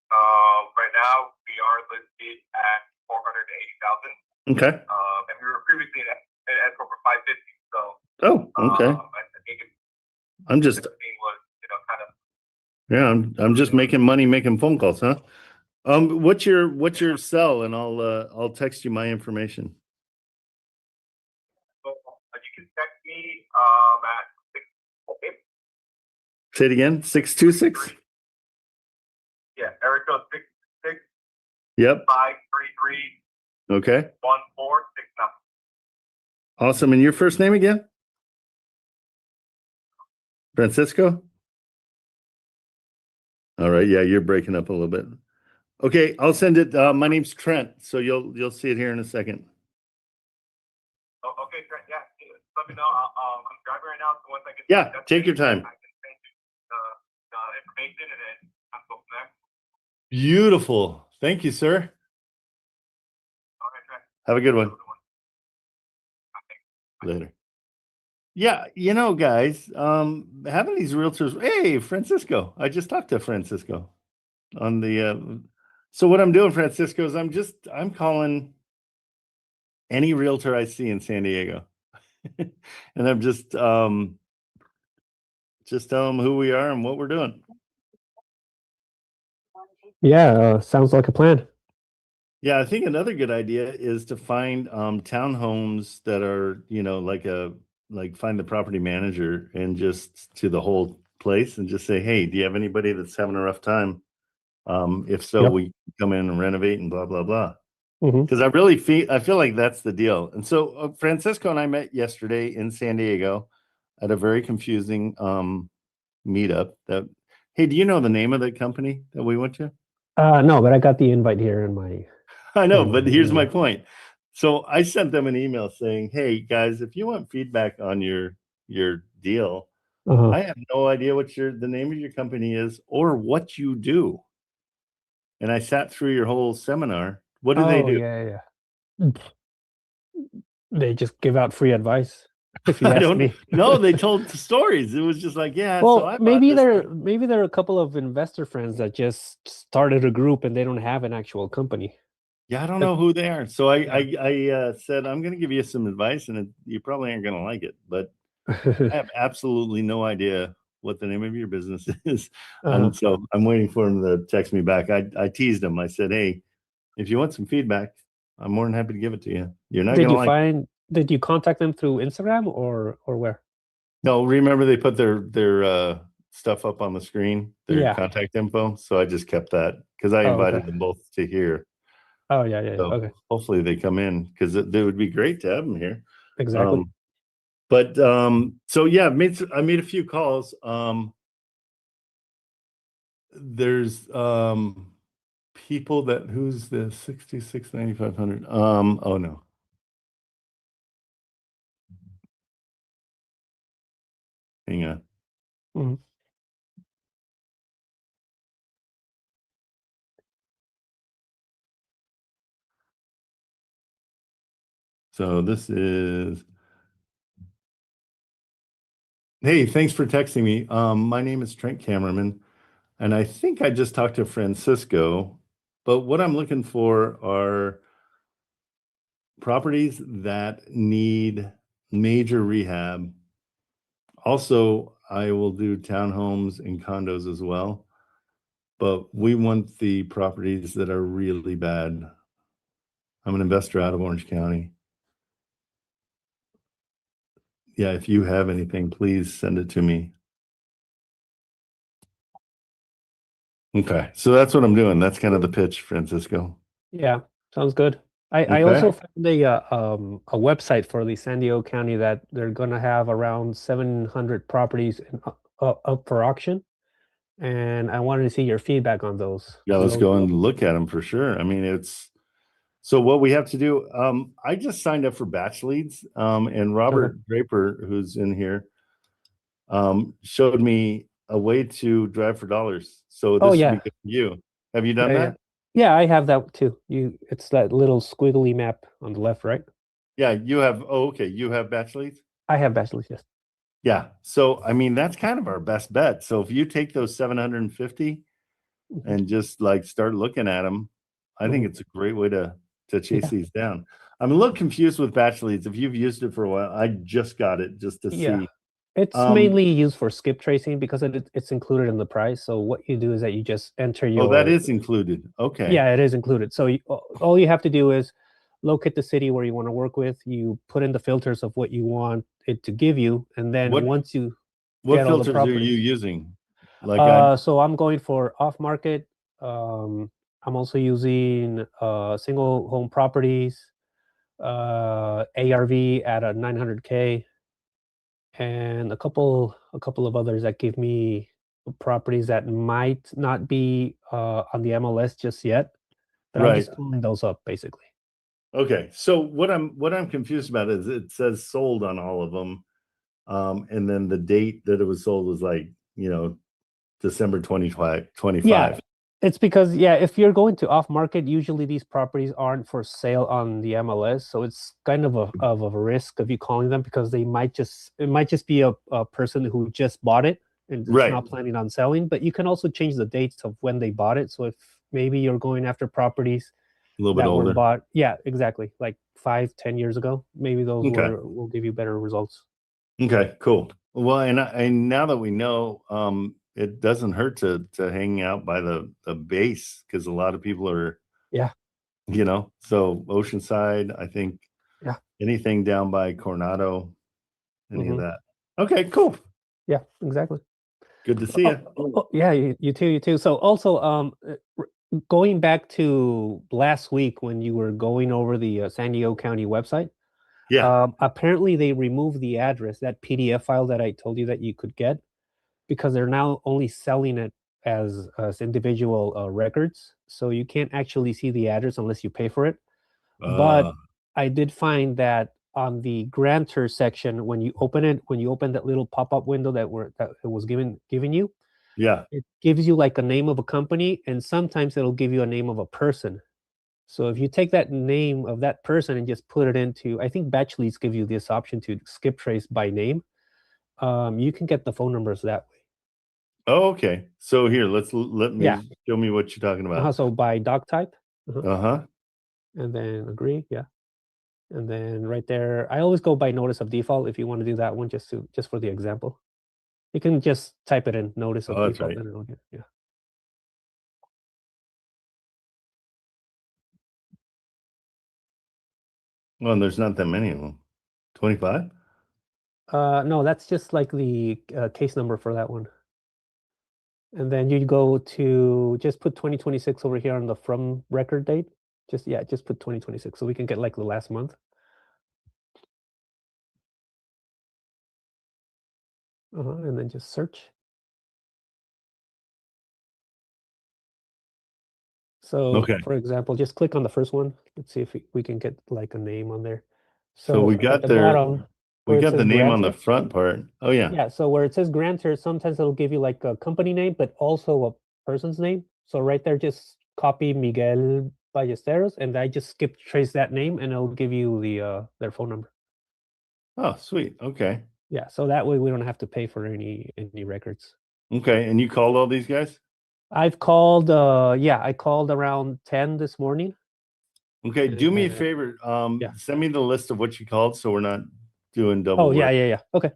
Right now we are listed at $480,000. Okay. And we were previously in escrow for $550. So. Oh, okay. I think I'm just. everything was, kind of. Yeah, I'm just making money making phone calls, huh? What's your cell, and I'll text you my information. So you can text me at 6. Say it again. 626. Yeah, area code 666. Yep. 533. Okay. 1469. Awesome. And your first name again? Francisco? All right. Yeah, you're breaking up a little bit. Okay, I'll send it. My name's Trent, so you'll see it here in a second. Oh, okay, Trent. Yeah, let me know. I'm driving right now, so once I get. Yeah, take your time. I can send you the information, and then I'll go from there. Beautiful. Thank you, sir. All right, Trent. Have a good one. Okay. Later. Yeah, guys, having these realtors. Hey, Francisco. I just talked to Francisco on the. So what I'm doing, Francisco, is I'm calling any realtor I see in San Diego, and I'm just telling them who we are and what we're doing. Yeah, sounds like a plan. Yeah, I think another good idea is to find townhomes that are, find the property manager and just to the whole place and just say, hey, do you have anybody that's having a rough time? If so, Yep. we come in and renovate and blah, blah, blah. Mhm. Because I feel like that's the deal. And so Francisco and I met yesterday in San Diego at a very confusing meetup. Hey, do you know the name of the company that we went to? No, but I got the invite here in my. I know, in but my here's my email. point. So I sent them an email saying, "Hey guys, if you want feedback on your deal, Uh-huh. I have no idea what the name of your company is or what you do." And I sat through your whole seminar. What do they Oh, do? yeah. They just give out free advice, if you I ask don't me. know. They told stories. It was just like, yeah, so Well, I bought maybe this. there are a couple of investor friends that just started a group and they don't have an actual company. Yeah, I don't That- know who they are. So Yeah. I said, I'm going to give you some advice, and you probably aren't going to like it, but I have absolutely no idea what the name of your business is. Uh-huh. So I'm waiting for him to text me back. I teased him. I said, hey, if you want some feedback, I'm more than happy to give it to you. You're not going to like it. Did you contact them through Instagram or where? No, remember they put their stuff up on the screen, their Yeah. contact info. So I just kept that because I Oh, invited okay. them both to here. Oh, yeah. So Okay. hopefully they come in because it would be great to have them here. Exactly. So yeah, I made a few calls. There's people that who's the 66 9500. Oh no. Hang on. Mhm. So this is hey, thanks for texting me. My name is Trent Cameraman, and I think I just talked to Francisco, but what I'm looking for are properties that need major rehab. Also, I will do townhomes and condos as well, but we want the properties that are really bad. I'm an investor out of Orange County. Yeah, if you have anything, please send it to me. Okay, so that's what I'm doing. That's kind of the pitch, Francisco. Yeah, sounds good. I Okay. also found a website for the San Diego County that they're gonna have around 700 properties up for auction, and I wanted to see your feedback on those. Yeah, let's go and look at them for sure. I mean, so what we have to do. I just signed up for batch leads, and Robert Draper, who's in here, showed me a way to drive for dollars. So this should be good for you. Have you done that? Yeah, I have that too. It's that little squiggly map on the left, right? Yeah, you have. Oh, okay. You have batch leads? I have batch leads, yes. Yeah. So, I mean, that's kind of our best bet. So if you take those 750 and just like start looking at them, I think it's a great way to chase these down. I'm a little confused with batch leads. If you've used it for a while, I just got it just to see. It's mainly used for skip tracing because it's included in the price. So what you do is that you just enter your. Oh, that is included. Okay. Yeah, it is included. So all you have to do is locate the city where you want to work with. You put in the filters of what you want it to give you, and then once you what filters are you using? So I'm going for off market. I'm also using single home properties, ARV at a 900K, and a couple of others that give me properties that might not be on the MLS just yet, but I'm just pulling those up basically. Okay, so what I'm confused about is it says sold on all of them, and then the date that it was sold was like December 2025. Yeah, it's because if you're going to off market, usually these properties aren't for sale on the MLS, so it's kind of a risk of you calling them because it might just be a person who just bought it and is not planning on selling. But you can also change the dates of when they bought it. So if maybe you're going after properties a little bit older, were bought, yeah, exactly, like 5-10 years ago, maybe those will give you better results. Okay, cool. Well, and now that we know, it doesn't hurt to hang out by the base because a lot of people are, so Oceanside, I think, anything down by Coronado, any of that. Okay, cool. Yeah, exactly. Good to see you. Yeah, you too. So also, going back to last week when you were going over the San Diego County website, apparently they removed the address, that PDF file that I told you that you could get, because they're now only selling it as individual records, so you can't actually see the address unless you pay for it. But I did find that on the grantor section, when you open that little pop-up window that it was giving you, Yeah. it gives you like a name of a company, and sometimes it'll give you a name of a person. So if you take that name of that person and just put it into, I think batch leads give you this option to skip trace by name. You can get the phone numbers that way. Oh, okay. So here, let me Yeah. show me what you're talking about. So by doc type. Uh-huh. And then agree, yeah. And then right there, I always go by notice of default if you want to do that one, just for the example. You can just type it in notice of Oh, that's default. right. And it'll get, yeah. Well, and there's not that many of them. 25? No, that's just like the case number for that one. And then you go to just put 2026 over here on the from record date. Just put 2026 so we can get like the last month. And then just search. So Okay. for example, just click on the first one. Let's see if we can get like a name on there. So we at got the there. bottom, We where it got the says name on the grantor. front part. Oh yeah. Yeah, so where it says grantor, sometimes it'll give you like a company name, but also a person's name. So right there, just copy Miguel Ballesteros, and I just skip trace that name, and it'll give you their phone number. Oh, sweet. Okay. Yeah, so that way we don't have to pay for any records. Okay. And you called all these guys? I've called, I called around 10 this morning. Okay. Do me a favor. Send me the list of what you called so we're not doing double work. Yeah. Okay.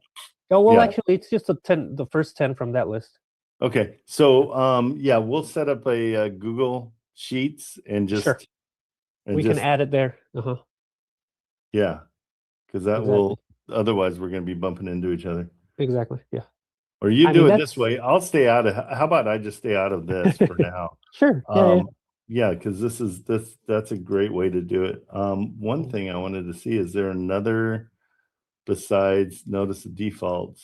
Oh, well, actually, it's just the first 10 from that list. Okay. So, we'll set up a Google Sheets and just. Sure. And we can add it there. Yeah. Because that will, otherwise we're going to be bumping into each other. Exactly. Yeah. Or you do it this way. I'll stay out of, how about I just stay out of this for now? Sure. Yeah, because that's a great way to do it. One thing I wanted to see, is there another besides notice of default?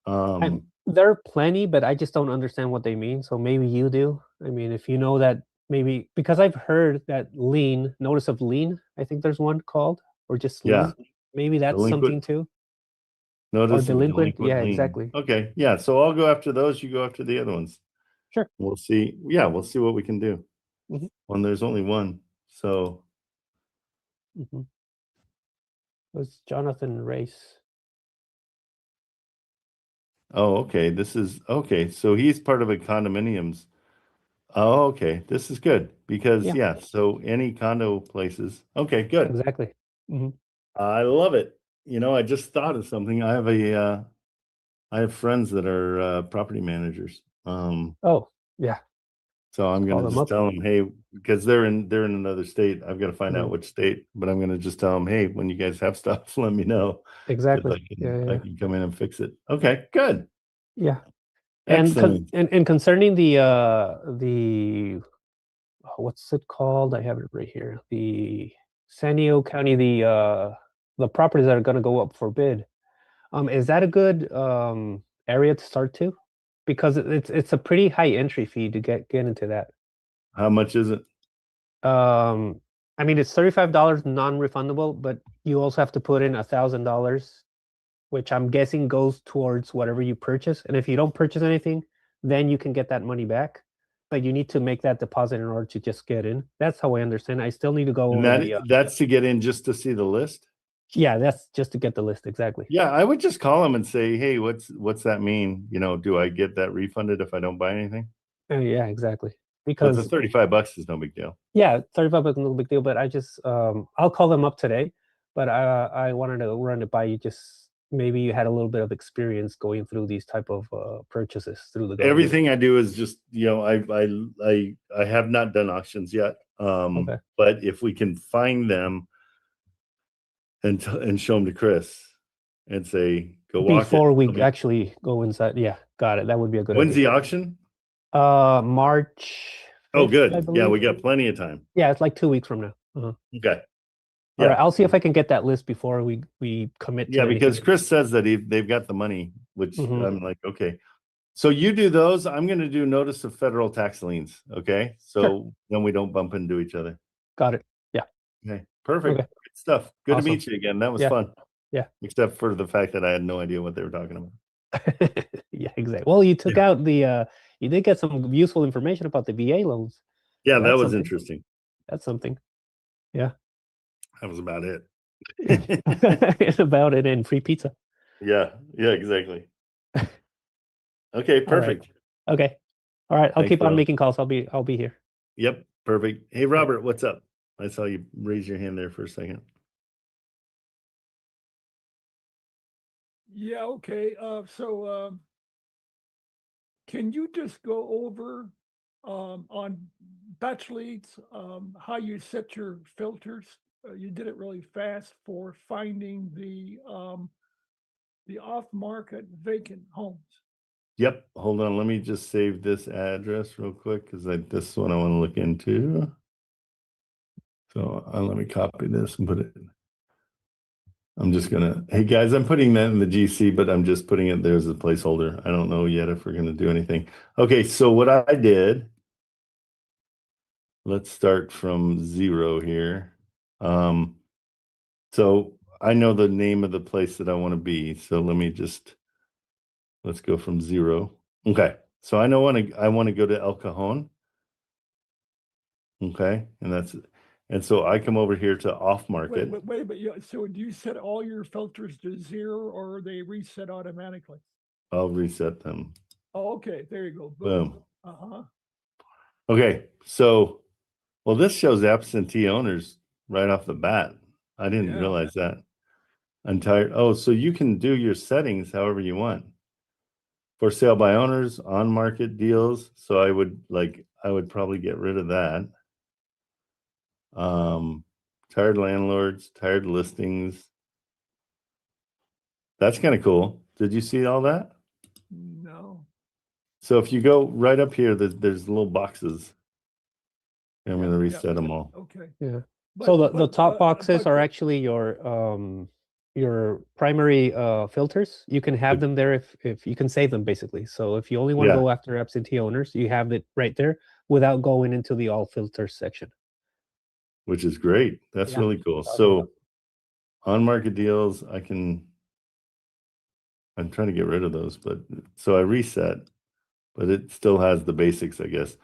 There are plenty, but I just don't understand what they mean. So maybe you do. I mean, if you know that, maybe, because I've heard that lien, notice of lien, I think there's one called, or just lien. Yeah. Maybe that's Delinquent. Something too. Notice Or delinquent. Yeah, lien. exactly. Okay. Yeah. So I'll go after those. You go after the other ones. Sure. We'll see. Yeah, we'll see what we can do. When there's only one. So. It was Jonathan Race. Oh, okay. This is okay. So he's part of a condominiums. Oh, okay. This is good because so any condo places. Okay, good. Exactly. I love it. I just thought of something. I have friends that are property managers. Oh, yeah. So I'm gonna just tell them, hey, because they're in another state. I've got to find out which state, but I'm gonna just tell them, hey, when you guys have stuff, let me know. Exactly. I can come in and fix it. Okay, good. Yeah. And concerning the what's it called? I have it right here. The San Diego County, the properties that are going to go up for bid. Is that a good area to start to? Because it's a pretty high entry fee to get into that. How much is it? I mean, it's $35 non-refundable, but you also have to put in $1,000, which I'm guessing goes towards whatever you purchase. And if you don't purchase anything, then you can get that money back. But you need to make that deposit in order to just get in. That's how I understand. I still need to go over that's to get in, just to see the list? Yeah, that's just to get the list, exactly. Yeah, I would just call them and say, hey, what's that mean? Do I get that refunded if I don't buy anything? Yeah, exactly. But Because the $35 is no big deal. yeah, $35 is no big deal. But I just I'll call them up today. But I wanted to run it by you, just maybe you had a little bit of experience going through these type of purchases through the government. Everything I do is just, I have not done auctions yet. But if we can find them and show them to Chris and say, go walk before we actually go inside. Yeah, got it. That would be a good When's idea. the auction? March 5th, Oh, good. I Yeah, we believe. got plenty of time. Yeah, it's like 2 weeks from now. Okay. All right, I'll see if I can get that list before we commit to Yeah, because anything. Chris says that they've got the money, which I'm like, okay. So you do those. I'm going to do notice of federal tax liens. Okay. So then we don't bump into each other. Got it. Yeah. Okay. Perfect. Okay. Good stuff. Good to Awesome. meet you again. That was Yeah. fun. Yeah. Except for the fact that I had no idea what they were talking about. Yeah, exactly. Well, you took out the you did get some useful information about the VA loans. Yeah, So that that's was something. interesting. That's something. Yeah. That was about it. It's about it and free pizza. Yeah. Yeah, exactly. Okay, All right. perfect. Okay. All right. I'll Thanks, keep on bro. making calls. I'll be here. Yep, perfect. Hey, Robert, what's up? I saw you raise your hand there for a second. Yeah, okay. Can you just go over on batch leads how you set your filters? You did it really fast for finding the off-market vacant homes. Yep, hold on. Let me just save this address real quick because this one I want to look into. So let me copy this and put it. I'm just gonna, hey guys, I'm putting that in the GC, but I'm just putting it there as a placeholder. I don't know yet if we're gonna do anything. Okay, so what I did, let's start from 0 here. So I know the name of the place that I want to be. So let's go from 0. Okay, so I want to go to El Cajon. Okay, and so I come over here to off market. Wait, but so do you set all your filters to 0 or are they reset automatically? I'll reset them. Oh, okay, there you go. Boom. Uh-huh. Okay, so, well, this shows absentee owners right off the bat. I didn't realize that. Oh, so you can do your settings however you want. For sale by owners, on market deals. So I would probably get rid of that. Tired landlords, tired listings. That's kind of cool. Did you see all that? No. So if you go right up here, there's little boxes. I'm going to reset them all. Okay. Yeah. So the top boxes are actually your primary filters. You can have them there if you can save them basically. So if you only want to go after absentee owners, you have it right there without going into the all filters section. Which is great. That's really cool. So on market deals, I'm trying to get rid of those, but so I reset, but it still has the basics, I guess.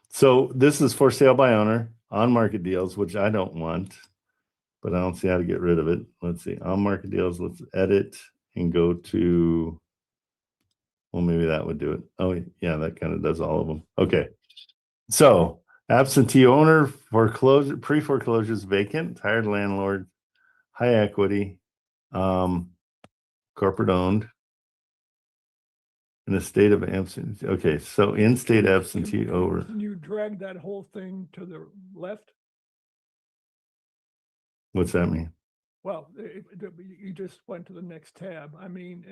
So this is for sale by owner, on market deals, which I don't want, but I don't see how to get rid of it. Let's see, on market deals, let's edit and go to, well, maybe that would do it. Oh yeah, that kind of does all of them. Okay. So absentee owner, foreclosure, pre-foreclosures, vacant, tired landlord, high equity, corporate owned, in a state of absentee. Okay, so in state absentee over. Can you drag that whole thing to the left? What's that mean? Well, you just went to the next tab. I mean,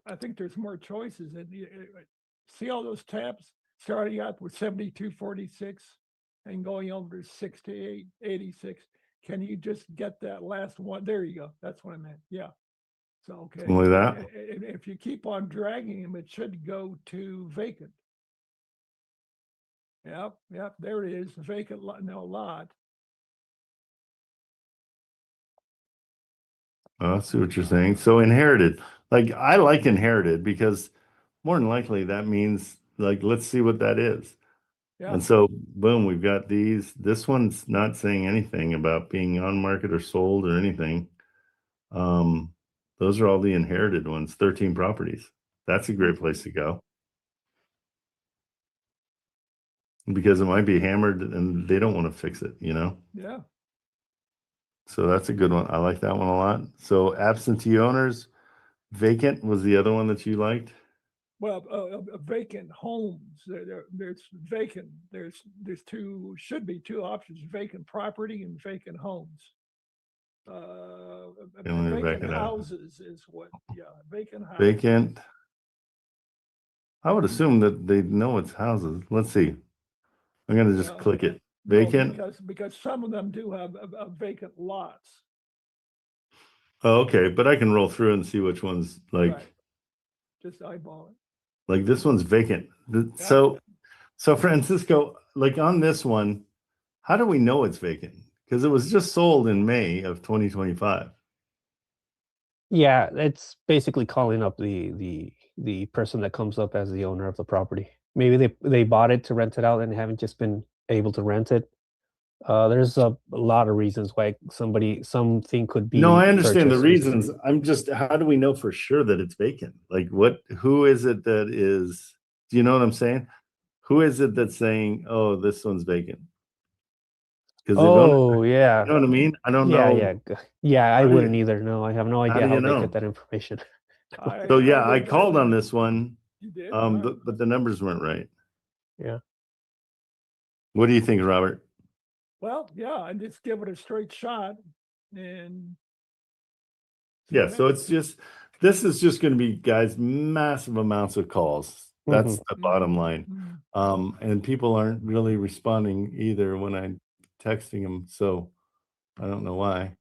I think there's more choices. See all those tabs starting out with 7246 and going over to 6886. Can you just get that last one? There you go. That's what I meant. Yeah. So, okay. Only that? If you keep on dragging them, it should go to vacant. Yep. There it is. Vacant lot. No lot. I see what you're saying. So inherited, like I like inherited because more than likely that means like, let's see what that is. Yeah. And so boom, we've got these. This one's not saying anything about being on market or sold or anything. Those are all the inherited ones, 13 properties. That's a great place to go. Because it might be hammered and they don't want to fix it, you know? Yeah. So that's a good one. I like that one a lot. So absentee owners, vacant was the other one that you liked. Well, vacant homes. There's vacant. There's should be two options: vacant property and vacant homes. Vacant houses is what? Yeah, vacant houses. Vacant. I would assume that they know it's houses. Let's see. I'm gonna just click it. Vacant. No, because some of them do have vacant lots. Oh, okay, but I can roll through and see which ones like. Right. Just eyeball it. Like this one's vacant. So Francisco, like on this one, how do we know it's vacant? Because it was just sold in May of 2025. Yeah, it's basically calling up the person that comes up as the owner of the property. Maybe they bought it to rent it out and haven't just been able to rent it. There's a lot of reasons why something could be. No, I understand the purchased reasons. recently. I'm just, how do we know for sure that it's vacant? Like who is it that is, do you know what I'm saying? Who is it that's saying, oh, this one's vacant? Because Oh, yeah. you know what I mean? I don't Yeah, know. yeah. I How do wouldn't you- either. No, I have no how idea do how you they know? get that information. So yeah, I would, called on this one, You did? but the numbers weren't right. Yeah. What do you think, Robert? Well, yeah, and just give it a straight shot and Yeah, so it's just, this is just going to be, guys, massive amounts of calls. That's the bottom line. And people aren't really responding either when I'm texting them. So I don't know why.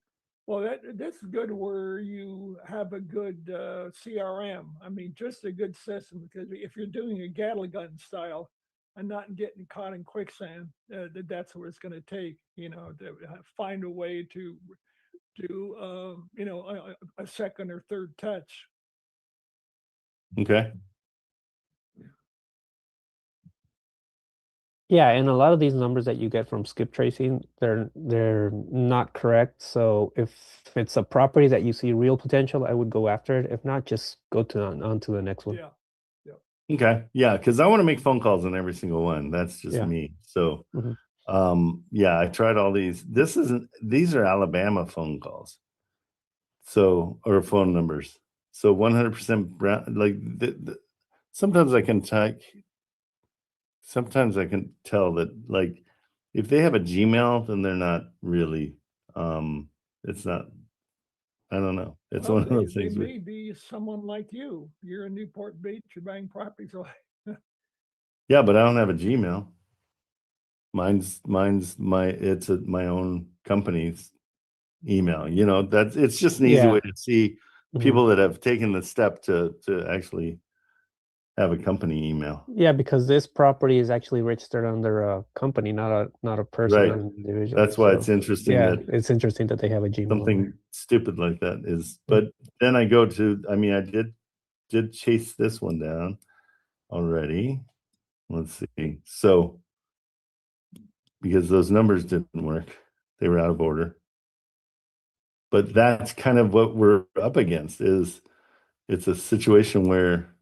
well, that's good where you have a good CRM. I mean, just a good system, because if you're doing a Gatling gun style and not getting caught in quicksand, that's what it's going to take, to find a way to do, a second or third touch. Okay. Yeah, and a lot of these numbers that you get from skip tracing, they're not correct. So if it's a property that you see real potential, I would go after it. If not, just go on to the next one. Yeah. Okay. Yeah, because I want to make phone calls on every single one. That's just Yeah. me. So Mhm. yeah, I tried all these. These are Alabama phone calls. So, or phone numbers. So 100% like sometimes I can tell that, like, if they have a Gmail, then they're not really, it's not, I don't know. It's Well, one of those they things. may be someone like you. You're in Newport Beach, you're buying properties. Yeah, but I don't have a Gmail. Mine's my own company's email. It's just an easy Yeah. way to see people that have taken the step to actually have a company email. Yeah, because this property is actually registered under a company, not a person Right. or an individual. That's why So, it's interesting yeah, that it's interesting that they have a Gmail. on something there. stupid like that is, but then I go to, I mean, I did chase this one down already. Let's see. So because those numbers didn't work, they were out of order. But that's kind of what we're up against, is it's a situation where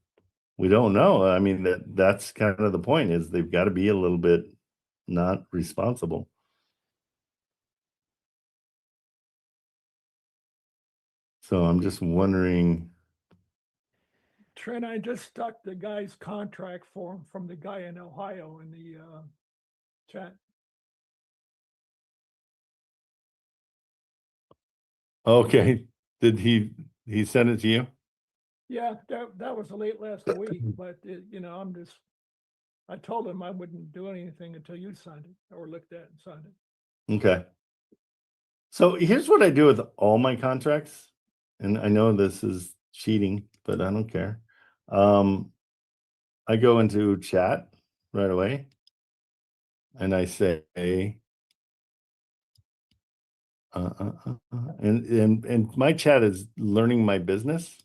we don't know. I mean, that's kind of the point, is they've got to be a little bit not responsible. So I'm just wondering. Trent, I just stuck the guy's contract form from the guy in Ohio in the chat. Okay. Did he send it to you? Yeah, that was late last week, but I told him I wouldn't do anything until you signed it or looked at and signed it. Okay. So here's what I do with all my contracts. And I know this is cheating, but I don't care. I go into chat right away and I say, and my chat is learning my business.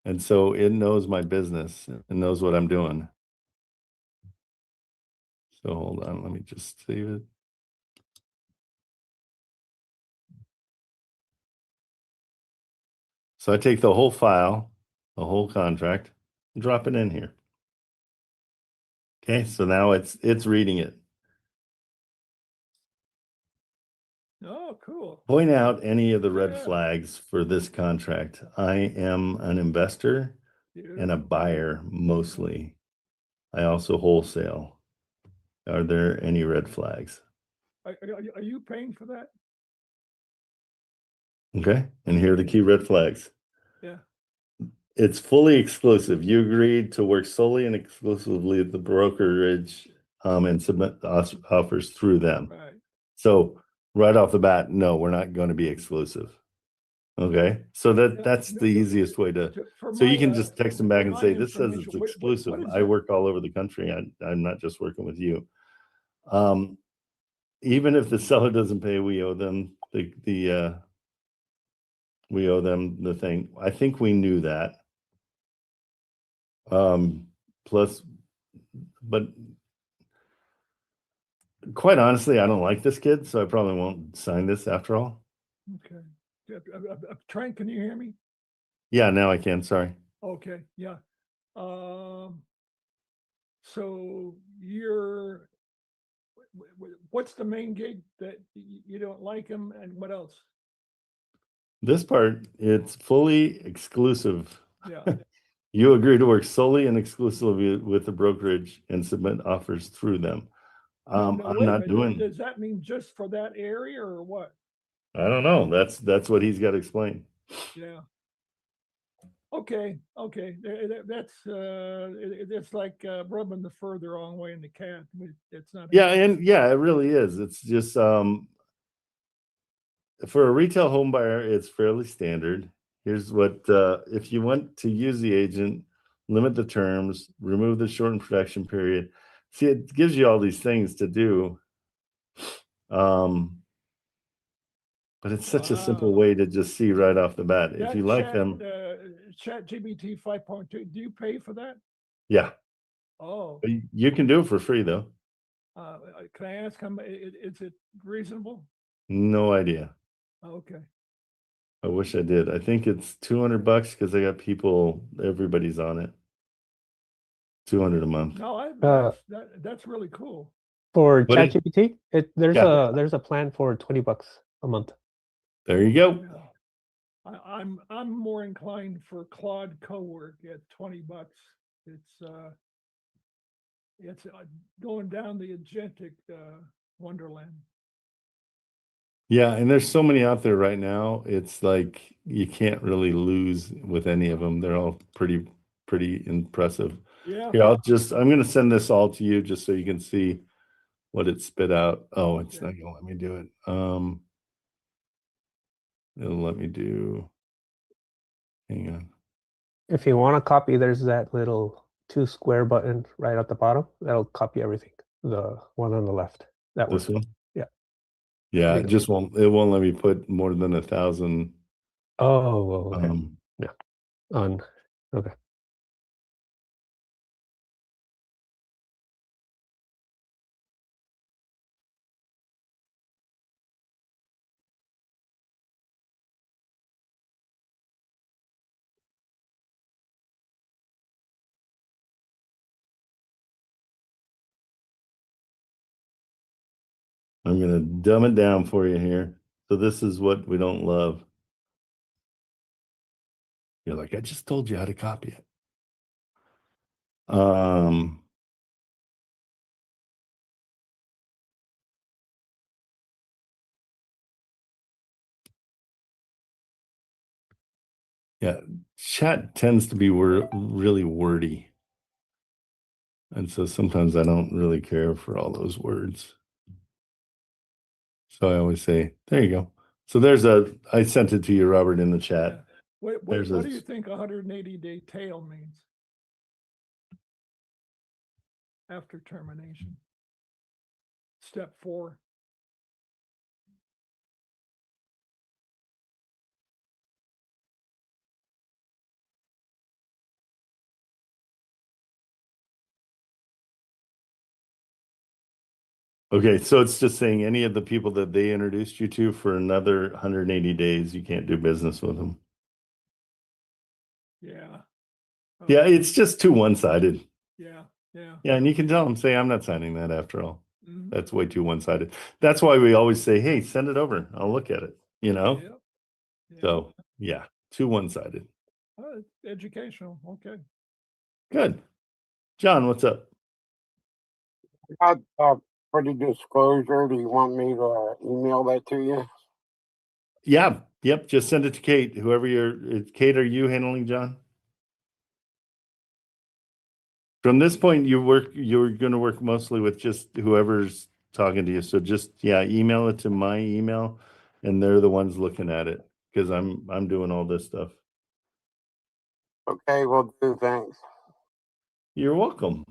And so it knows my business and knows what I'm doing. So hold on, let me just save it. So I take the whole file, the whole contract, and drop it in here. Okay, so now it's reading it. Oh, cool. Point out any of the red Yeah. flags for this contract. I am an investor and a buyer mostly. I also wholesale. Are there any red flags? Are you paying for that? Okay, and here are the key red flags. Yeah. It's fully exclusive. You agreed to work solely and exclusively at the brokerage and submit offers through them. Right. So right off the bat, no, we're not going to be exclusive. Okay, so Yeah, that's no, the easiest way to, for so you my, can just text them back for and my say, this says it's information, exclusive. what is I that? work all over the country. I'm not just working with you. Even if the seller doesn't pay, we owe them we owe them the thing. I think we knew that. Plus, but quite honestly, I don't like this kid, so I probably won't sign this after all. Okay. Trent, can you hear me? Yeah, now I can. Sorry. Okay, yeah. So what's the main gig that you don't like him, and what else? This part, it's fully exclusive. Yeah. You agree to work solely and exclusively with the brokerage and submit offers through them. No, I'm wait a not minute. doing. Does that mean just for that area or what? I don't know. That's what he's got to explain. Yeah. Okay. That's it's like rubbing the fur the wrong way in the cat. It's not. Yeah, and yeah, it really is. It's just for a retail home buyer, it's fairly standard. Here's what if you want to use the agent, limit the terms, remove the shortened production period. See, it gives you all these things to do. But it's such a simple way to just see right off the bat. If you like them, ChatGPT 5.2, do you pay for that? yeah. Oh, You can do it for free though. can I ask how much? Is it reasonable? No idea. Okay. I wish I did. I think it's $200 because I got people, everybody's on it. 200 a month. No, that's really cool. For But it- ChatGPT, there's Yeah. there's a plan for $20 a month. There you go. I'm more inclined for Claude Cowork at $20. It's going down the agentic wonderland. Yeah, and there's so many out there right now. It's like you can't really lose with any of them. They're all pretty impressive. Yeah. Here, I'm gonna send this all to you just so you can see what it spit out. Oh, it's not gonna let me do it. It'll let me do, hang on. If you want to copy, there's that little 2 square button right at the bottom. That'll copy everything. The one on the left. That This works. one? Yeah. Yeah, There it you just won't let me put more than 1,000. Oh, okay. Yeah. Okay. I'm gonna dumb it down for you here. So this is what we don't love. You're like, I just told you how to copy it. Yeah, chat tends to be really wordy. And so sometimes I don't really care for all those words. So I always say, there you go. So I sent it to you, Robert, in the chat. What do you think 180-day tail means? After termination. Step 4. Okay, so it's just saying any of the people that they introduced you to for another 180 days, you can't do business with them. Yeah. Yeah, it's just too one-sided. Yeah. Yeah, and you can tell them, say, I'm not signing that after all. Mhm. That's way too one-sided. That's why we always say, hey, send it over. I'll look at it, Yep. So, yeah, too one-sided. It's educational. Okay. Good. John, what's up? For the disclosure, do you want me to email that to you? Yeah, yep, just send it to Kate. Kate, are you handling John? From this point, you're going to work mostly with just whoever's talking to you. So just, email it to my email and they're the ones looking at it. because I'm doing all this stuff. Okay, will do. Thanks. You're welcome.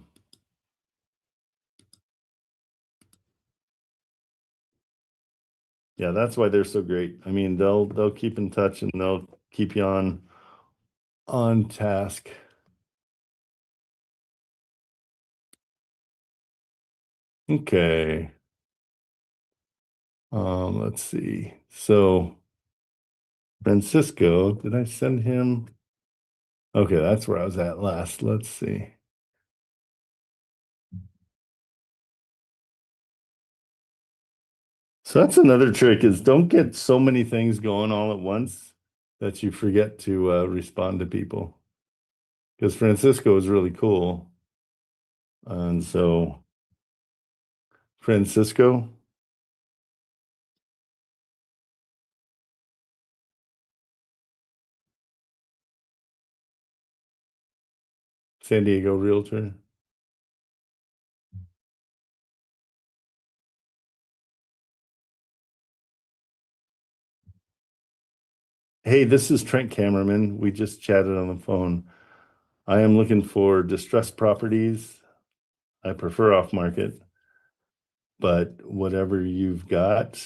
Yeah, that's why they're so great. I mean, they'll keep in touch and they'll keep you on task. Okay. Let's see. So Francisco, did I send him? Okay, that's where I was at last. Let's see. So that's another trick is don't get so many things going all at once that you forget to respond to people. Because Francisco is really cool. And so Francisco, San Diego Realtor. Hey, this is Trent Cameraman. We just chatted on the phone. I am looking for distressed properties. I prefer off market, but whatever you've got,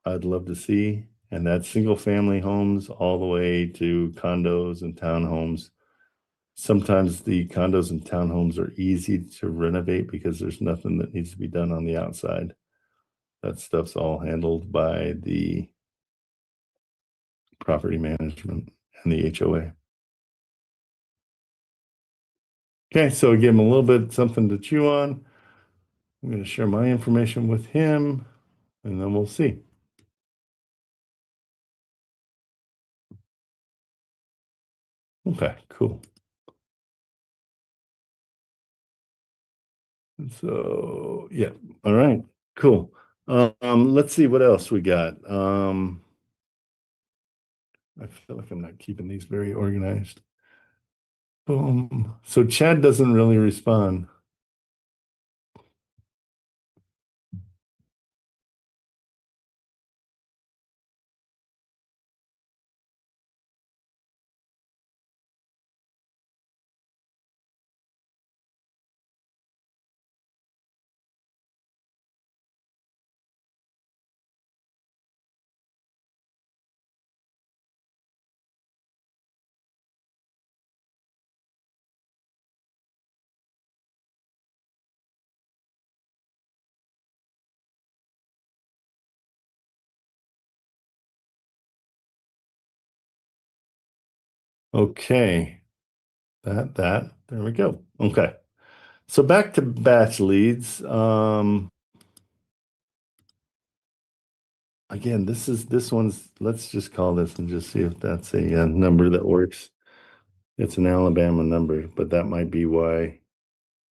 I'd love to see. And that's single family homes all the way to condos and townhomes. Sometimes the condos and townhomes are easy to renovate because there's nothing that needs to be done on the outside. That stuff's all handled by the property management and the HOA. Okay, so give him a little bit something to chew on. I'm going to share my information with him, and then we'll see. Okay, cool. So, yeah, all right, cool. Let's see what else we got. I feel like I'm not keeping these very organized. Boom. So Chad doesn't really respond. Okay, there we go. Okay, so back to batch leads. Again, this one's, let's just call this and just see if that's a number that works. It's an Alabama number, but that might be why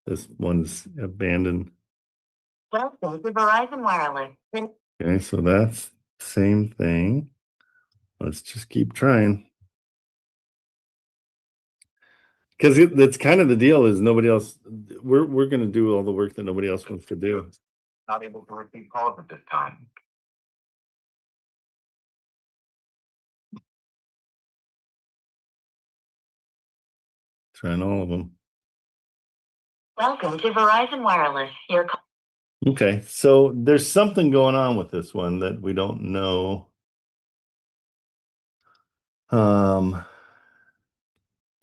this one's abandoned. Welcome to Verizon Wireless. Okay, so that's the same thing. Let's just keep trying. Because that's kind of the deal is nobody else, we're going to do all the work that nobody else wants to do. Not able to repeat calls at this time. Trying all of them. Welcome to Verizon Wireless. Your call. Okay, so there's something going on with this one that we don't know.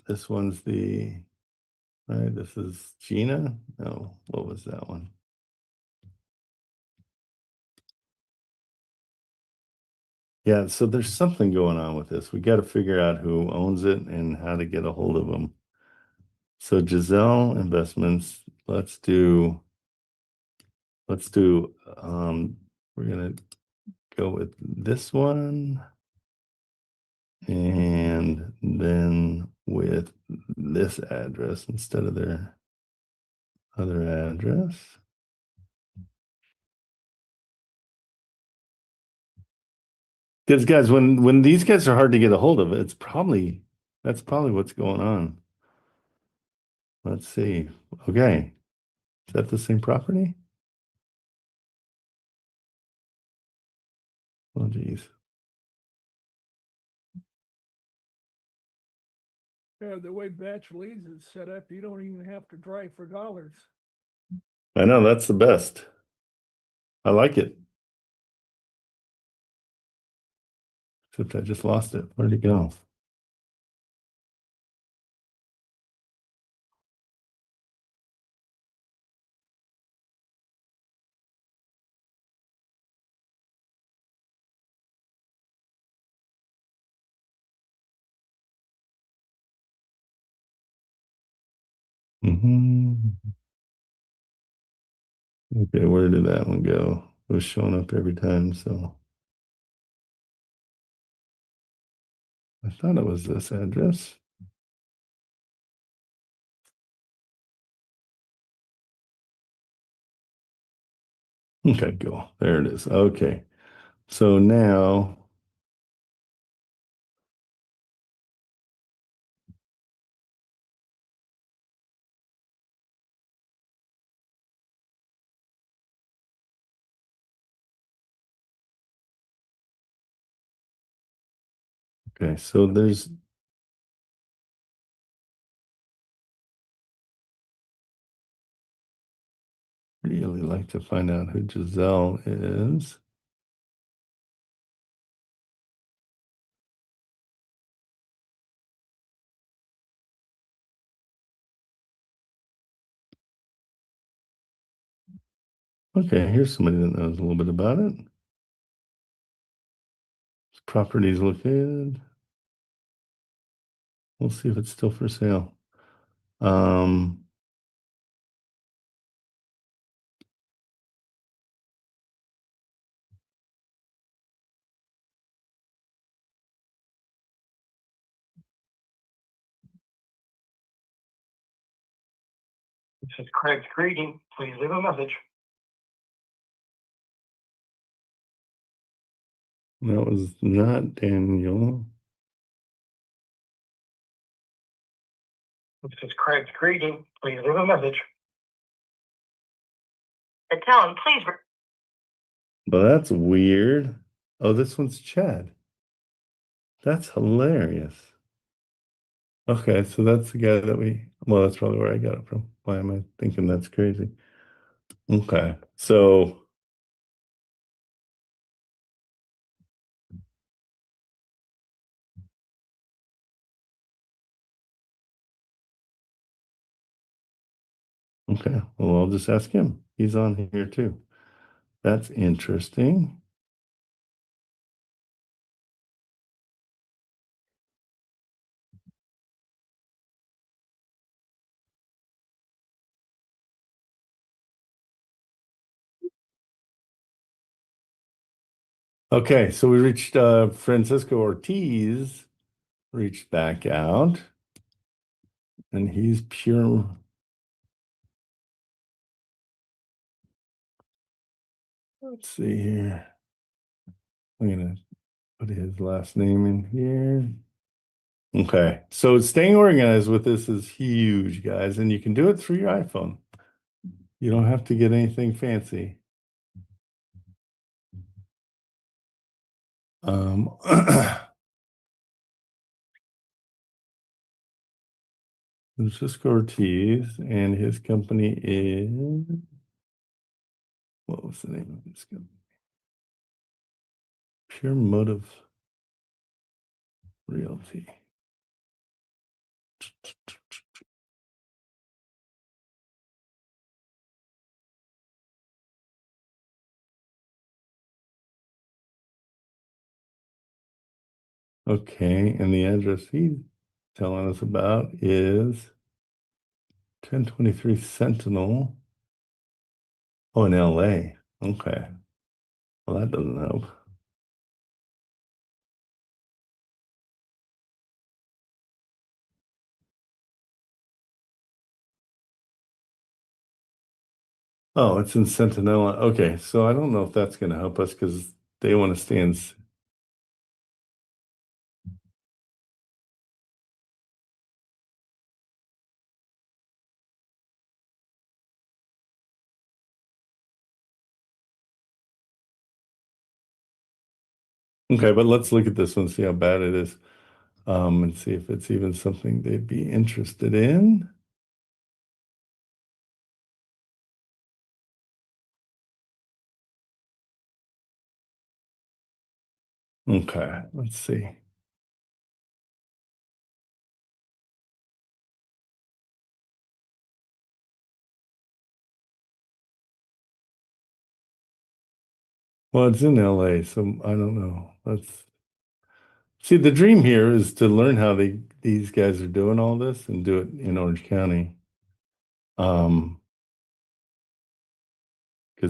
This one's right, this is Gina. No, what was that one? Yeah, so there's something going on with this. We got to figure out who owns it and how to get a hold of them. So Giselle Investments, let's do, we're gonna go with this one. And then with this address instead of their other address. Because guys, when these guys are hard to get a hold of, that's probably what's going on. Let's see. Okay. Is that the same property? Oh, geez. Yeah, the way batch leads is set up, you don't even have to drive for dollars. I know, that's the best. I like it. Except I just lost it. Where'd it go? Okay, where did that one go? It was showing up every time, so I thought it was this address. Okay, cool. There it is. Okay. So now okay, so there's really like to find out who Giselle is. Okay, here's somebody that knows a little bit about it. This property is located. We'll see if it's still for sale. This is Craig's greeting. Please leave a message. That was not Daniel. This is Craig's greeting. Please leave a message. The tone, please. But that's weird. Oh, this one's Chad. That's hilarious. Okay, so that's the guy that well, that's probably where I got it from. Why am I thinking that's crazy? Okay, so okay, well, I'll just ask him. He's on here too. That's interesting. Okay, so we reached Francisco Ortiz, reached back out, and he's pure. Let's see here. I'm gonna put his last name in here. Okay, so staying organized with this is huge, guys, and you can do it through your iPhone. You don't have to get anything fancy. Francisco Ortiz, and his company is, what was the name of his company? Pure Motive Realty. Okay, and the address he's telling us about is 1023 Sentinel. Oh, in LA. Okay. Well, that doesn't help. Oh, it's in Sentinel. Okay, so I don't know if that's going to help us because they want to stay in. Okay, but let's look at this one, see how bad it is. And see if it's even something they'd be interested in. Okay, let's see. Well, it's in LA, so I don't know. Let's see. The dream here is to learn how these guys are doing all this and do it in Orange County. Because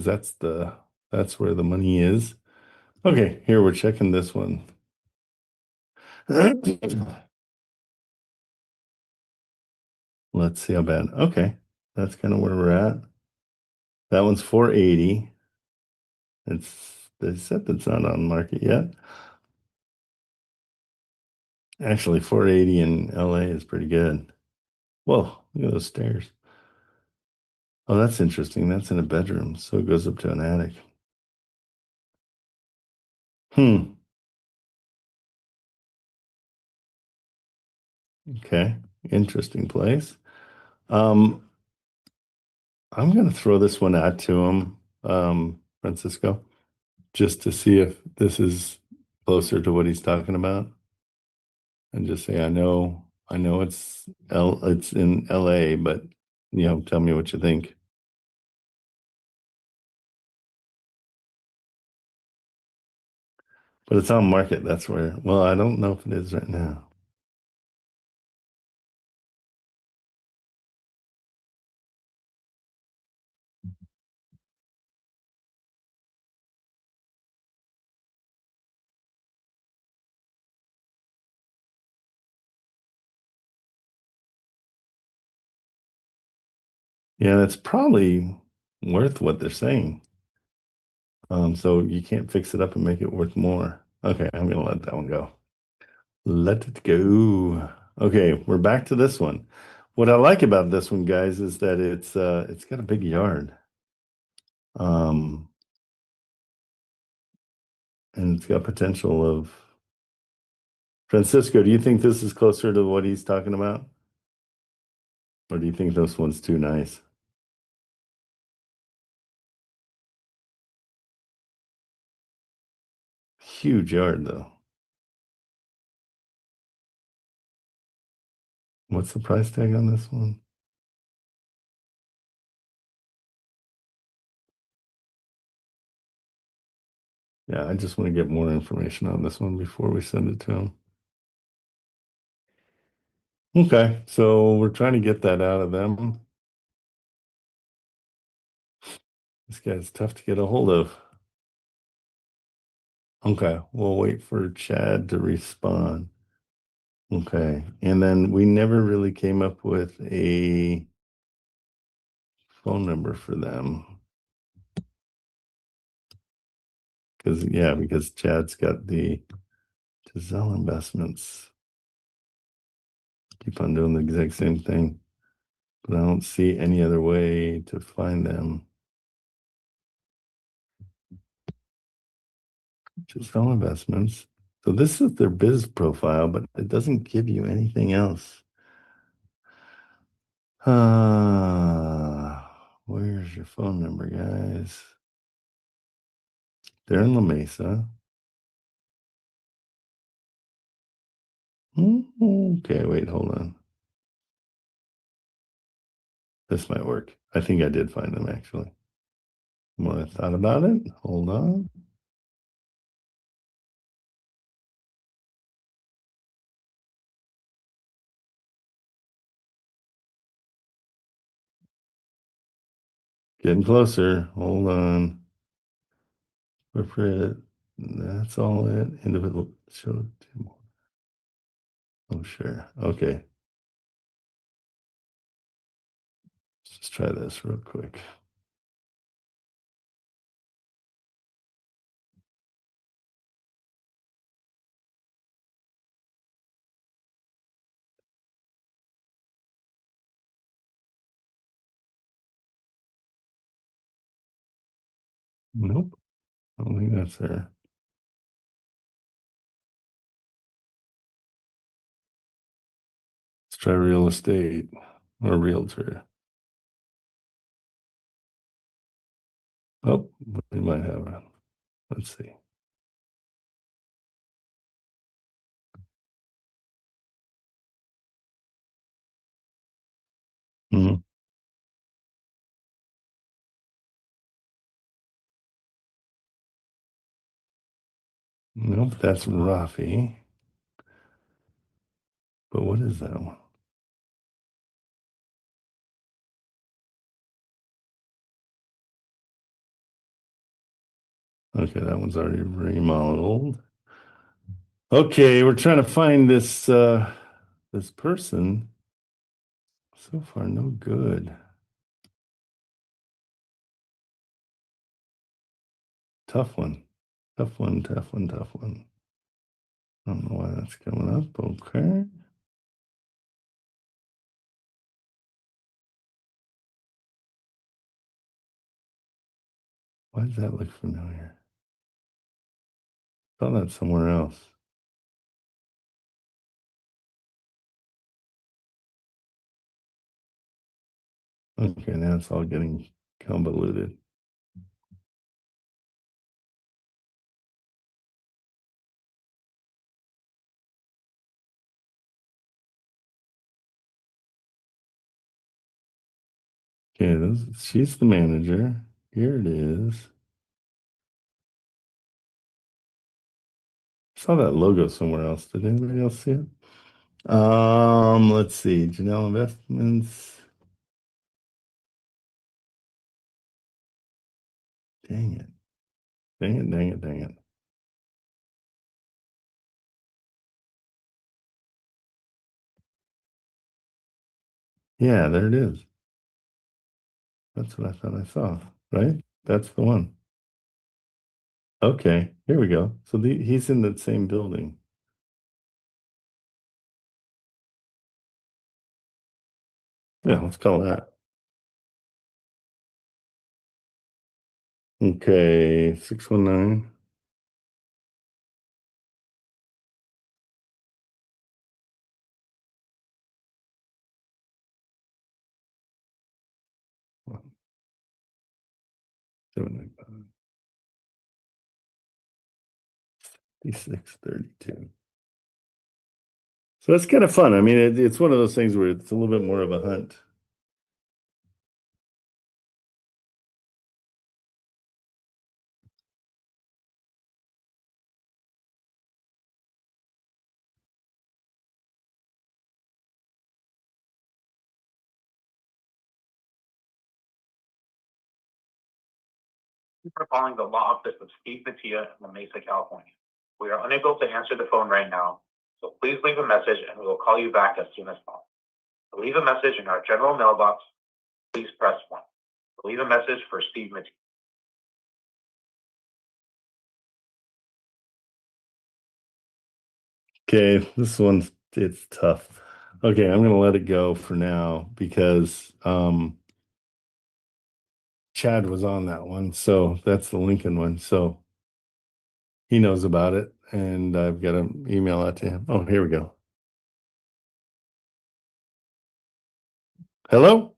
that's where the money is. Okay, here we're checking this one. Let's see how bad. Okay, that's kind of where we're at. That one's 480. They said that's not on market yet. Actually, 480 in LA is pretty good. Whoa, look at those stairs. Oh, that's interesting. That's in a bedroom, so it goes up to an attic. Okay, interesting place. I'm gonna throw this one out to him, Francisco, just to see if this is closer to what he's talking about. And just say, I know it's in LA, but tell me what you think. But it's on market, that's where, well, I don't know if it is right now. Yeah, that's probably worth what they're saying. So you can't fix it up and make it worth more. Okay, I'm gonna let that one go. Let it go. Okay, we're back to this one. What I like about this one, guys, is that it's got a big yard. And it's got potential of Francisco, do you think this is closer to what he's talking about? Or do you think this one's too nice? Huge yard, though. What's the price tag on this one? Yeah, I just want to get more information on this one before we send it to him. Okay, so we're trying to get that out of them. This guy's tough to get a hold of. Okay, we'll wait for Chad to respond. Okay, and then we never really came up with a phone number for them. Because Chad's got the Giselle investments. Keep on doing the exact same thing, but I don't see any other way to find them. Giselle investments. So this is their biz profile, but it doesn't give you anything else. Where's your phone number, guys? They're in La Mesa. Okay, wait, hold on. This might work. I think I did find them, actually. The more I thought about it, hold on. Getting closer. Hold on. Corporate. That's all it. Individual. Show. Oh, sure. Okay. Let's just try this real quick. Nope. I don't think that's there. Let's try real estate or realtor. Oh, we might have it. Let's see. Mhm. Nope, that's Rafi. But what is that one? Okay, that one's already remodeled. Okay, we're trying to find this this person. So far, no good. Tough one. Tough one, tough one, tough one. I don't know why that's coming up. Okay. Why does that look familiar? Saw that somewhere else. Okay, now it's all getting convoluted. Okay, she's the manager. Here it is. Saw that logo somewhere else. Did anybody else see it? Let's see. Janelle Investments. Dang it. Dang it, dang it, dang it. Yeah, there it is. That's what I thought I saw, right? That's the one. Okay, here we go. So he's in the same building. Yeah, let's call that. Okay, 619. One, 795. 5632. So that's kind of fun. I mean, it's one of those things where it's a little bit more of a hunt. Thank you for calling the law office of Steve Mattia in La Mesa, California. We are unable to answer the phone right now, so please leave a message and we will call you back as soon as possible. To leave a message in our general mailbox, please press 1. To leave a message for Steve Mattia. Okay, this one's it's tough. Okay, I'm gonna let it go for now because Chad was on that one, so that's the Lincoln one. So he knows about it, and I've got to email that to him. Oh, here we go. Hello?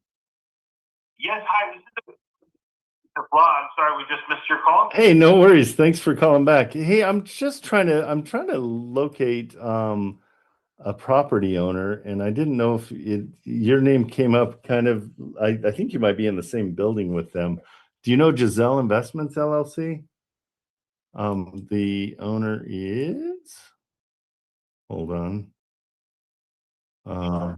Yes, hi, this is Mr. Blah. I'm sorry, we just missed your call. Hey, no worries. Thanks for calling back. Hey, I'm trying to locate a property owner, and I didn't know if your name came up kind of. I think you might be in the same building with them. Do you know Giselle Investments LLC? The owner is, hold on. Oh,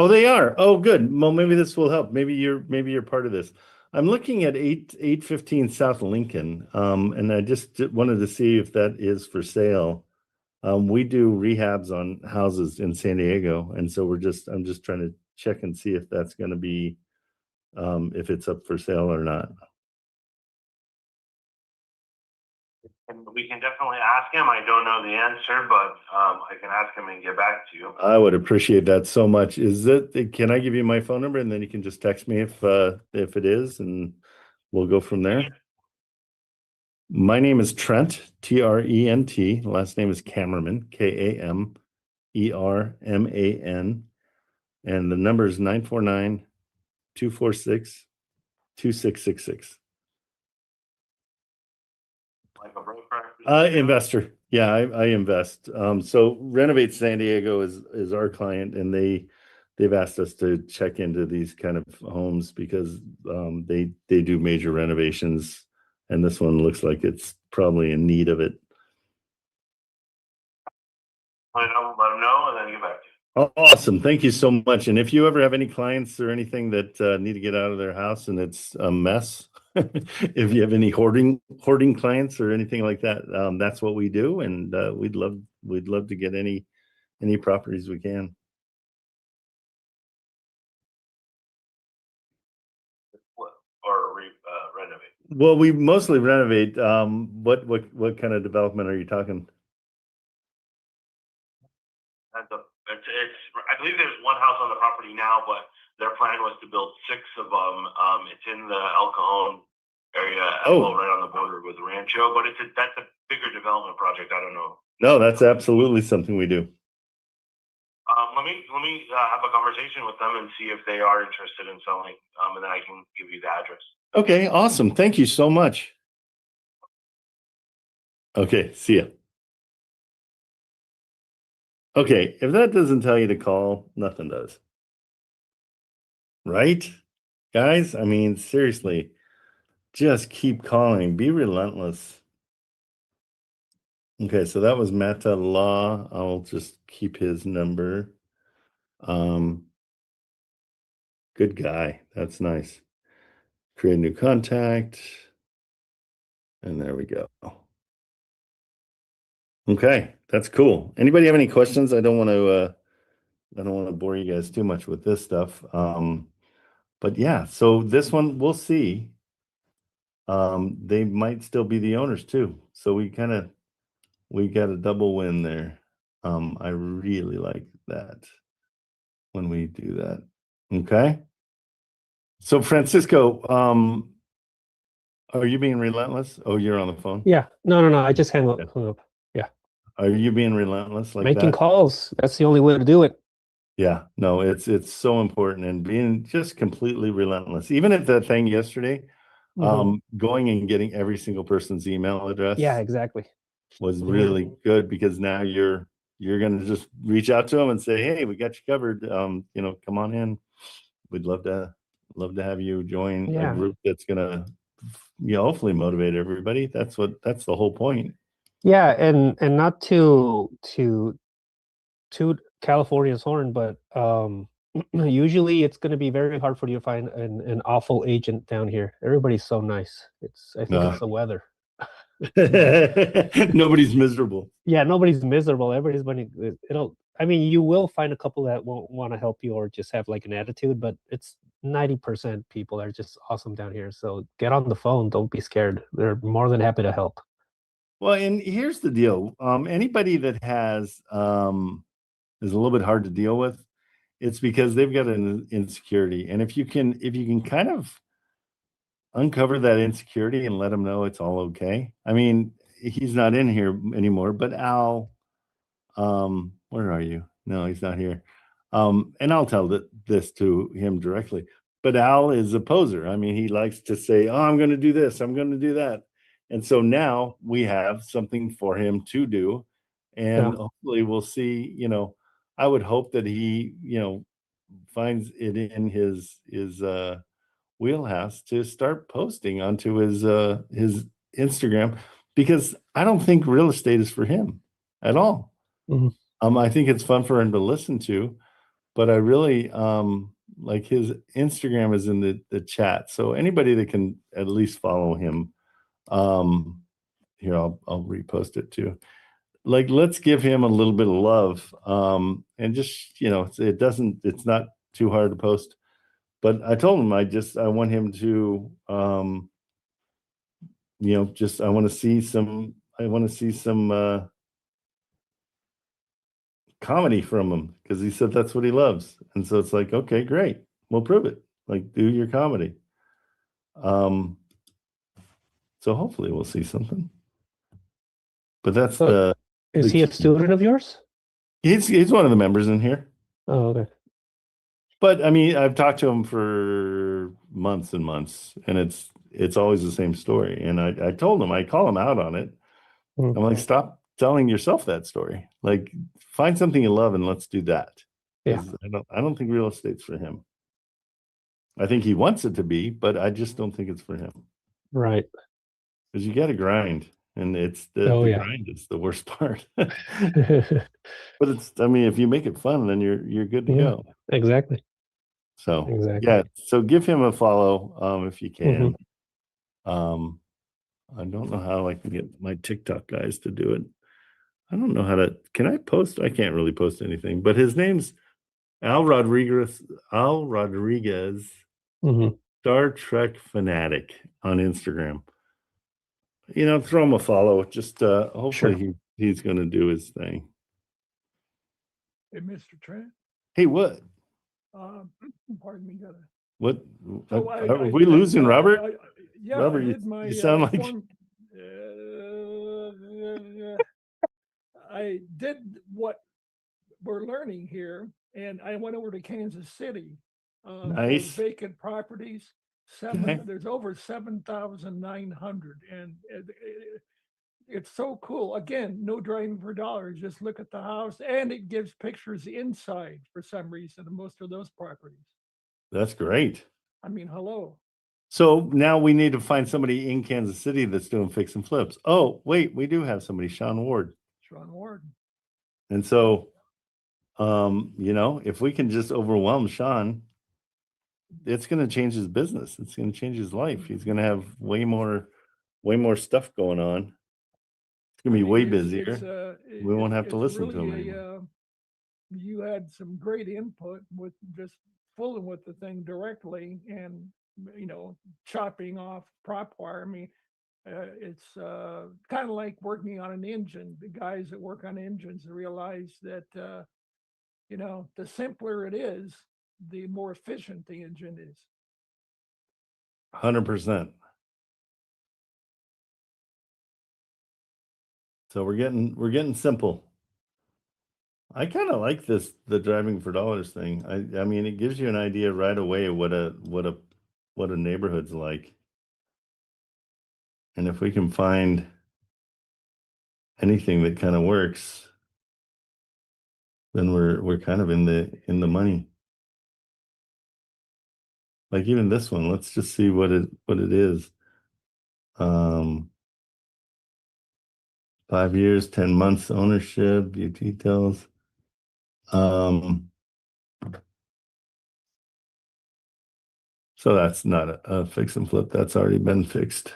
they are. Oh, good. Well, maybe this will help. Maybe you're part of this. I'm looking at 815 South Lincoln. And I just wanted to see if that is for sale. We do rehabs on houses in San Diego, and so I'm just trying to check and see if that's going to be if it's up for sale or not. And we can definitely ask him. I don't know the answer, but I can ask him and get back to you. I would appreciate that so much. Can I give you my phone number and then you can just text me if it is, and we'll go from there? My name is Trent, Trent. Last name is Kammerman, Kammerman. ERMAN. And the number is 949-246-2666. Like a broker? Investor. Yeah, I invest. So Renovate San Diego is our client, and they've asked us to check into these kind of homes because they do major renovations, and this one looks like it's probably in need of it. Let them know and then get back to you. Oh, awesome. Thank you so much. And if you ever have any clients or anything that need to get out of their house and it's a mess, if you have any hoarding clients or anything like that, that's what we do. And we'd love to get any properties we can. Or renovate. Well, we mostly renovate. What kind of development are you talking? I believe there's one house on the property now, but their plan was to build 6 of them. It's in the El Cajon area, well, right on the border with Rancho. But that's a bigger development project. I don't know. No, that's absolutely something we do. Let me have a conversation with them and see if they are interested in selling, and then I can give you the address. Okay, awesome. Thank you so much. Okay, see ya. Okay, if that doesn't tell you to call, nothing does. Right? Guys, I mean, seriously, just keep calling. Be relentless. Okay, so that was Mata Law. I'll just keep his number. Good guy. That's nice. Create a new contact. And there we go. Okay, that's cool. Anybody have any questions? I don't want to bore you guys too much with this stuff. But yeah, so this one we'll see. They might still be the owners too. So we got a double win there. I really like that when we do that. Okay. So Francisco, are you being relentless? Oh, you're on the phone? Yeah. No. I just hung up. Yeah. Are you being relentless like Making that? calls. That's the only way to do it. Yeah, no, it's so important, and being just completely relentless. Even at that thing yesterday, going and getting every single person's email address. Yeah, exactly. Was really good because now you're going to just reach out to them and say, hey, we got you covered. Come on in. We'd love to have you join a group that's gonna hopefully motivate everybody. That's the whole point. Yeah, and not to California's horn, but usually it's going to be very hard for you to find an awful agent down here. Everybody's so nice. I think it's the weather. Nobody's miserable. Yeah, nobody's miserable. Everybody's you will find a couple that won't want to help you or just have like an attitude, but it's 90% people are just awesome down here. So get on the phone. Don't be scared. They're more than happy to help. Well, and here's the deal. Anybody that has is a little bit hard to deal with. It's because they've got an insecurity. And if you can kind of uncover that insecurity and let them know it's all okay. I mean, he's not in here anymore, but Al, where are you? No, he's not here. And I'll tell this to him directly. But Al is a poser. I mean, he likes to say, oh, I'm going to do this. I'm going to do that. And so now we have something for him to do. And hopefully we'll see, I would hope that he, finds it in his wheelhouse to start posting onto his Instagram, because I don't think real estate is for him at all. I think it's fun for him to listen to, but I really like his Instagram is in the chat. So anybody that can at least follow him, here, I'll repost it too. Like, let's give him a little bit of love. And just, it's not too hard to post, but I told him, I want him to, I want to see some comedy from him, because he said that's what he loves. And so it's like, okay, great. We'll prove it. Like, do your comedy. So hopefully we'll see something. But that's Is he a student of yours? He's one of the members in here. Oh, okay. But I mean, I've talked to him for months and months, and it's always the same story. And I told him, I call him out on it. Mm. I'm like, stop telling yourself that story. Like, find something you love and let's do that. Yeah. 'Cause I don't think real estate's for him. I think he wants it to be, but I just don't think it's for him. Right. Because you got to grind, and it's the yeah. grind is the worst part. But I mean, if you make it fun, then you're good to Yeah. go. Exactly. So Exactly. yeah, so give him a follow if you can. Mhm. I don't know how I can get my TikTok guys to do it. I don't know how to. Can I post? I can't really post anything, but his name's Al Rodriguez. Al Rodriguez, Mhm. Star Trek fanatic on Instagram. You know, throw him a follow. Just hopefully he's going to do his thing. Hey, Mr. Trent. Hey, what? Pardon me, gotta. What? So Are we losing Robert? Yeah, Robert, I did my you sound like I did what we're learning here, and I went over to Kansas City. For Nice. vacant properties. Okay. There's over 7,900, and it's so cool. Again, no driving for dollars. Just look at the house, and it gives pictures inside for some reason. Most of those properties. That's great. I mean, hello. So now we need to find somebody in Kansas City that's doing fix and flips. Oh, wait, we do have somebody, Sean Ward. Sean Ward. And so, you know, if we can just overwhelm Sean, it's going to change his business. It's going to change his life. He's going to have way more stuff going on. It's going to be way busier. We won't have to listen to him anymore. You had some great input with just fooling with the thing directly, and you know, chopping off prop wire. I mean, it's kind of like working on an engine. The guys that work on engines realize that you know, the simpler it is, the more efficient the engine is. 100%. So we're getting simple. I kind of like the driving for dollars thing. I mean, it gives you an idea right away what a neighborhood's like. And if we can find anything that kind of works, then we're kind of in the money. Like even this one, let's just see what it is. 5 years, 10 months ownership, view details. So that's not a fix and flip. That's already been fixed.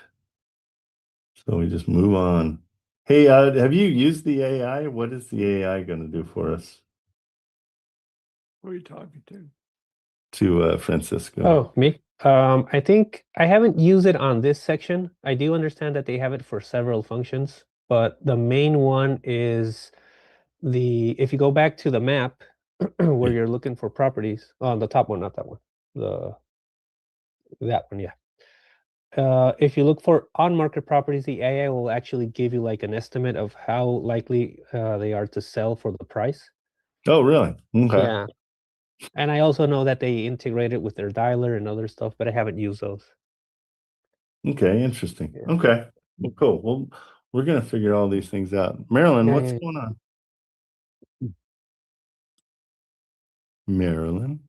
So we just move on. Hey, have you used the AI? What is the AI going to do for us? Who are you talking to? To Francisco. Oh, me? I think I haven't used it on this section. I do understand that they have it for several functions, but the main one is if you go back to the map where you're looking for properties on the top one, not that one, that one, yeah. If you look for on-market properties, the AI will actually give you like an estimate of how likely they are to sell for the price. Oh, really? Okay. Yeah. And I also know that they integrate it with their dialer and other stuff, but I haven't used those. Okay, interesting. Okay, well, cool. Well, we're gonna figure all these things out. Marilyn, what's going on? Marilyn.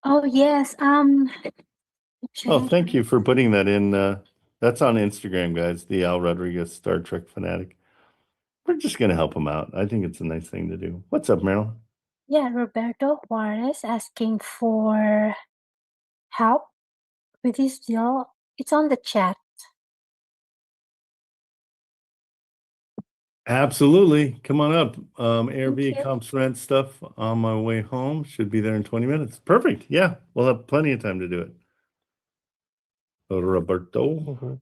Oh, yes. Oh, thank you for putting that in. That's on Instagram, guys. The Al Rodriguez Star Trek fanatic. We're just gonna help him out. I think it's a nice thing to do. What's up, Marilyn? Yeah, Roberto Juarez asking for help with this deal. It's on the chat. Absolutely. Come on up. ARV comps rent stuff on my way home. Should be there in 20 minutes. Perfect. Yeah, we'll have plenty of time to do it. Roberto.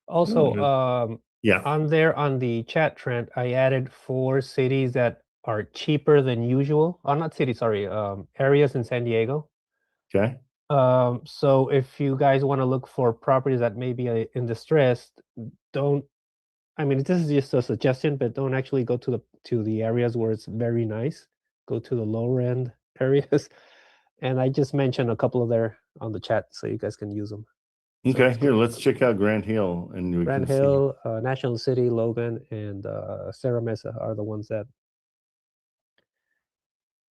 Also, yeah, on the chat, Trent, I added 4 cities that are cheaper than usual. Not cities, sorry, areas in San Diego. Okay. So if you guys want to look for properties that may be in distress, I mean, this is just a suggestion, but don't actually go to to the areas where it's very nice. Go to the lower end areas. And I just mentioned a couple of there on the chat so you guys can use them. Okay, here, let's check out Grant Hill and we Grand can Hill, National City, Logan, and Serra Mesa are the ones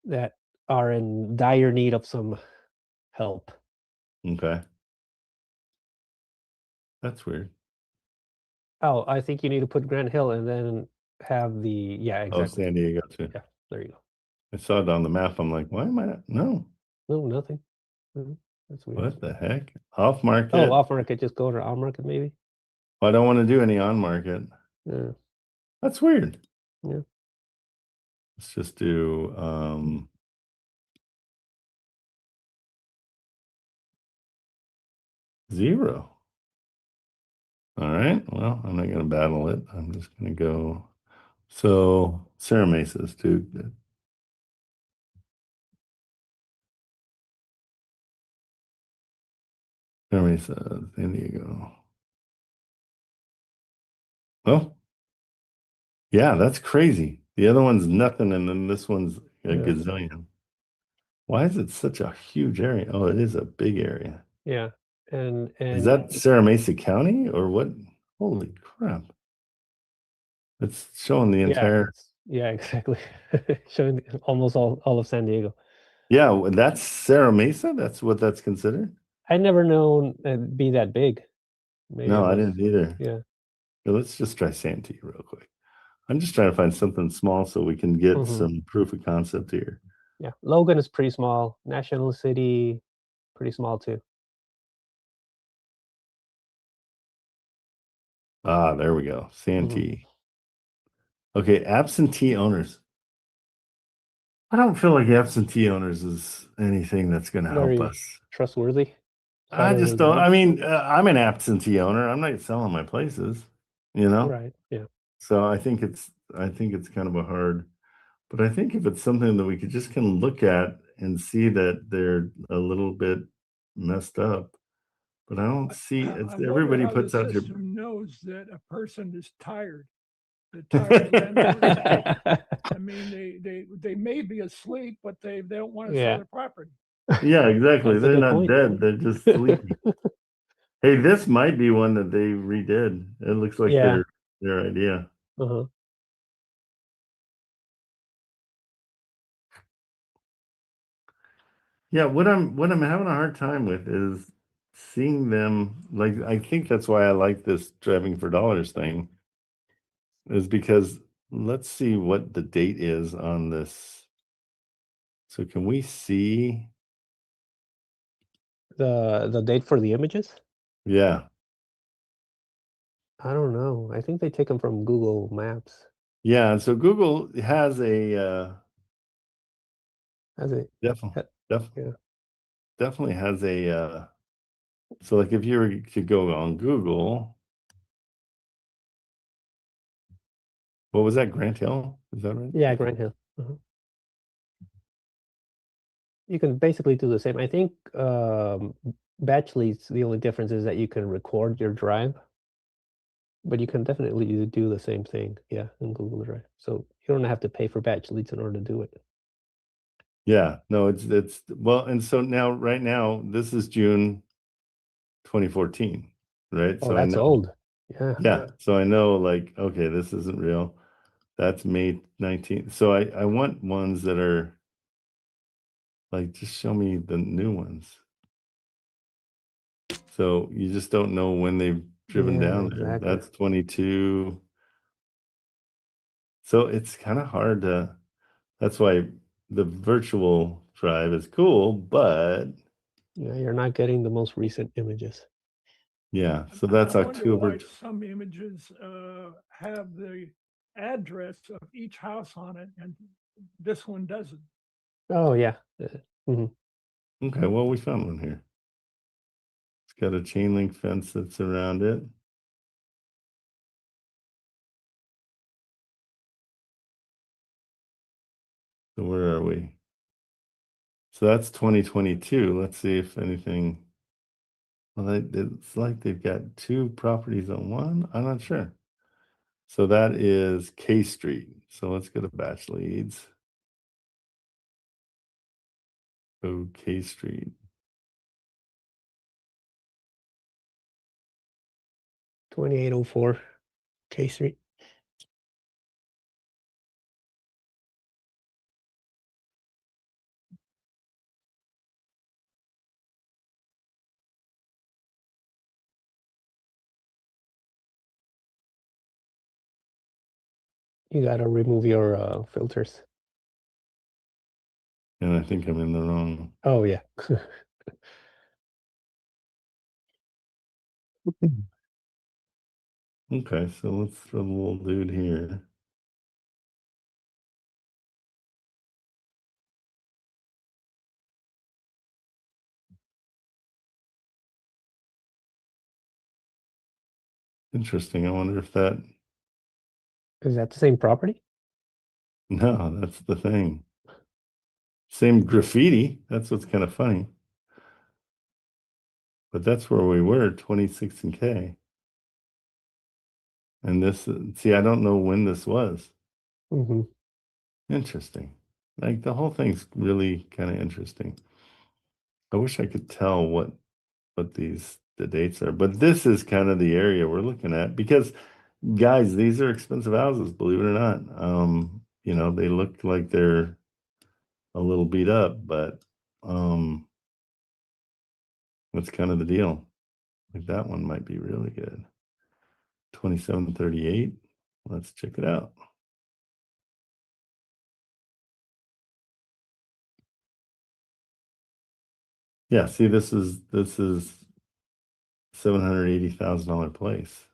that are in dire need of some help. see. Okay. That's weird. Oh, I think you need to put Grand Hill and then have the, yeah, Oh, exactly. San Diego too. Yeah, there you go. I saw it on the map. I'm like, why am I not? No. No, nothing. That's weird. What the heck? Off market. Oh, off market, just go to on market maybe. I don't want to do any on market. Yeah. That's weird. Yeah. Let's just do 0. All right. Well, I'm not going to battle it. I'm just going to go. So Serra Mesa is too good. Serra Mesa, San Diego. Oh, yeah, that's crazy. The other one's nothing, and then this one's a gazillion. Why is it such a huge area? Oh, it is a big area. Yeah. And Is that Serra Mesa County or what? Holy crap. It's showing the entire. Yeah, exactly. Showing almost all of San Diego. Yeah, that's Serra Mesa. That's what that's considered. I never known it'd be that big. Maybe No, I was- didn't either. Yeah. So let's just try Santee real quick. I'm just trying to find something small so we can get some proof of concept here. Yeah. Logan is pretty small. National City, pretty small too. Ah, there we go. Santee. Okay, absentee owners. I don't feel like absentee owners is anything that's going to help Very us. trustworthy. I just don't. I mean, I'm an absentee owner. I'm not selling my places, you know. Right. Yeah. So I think it's kind of a hard. But I think if it's something that we could just kind of look at and see that they're a little bit messed up, but I don't see. It's, everybody puts out your. System knows that a person is tired. The tired landlords. I mean, they may be asleep, but they don't want to sell their property. Yeah, exactly. That's a They're good not point. dead. They're just sleepy. Hey, this might be one that they redid. It looks like their idea. Uh-huh. Yeah, what I'm having a hard time with is seeing them. Like, I think that's why I like this driving for dollars thing, is because let's see what the date is on this. So can we see The date for the images? Yeah. I don't know. I think they take them from Google Maps. Yeah, and so Google has a Has it? definitely has a so like if you could go on Google, what was that, Grant Hill? Is that right? Yeah, Grand Hill. You can basically do the same. I think batch leads, the only difference is that you can record your drive, but you can definitely do the same thing, yeah, in Google Drive. So you don't have to pay for batch leads in order to do it. Yeah, no, it's well, and so now right now this is June 2014, right? Oh, So that's I know, old. Yeah. so I know, like, okay, this isn't real. That's May 19th. So I want ones that are like, just show me the new ones. So you just don't know when they've driven down there. exactly. That's 22. So it's kind of hard to, that's why the virtual drive is cool, but Yeah, you're not getting the most recent images. yeah, so that's I wonder October. why some images have the address of each house on it, and this one doesn't. Oh, yeah. Okay, well, we found one here. It's got a chain link fence that's around it. So where are we? So that's 2022. Let's see if anything. Well, it's like they've got two properties on one. I'm not sure. So that is K Street. So let's go to batch leads. Go K Street. 2804 K Street. You gotta remove your filters. And I think I'm in the wrong. Oh yeah. Okay, so let's throw the little dude here. Interesting. I wonder if that. Is that the same property? No, that's the thing. Same graffiti. That's what's kind of funny. But that's where we were, 26 and K. And this, see, I don't know when this was. Mm-hmm. Interesting. Like the whole thing's really kind of interesting. I wish I could tell what the dates are, but this is kind of the area we're looking at because guys, these are expensive houses, believe it or not. You know, they look like they're a little beat up, but that's kind of the deal. Like that one might be really good. 2738. Let's check it out. Yeah, see, this is $780,000 place.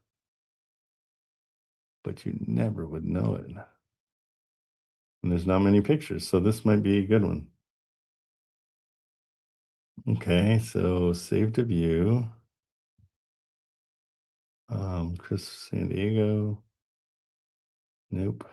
But you never would know it. And there's not many pictures, so this might be a good one. Okay, so save to view. Chris San Diego. Nope.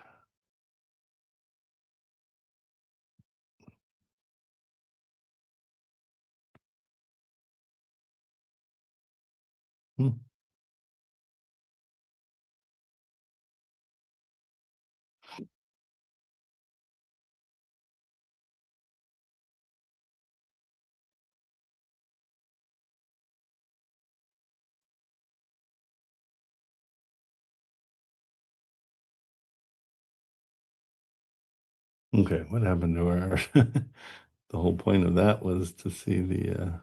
Okay, what happened to our the whole point of that was to see the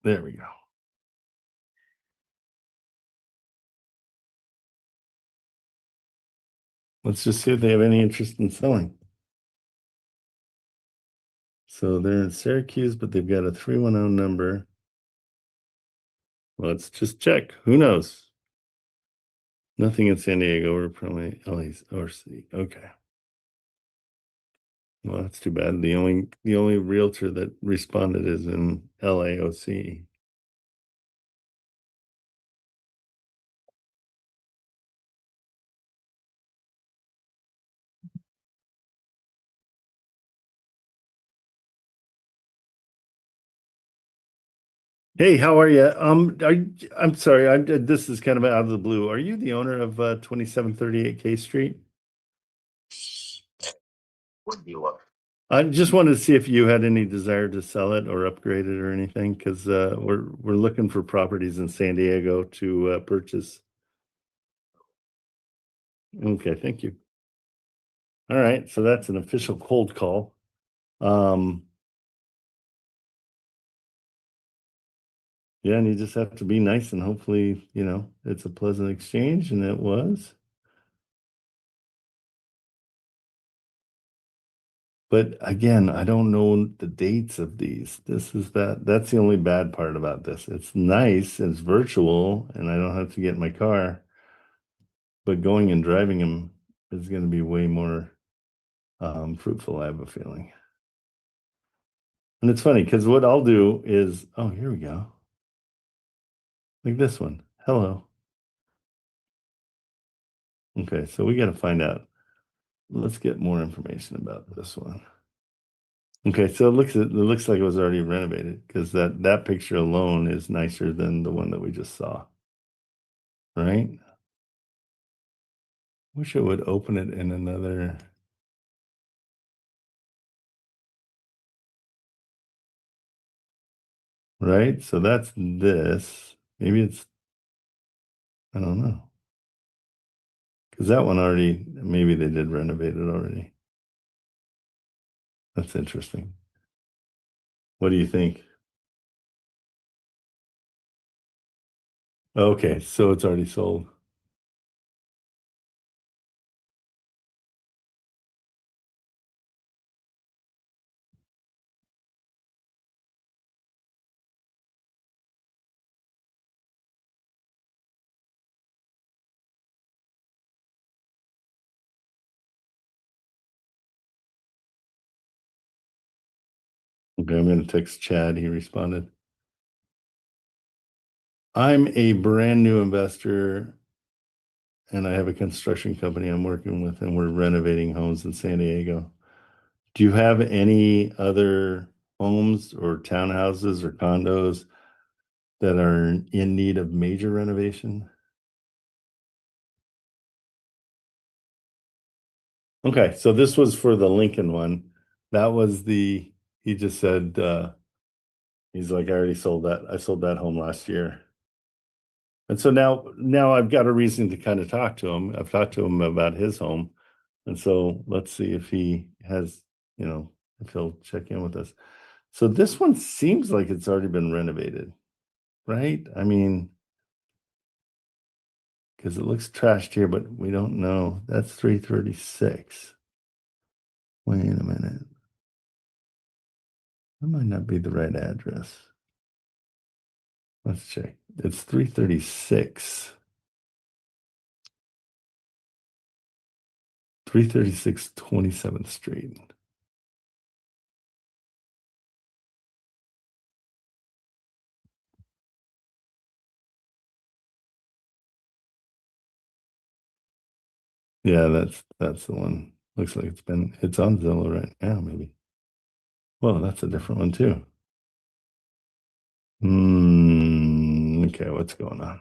there we go. Let's just see if they have any interest in selling. So they're in Syracuse, but they've got a 310 number. Let's just check. Who knows? Nothing in San Diego or probably LA's or C. Okay. Well, that's too bad. The only realtor that responded is in LAOC. Hey, how are you? I'm sorry. This is kind of out of the blue. Are you the owner of 2738 K Street? Would be what? I just wanted to see if you had any desire to sell it or upgrade it or anything, because we're looking for properties in San Diego to purchase. Okay, thank you. All right, so that's an official cold call. Yeah, and you just have to be nice and hopefully, you know, it's a pleasant exchange, and it was. But again, I don't know the dates of these. That's the only bad part about this. It's nice, it's virtual, and I don't have to get in my car. But going and driving them is going to be way more fruitful, I have a feeling. And it's funny because what I'll do is, oh, here we go. Like this one. Hello. Okay, so we got to find out. Let's get more information about this one. Okay, so it looks like it was already renovated because that picture alone is nicer than the one that we just saw. Right? Wish it would open it in another. Right? So that's this. Maybe it's, I don't know. Because that one already, maybe they did renovate it already. That's interesting. What do you think? Okay, so it's already sold. Okay, I'm going to text Chad. He responded. I'm a brand new investor and I have a construction company I'm working with, and we're renovating homes in San Diego. Do you have any other homes or townhouses or condos that are in need of major renovation? Okay, so this was for the Lincoln one. That was he just said, he's like, I already sold that. I sold that home last year. And so now I've got a reason to kind of talk to him. I've talked to him about his home. And so let's see if he has, if he'll check in with us. So this one seems like it's already been renovated, right? I mean, because it looks trashed here, but we don't know. That's 336. Wait a minute. That might not be the right address. Let's check. It's 336. 336 27th Street. Yeah, that's the one. Looks like it's on Zillow right now, maybe. Well, that's a different one too. Okay, what's going on?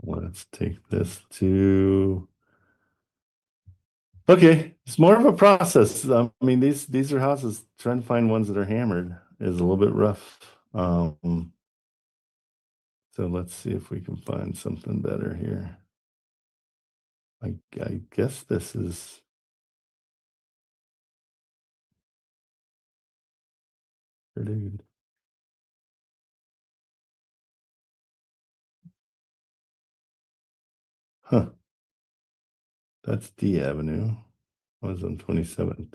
Let's take this to. Okay, it's more of a process. I mean, these are houses. Trying to find ones that are hammered is a little bit rough. So let's see if we can find something better here. I guess this is. Dude. Huh. That's D Avenue. I was on 27th.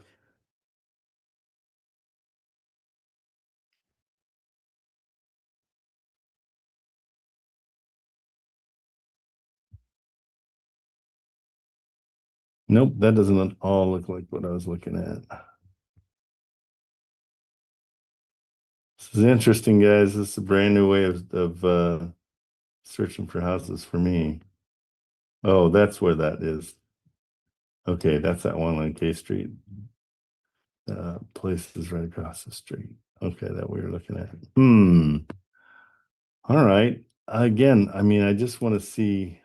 Nope, that doesn't at all look like what I was looking at. This is interesting, guys. This is a brand new way of searching for houses for me. Oh, that's where that is. Okay, that's that one on K Street. Place is right across the street. Okay, that we were looking at. All right. Again, I mean, I just want to see.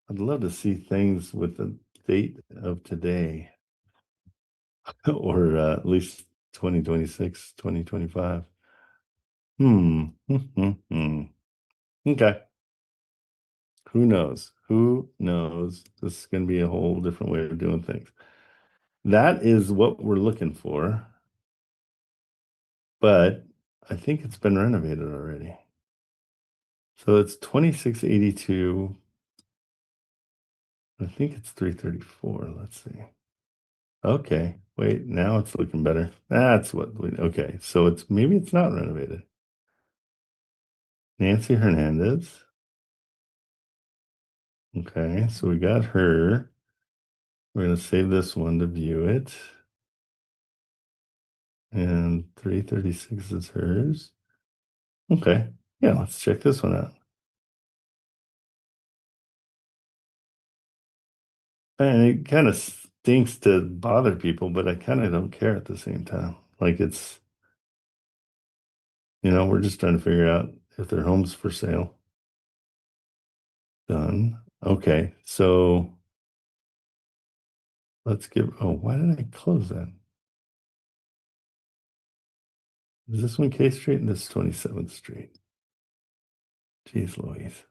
I'd love to see things with the date of today, or at least 2026, 2025. Okay. Who knows? Who knows? This is going to be a whole different way of doing things. That is what we're looking for. But I think it's been renovated already. So it's 2682. I think it's 334. Let's see. Okay. Wait, now it's looking better. That's what okay. So maybe it's not renovated. Nancy Hernandez. Okay, so we got her. We're going to save this one to view it. And 336 is hers. Okay. Yeah, let's check this one out. And it kind of stinks to bother people, but I kind of don't care at the same time. Like it's, we're just trying to figure out if their home's for sale. Done. Okay, so let's give, why did I close that? Is this one K Street and this 27th Street? Jeez Louise.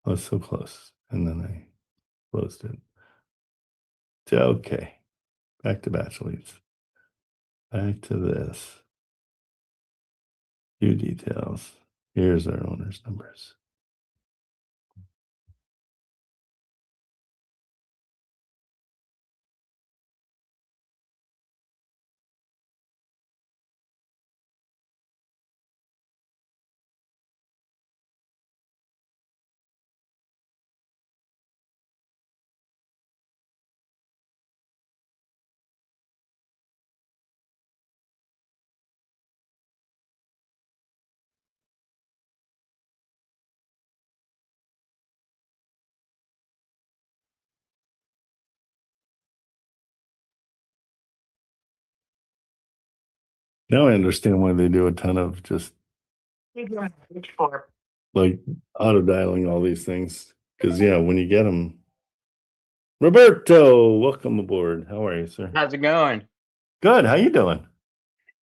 Oh, it's so close. And then I closed it. Okay, back to batch leads. Back to this. Few details. Here's our owner's numbers. Now I understand why they do a ton of just like auto dialing all these things. Because when you get them. Roberto, welcome aboard. How are you, sir? How's it going? Good. How you doing?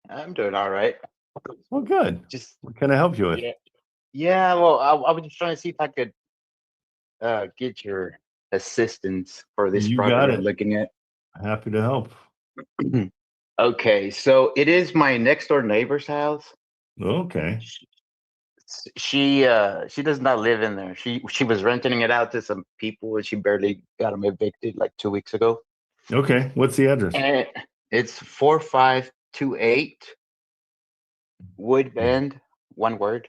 I'm doing all right. Well, good. Just What can I help you with? yeah. Well, I was just trying to see if I could get your assistance for this You property got I'm it. looking at. Happy to help. Okay, so it is my next door neighbor's house. Okay. She does not live in there. She was renting it out to some people, and she barely got them evicted like 2 weeks ago. Okay. What's the address? And it's 4528 Woodbend, one word.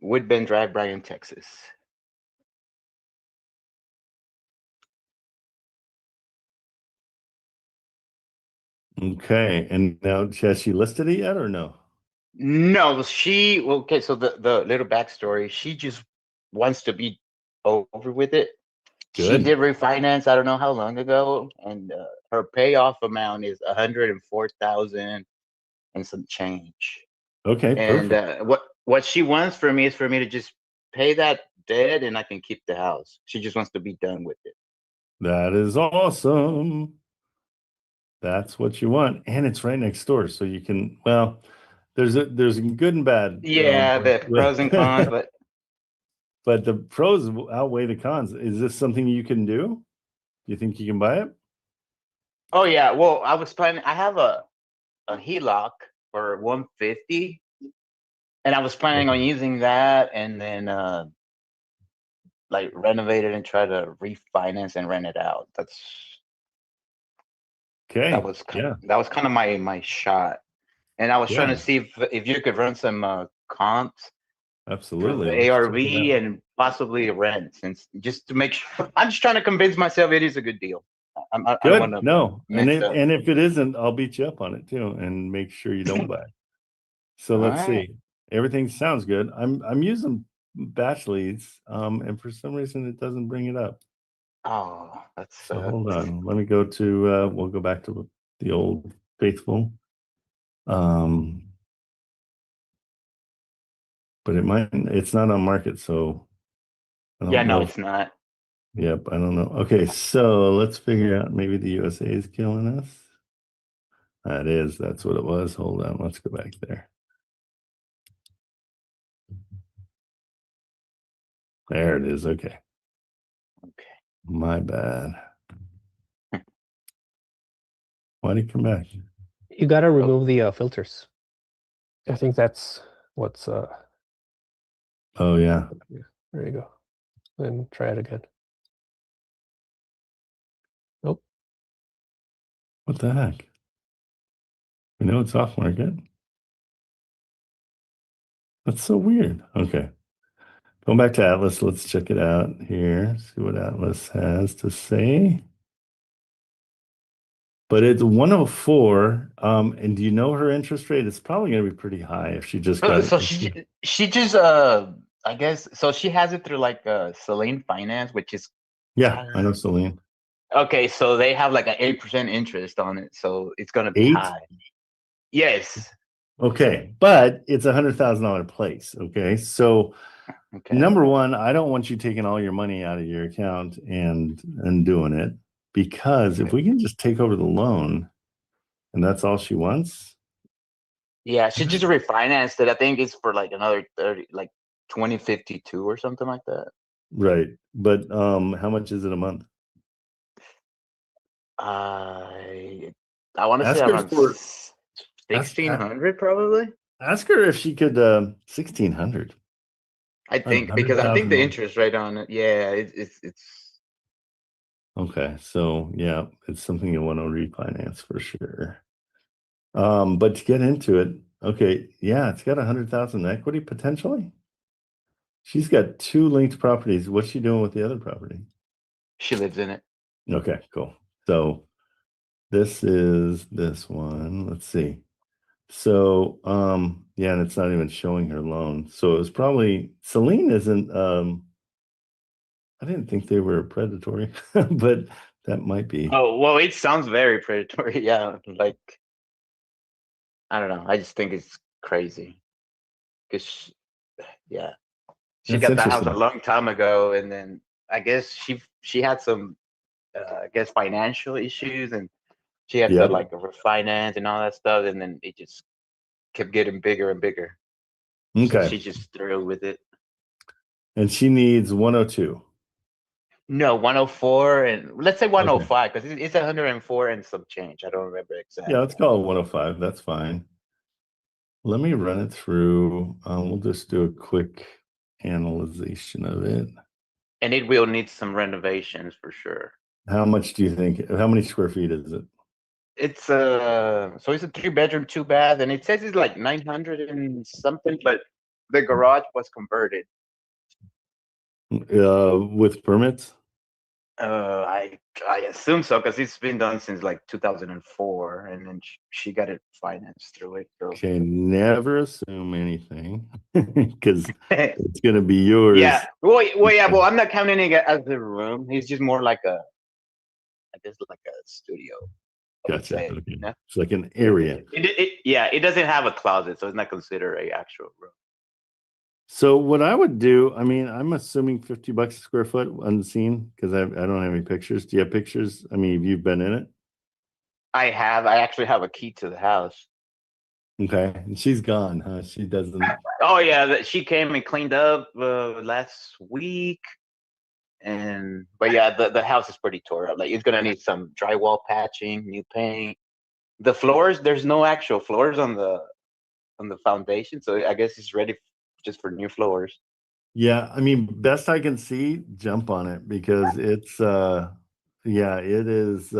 Woodbend Drive, Bryan, Texas. Okay. And now has she listed it yet or no? No, okay, so the little backstory, she just wants to be over with it. She Good. did refinance, I don't know how long ago, and her payoff amount is 104,000 and some change. Okay, And perfect. what she wants for me is for me to just pay that debt and I can keep the house. She just wants to be done with it. That is awesome. That's what you want. And it's right next door. So you can, there's a good and bad. Yeah, the pros and cons, but the pros outweigh the cons. Is this something you can do? Do you think you can buy it? oh yeah, well, I was planning, I have a HELOC for 150, and I was planning on using that and then like renovate it and try to refinance and rent it out. Okay. That was kind of my shot. And I was trying to see if you could run some comps. Absolutely. The ARV and possibly rent, since just to make sure. I'm just trying to convince myself it is a good deal. I don't want to. No, and if it isn't, I'll beat you up on it too, and make sure you don't buy it. So let's see. Everything sounds good. I'm using batch leads, and for some reason it doesn't bring it up. Oh, that's so hold on. Let me go to. We'll go back to the old faithful. But it's not on market, so I don't know. It's not. Yep, I don't know. Okay, so let's figure out, maybe the USA is killing us. That is, that's what it was. Hold on, let's go back there. There it is. Okay. My bad. Why did he come back? You got to remove the filters. I think that's what's. Oh yeah. There you go. Then try it again. Nope. What the heck? We know it's off market. That's so weird. Okay. Going back to Atlas, let's check it out here. See what Atlas has to say. But it's 104. And do you know her interest rate? It's probably going to be pretty high if she just got So she just I guess so she has it through like Selene Finance, which is Yeah, I know Celine. Okay, so they have like an 8% interest on it, so it's gonna be 8? high. Yes. Okay, but it's $100,000 place. Okay, so Okay. number one, I don't want you taking all your money out of your account and doing it, because if we can just take over the loan, and that's all she wants. Yeah, she just refinanced it. I think it's for like another 30, like 2052 or something like that. Right, but how much is it a month? I want to Ask say her around for 1600 probably. Ask her if she could 1600. I think because I think the interest rate on it, yeah, it's Okay, so yeah, it's something you want to refinance for sure. But to get into it, okay, yeah, it's got 100,000 equity potentially. She's got 2 linked properties. What's she doing with the other property? she lives in it. Okay, cool. So this is this one. Let's see. So yeah, and it's not even showing her loan. So it was probably Celine isn't I didn't think they were predatory, but that might be. Oh, well, it sounds very predatory. Yeah, like I don't know. I just think it's crazy because yeah, she That's got the house a interesting. long time ago, and then I guess she had some I guess financial issues, and she had to Yep. like refinance and all that stuff, and then it just kept getting bigger and bigger. So Okay. she just thrilled with it. And she needs 102. No, 104 and let's say 105 because it's 104 and some change. I don't remember exactly. Yeah, let's call it 105. That's fine. Let me run it through. We'll just do a quick analyzation of it. And it will need some renovations for sure. How much do you think? How many square feet is it? It's so it's a 3-bedroom, 2-bath, and it says it's like 900 and something, but the garage was converted. With permits? I assume so because it's been done since like 2004, and then she got it financed through it. So. Okay, never assume anything because it's gonna be yours. Yeah. Well, yeah. Well, I'm not counting it as a room. It's just more like I guess like a studio. Gotcha. Say, Okay. you know? It's like an area. It doesn't have a closet, so it's not considered a actual room. So what I would do, I mean, I'm assuming $50 a square foot unseen because I don't have any pictures. Do you have pictures? I mean, have you been in it? I actually have a key to the house. Okay, and she's gone, huh? She doesn't. Oh yeah, she came and cleaned up last week, but yeah, the house is pretty tore up. Like it's gonna need some drywall patching, new paint. The floors, there's no actual floors on the foundation, so I guess it's ready just for new floors. Yeah, I mean, best I can see, jump on it because it's yeah, it is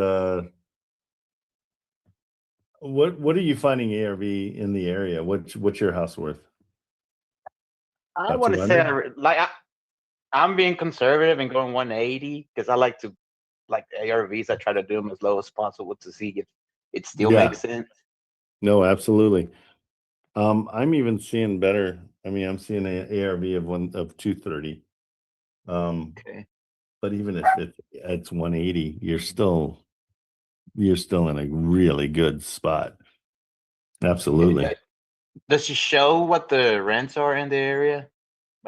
what are you finding ARV in the area? What's your house worth? I About want to say 200? I'm being conservative and going 180 because I like to ARVs. I try to do them as low as possible to see if it still makes sense. No, absolutely. I'm even seeing better. I mean, I'm seeing an ARV of 230. Okay. But even if it's 180, you're still in a really good spot. Absolutely. Okay. Does she show what the rents are in the area?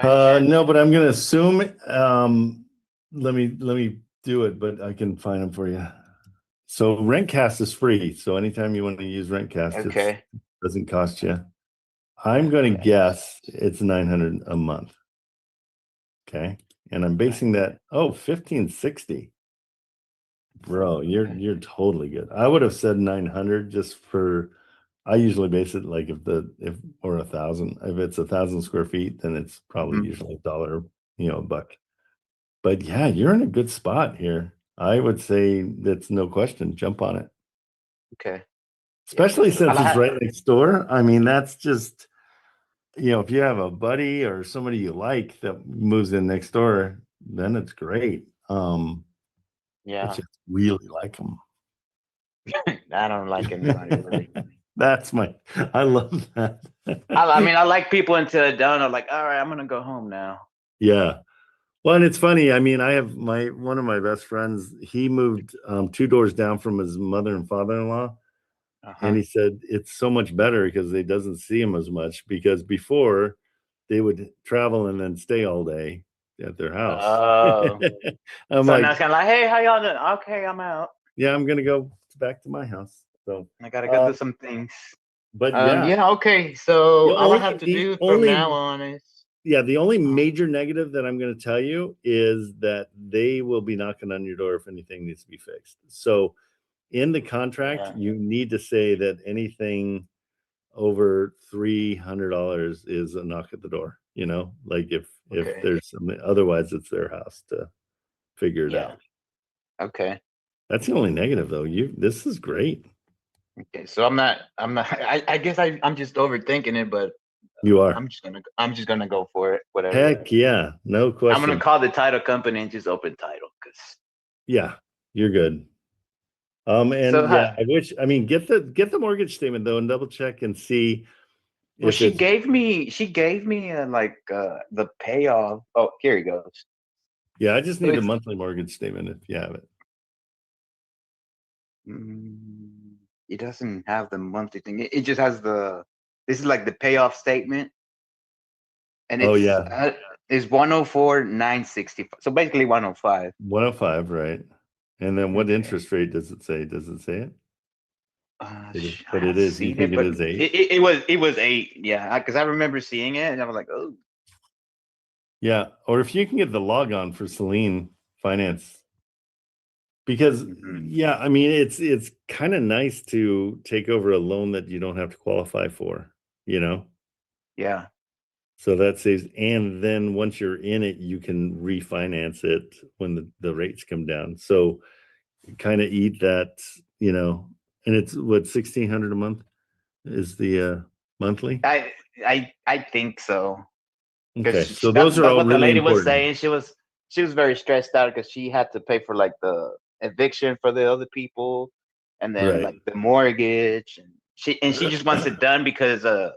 No, but I'm gonna assume. Let me do it, but I can find them for you. So Rentcast is free. So anytime you want to use Rentcast, it doesn't cost you. I'm going to guess it's 900 a month. Okay, and I'm basing that. Oh, 1560. Bro, you're totally good. I would have said 900 just for. I usually base it like or 1,000. If it's 1,000 square feet, then it's probably usually $1, a buck. But yeah, you're in a good spot here. I would say that's no question. Jump on it. Okay. Especially since it's right next door. I mean, that's just, if you have a buddy or somebody you like that moves in next door, then it's great. Yeah. I just really like them. I don't like anybody really. I love that. I mean, I like people until they're done. I'm like, all right, I'm gonna go home now. Yeah. Well, and it's funny. I mean, I have one of my best friends. He moved 2 doors down from his mother and father-in-law, and he said it's so much better because they doesn't see him as much. Because before they would travel and then stay all day at their house. Oh. I'm So like, now it's kind of like, hey, how y'all doing? Okay, I'm out. yeah, I'm gonna go back to my house. So I gotta go do some things. But yeah, Yeah, okay. So the all I only have to the do from only now on is yeah, the only major negative that I'm going to tell you is that they will be knocking on your door if anything needs to be fixed. So in the contract, Yeah. you need to say that anything over $300 is a knock at the door. You know, like if Okay. there's some, otherwise it's their house to figure it Yeah. out. Okay. That's the only negative though. This is great. Okay. So I'm not I guess I'm just overthinking it, but You are. I'm just gonna go for it. Whatever. Heck yeah, no I'm question. gonna call the title company and just open title because Yeah, you're good. And So, yeah, I mean, get the mortgage statement though and double check and see well, if she it's, gave me like the payoff. Oh, here he goes. yeah, I just So need a it's- monthly mortgage statement if you have it. It doesn't have the monthly thing. It just has this is like the payoff statement. And Oh it's yeah, is 104,965. So basically 105. 105, right? And then what interest rate does it say? Does it say it? But it is. You think it is 8? It was 8. Yeah, because I remember seeing it and I was like, oh. Yeah, or if you can get the log on for Celine Finance, because yeah, I mean it's kind of nice to take over a loan that you don't have to qualify for, you know. Yeah. So that saves, and then once you're in it, you can refinance it when the rates come down. So kind of eat that, you know, and it's what, 1,600 a month is the monthly. I think so. Okay, so those are all what the really lady was important. saying. She was very stressed out because she had to pay for like the eviction for the other people, and then Right. like the mortgage, and she just wants it done because the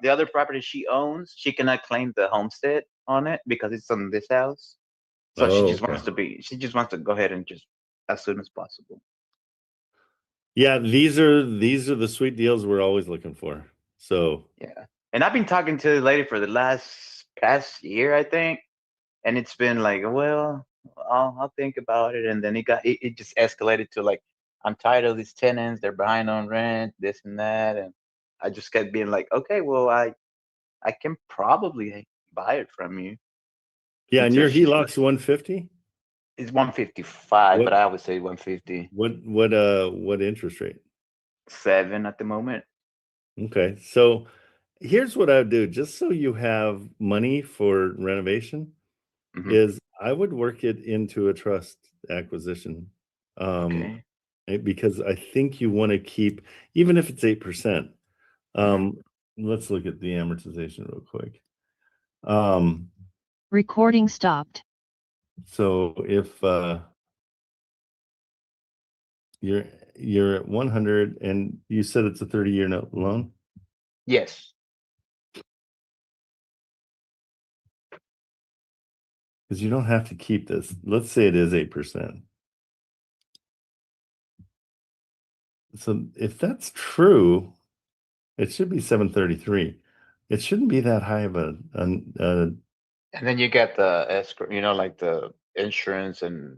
other property she owns, she cannot claim the homestead on it because it's on this house. So she Oh, just okay. wants to go ahead and just as soon as possible. Yeah, these are the sweet deals we're always looking for. So yeah, and I've been talking to the lady for the past year, I think, and it's been like, well, I'll think about it, and then it just escalated to like, I'm tired of these tenants, they're behind on rent, this and that, and I just kept being like, okay, well, I can probably buy it from you. yeah, and Until your she's HELOC's 150. It's 155, What- but I would say 150. What interest rate? 7 at the moment. Okay, so here's what I would do, just so you have money for renovation, is I would work it into a trust acquisition. Okay. Because I think you want to keep, even if it's 8%. Let's look at the amortization real quick. Recording stopped. So if you're at 100 and you said it's a 30-year loan? Yes. Because you don't have to keep this. Let's say it is 8%. So if that's true, it should be 733. It shouldn't be that high of a And then you get the escrow, like the insurance, and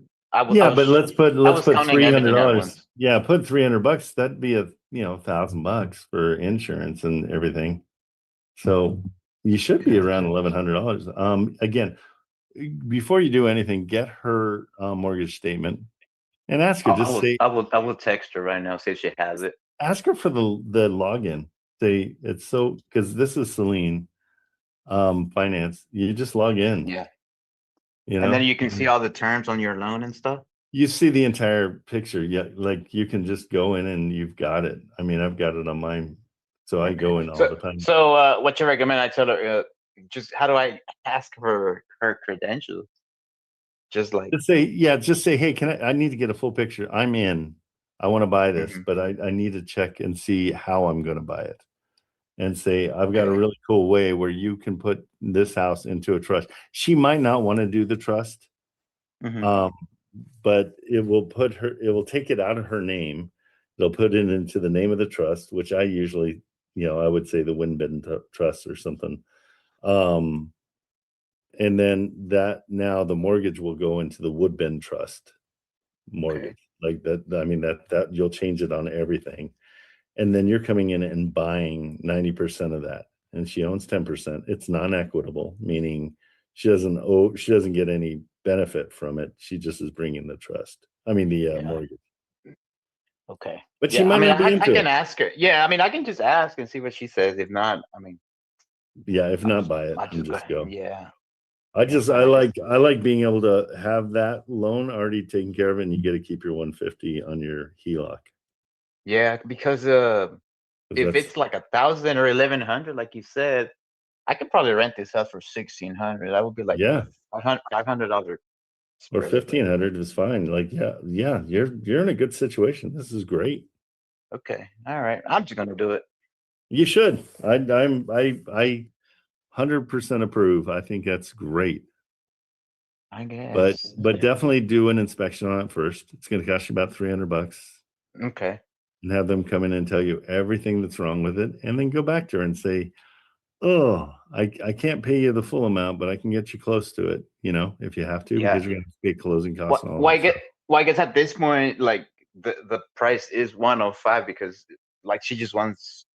yeah, but let's put counting everything at $300. once. Yeah, put $300. That'd be $1,000 for insurance and everything. So you should be around $1,100. Again, before you do anything, get her mortgage statement and ask her. I will text her right now, see if she has it. Ask her for the login. Say it's so, because this is Celine Finance. You just log in. Yeah. And And then you can see all the terms on your loan and stuff. You see the entire picture. Yeah, like you can just go in and you've got it. I mean, I've got it on mine, so I go in all the time. So what you recommend? I tell her just how do I ask her credentials? Just say, hey, I need to get a full picture. I'm in. I want to buy this, but I need to check and see how I'm going to buy it. and say, I've got a really cool way where you can put this house into a trust. She might not want to do the trust, but it will take it out of her name. They'll put it into the name of the trust, which I usually, I would say the Windbend Trust or something. And then now the mortgage will go into the Woodbend Trust mortgage. Like that, I mean, that you'll change it on everything. And then you're coming in and buying 90% of that. And she owns 10%. It's non-equitable, meaning she doesn't get any benefit from it. She just is bringing the trust. I mean, the mortgage. Okay. But she might not be into I can it. ask her. Yeah, I mean, I can just ask and see what she says. If not, I mean, yeah, if not, buy it I'll and just go. Yeah. I like being able to have that loan already taken care of, and you get to keep your 150 on your HELOC. Yeah, because if it's like 1,000 or 1,100, like you said, I could probably rent this house for 1,600. That would be like $500. Or 1,500 is fine. Like, yeah, you're in a good situation. This is great. Okay, all right. I'm just gonna do it. You should. I 100% approve. I think that's great. I guess. But definitely do an inspection on it first. It's going to cost you about $300. Okay. And have them come in and tell you everything that's wrong with it, and then go back to her and say, "Oh, I can't pay you the full amount, but I can get you close to it. If you have to, because you're going to pay closing costs." Well, I guess at this point, like the price is 105 because like she just wants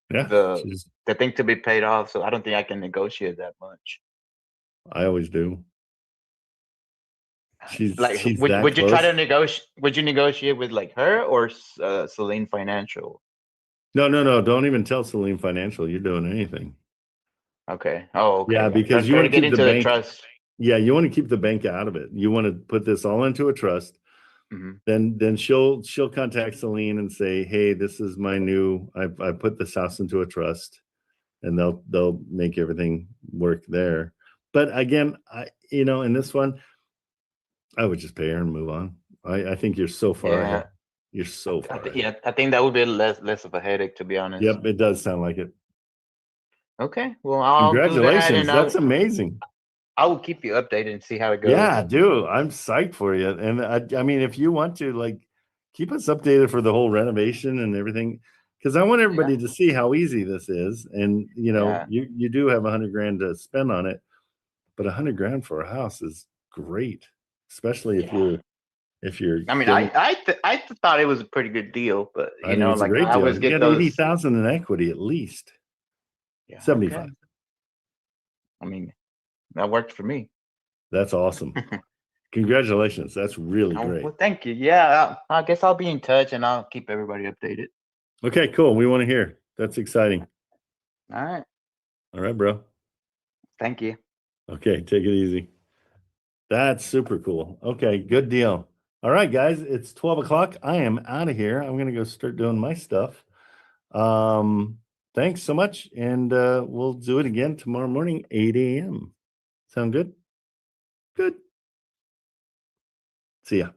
the thing to be paid off. So I don't think I can negotiate that much. I always do. Would you try to negotiate? Would you negotiate with like her or Celine Financial? No. Don't even tell Celine Financial you're doing anything. Okay. Oh, okay. Yeah, because you want to get keep into the the bank. Trust. Yeah, you want to keep the bank out of it. You want to put this all into a trust. Then she'll contact Celine and say, "Hey, this is my new. I put this house into a trust," and they'll make everything work there. But again, in this one, I would just pay her and move on. I think you're so far ahead. You're so far ahead. I think that would be less of a headache, to be honest. Yep, it does sound like it. Okay, well, I'll Congratulations. do that, and That's amazing. I will keep you updated and see how it goes. Yeah, dude, I'm psyched for you. And I mean, if you want to, like, keep us updated for the whole renovation and everything, because I want everybody to see how easy this is. And you do have $100,000 to spend on it, but $100,000 for a house is great, especially if you're. I mean, I thought it was a pretty good deal, but it's a great deal. I always get get those 80,000 in equity at least. 75. Okay. I mean, that worked for me. That's awesome. Congratulations. That's really great. Well, thank you. Yeah, I guess I'll be in touch and I'll keep everybody updated. Okay, cool. We want to hear. That's exciting. All right. All right, bro. Thank you. Okay, take it easy. That's super cool. Okay, good deal. All right, guys, it's 12 o'clock. I am out of here. I'm going to go start doing my stuff. Thanks so much. And we'll do it again tomorrow morning, 8 a.m. Sound good? Good. See ya.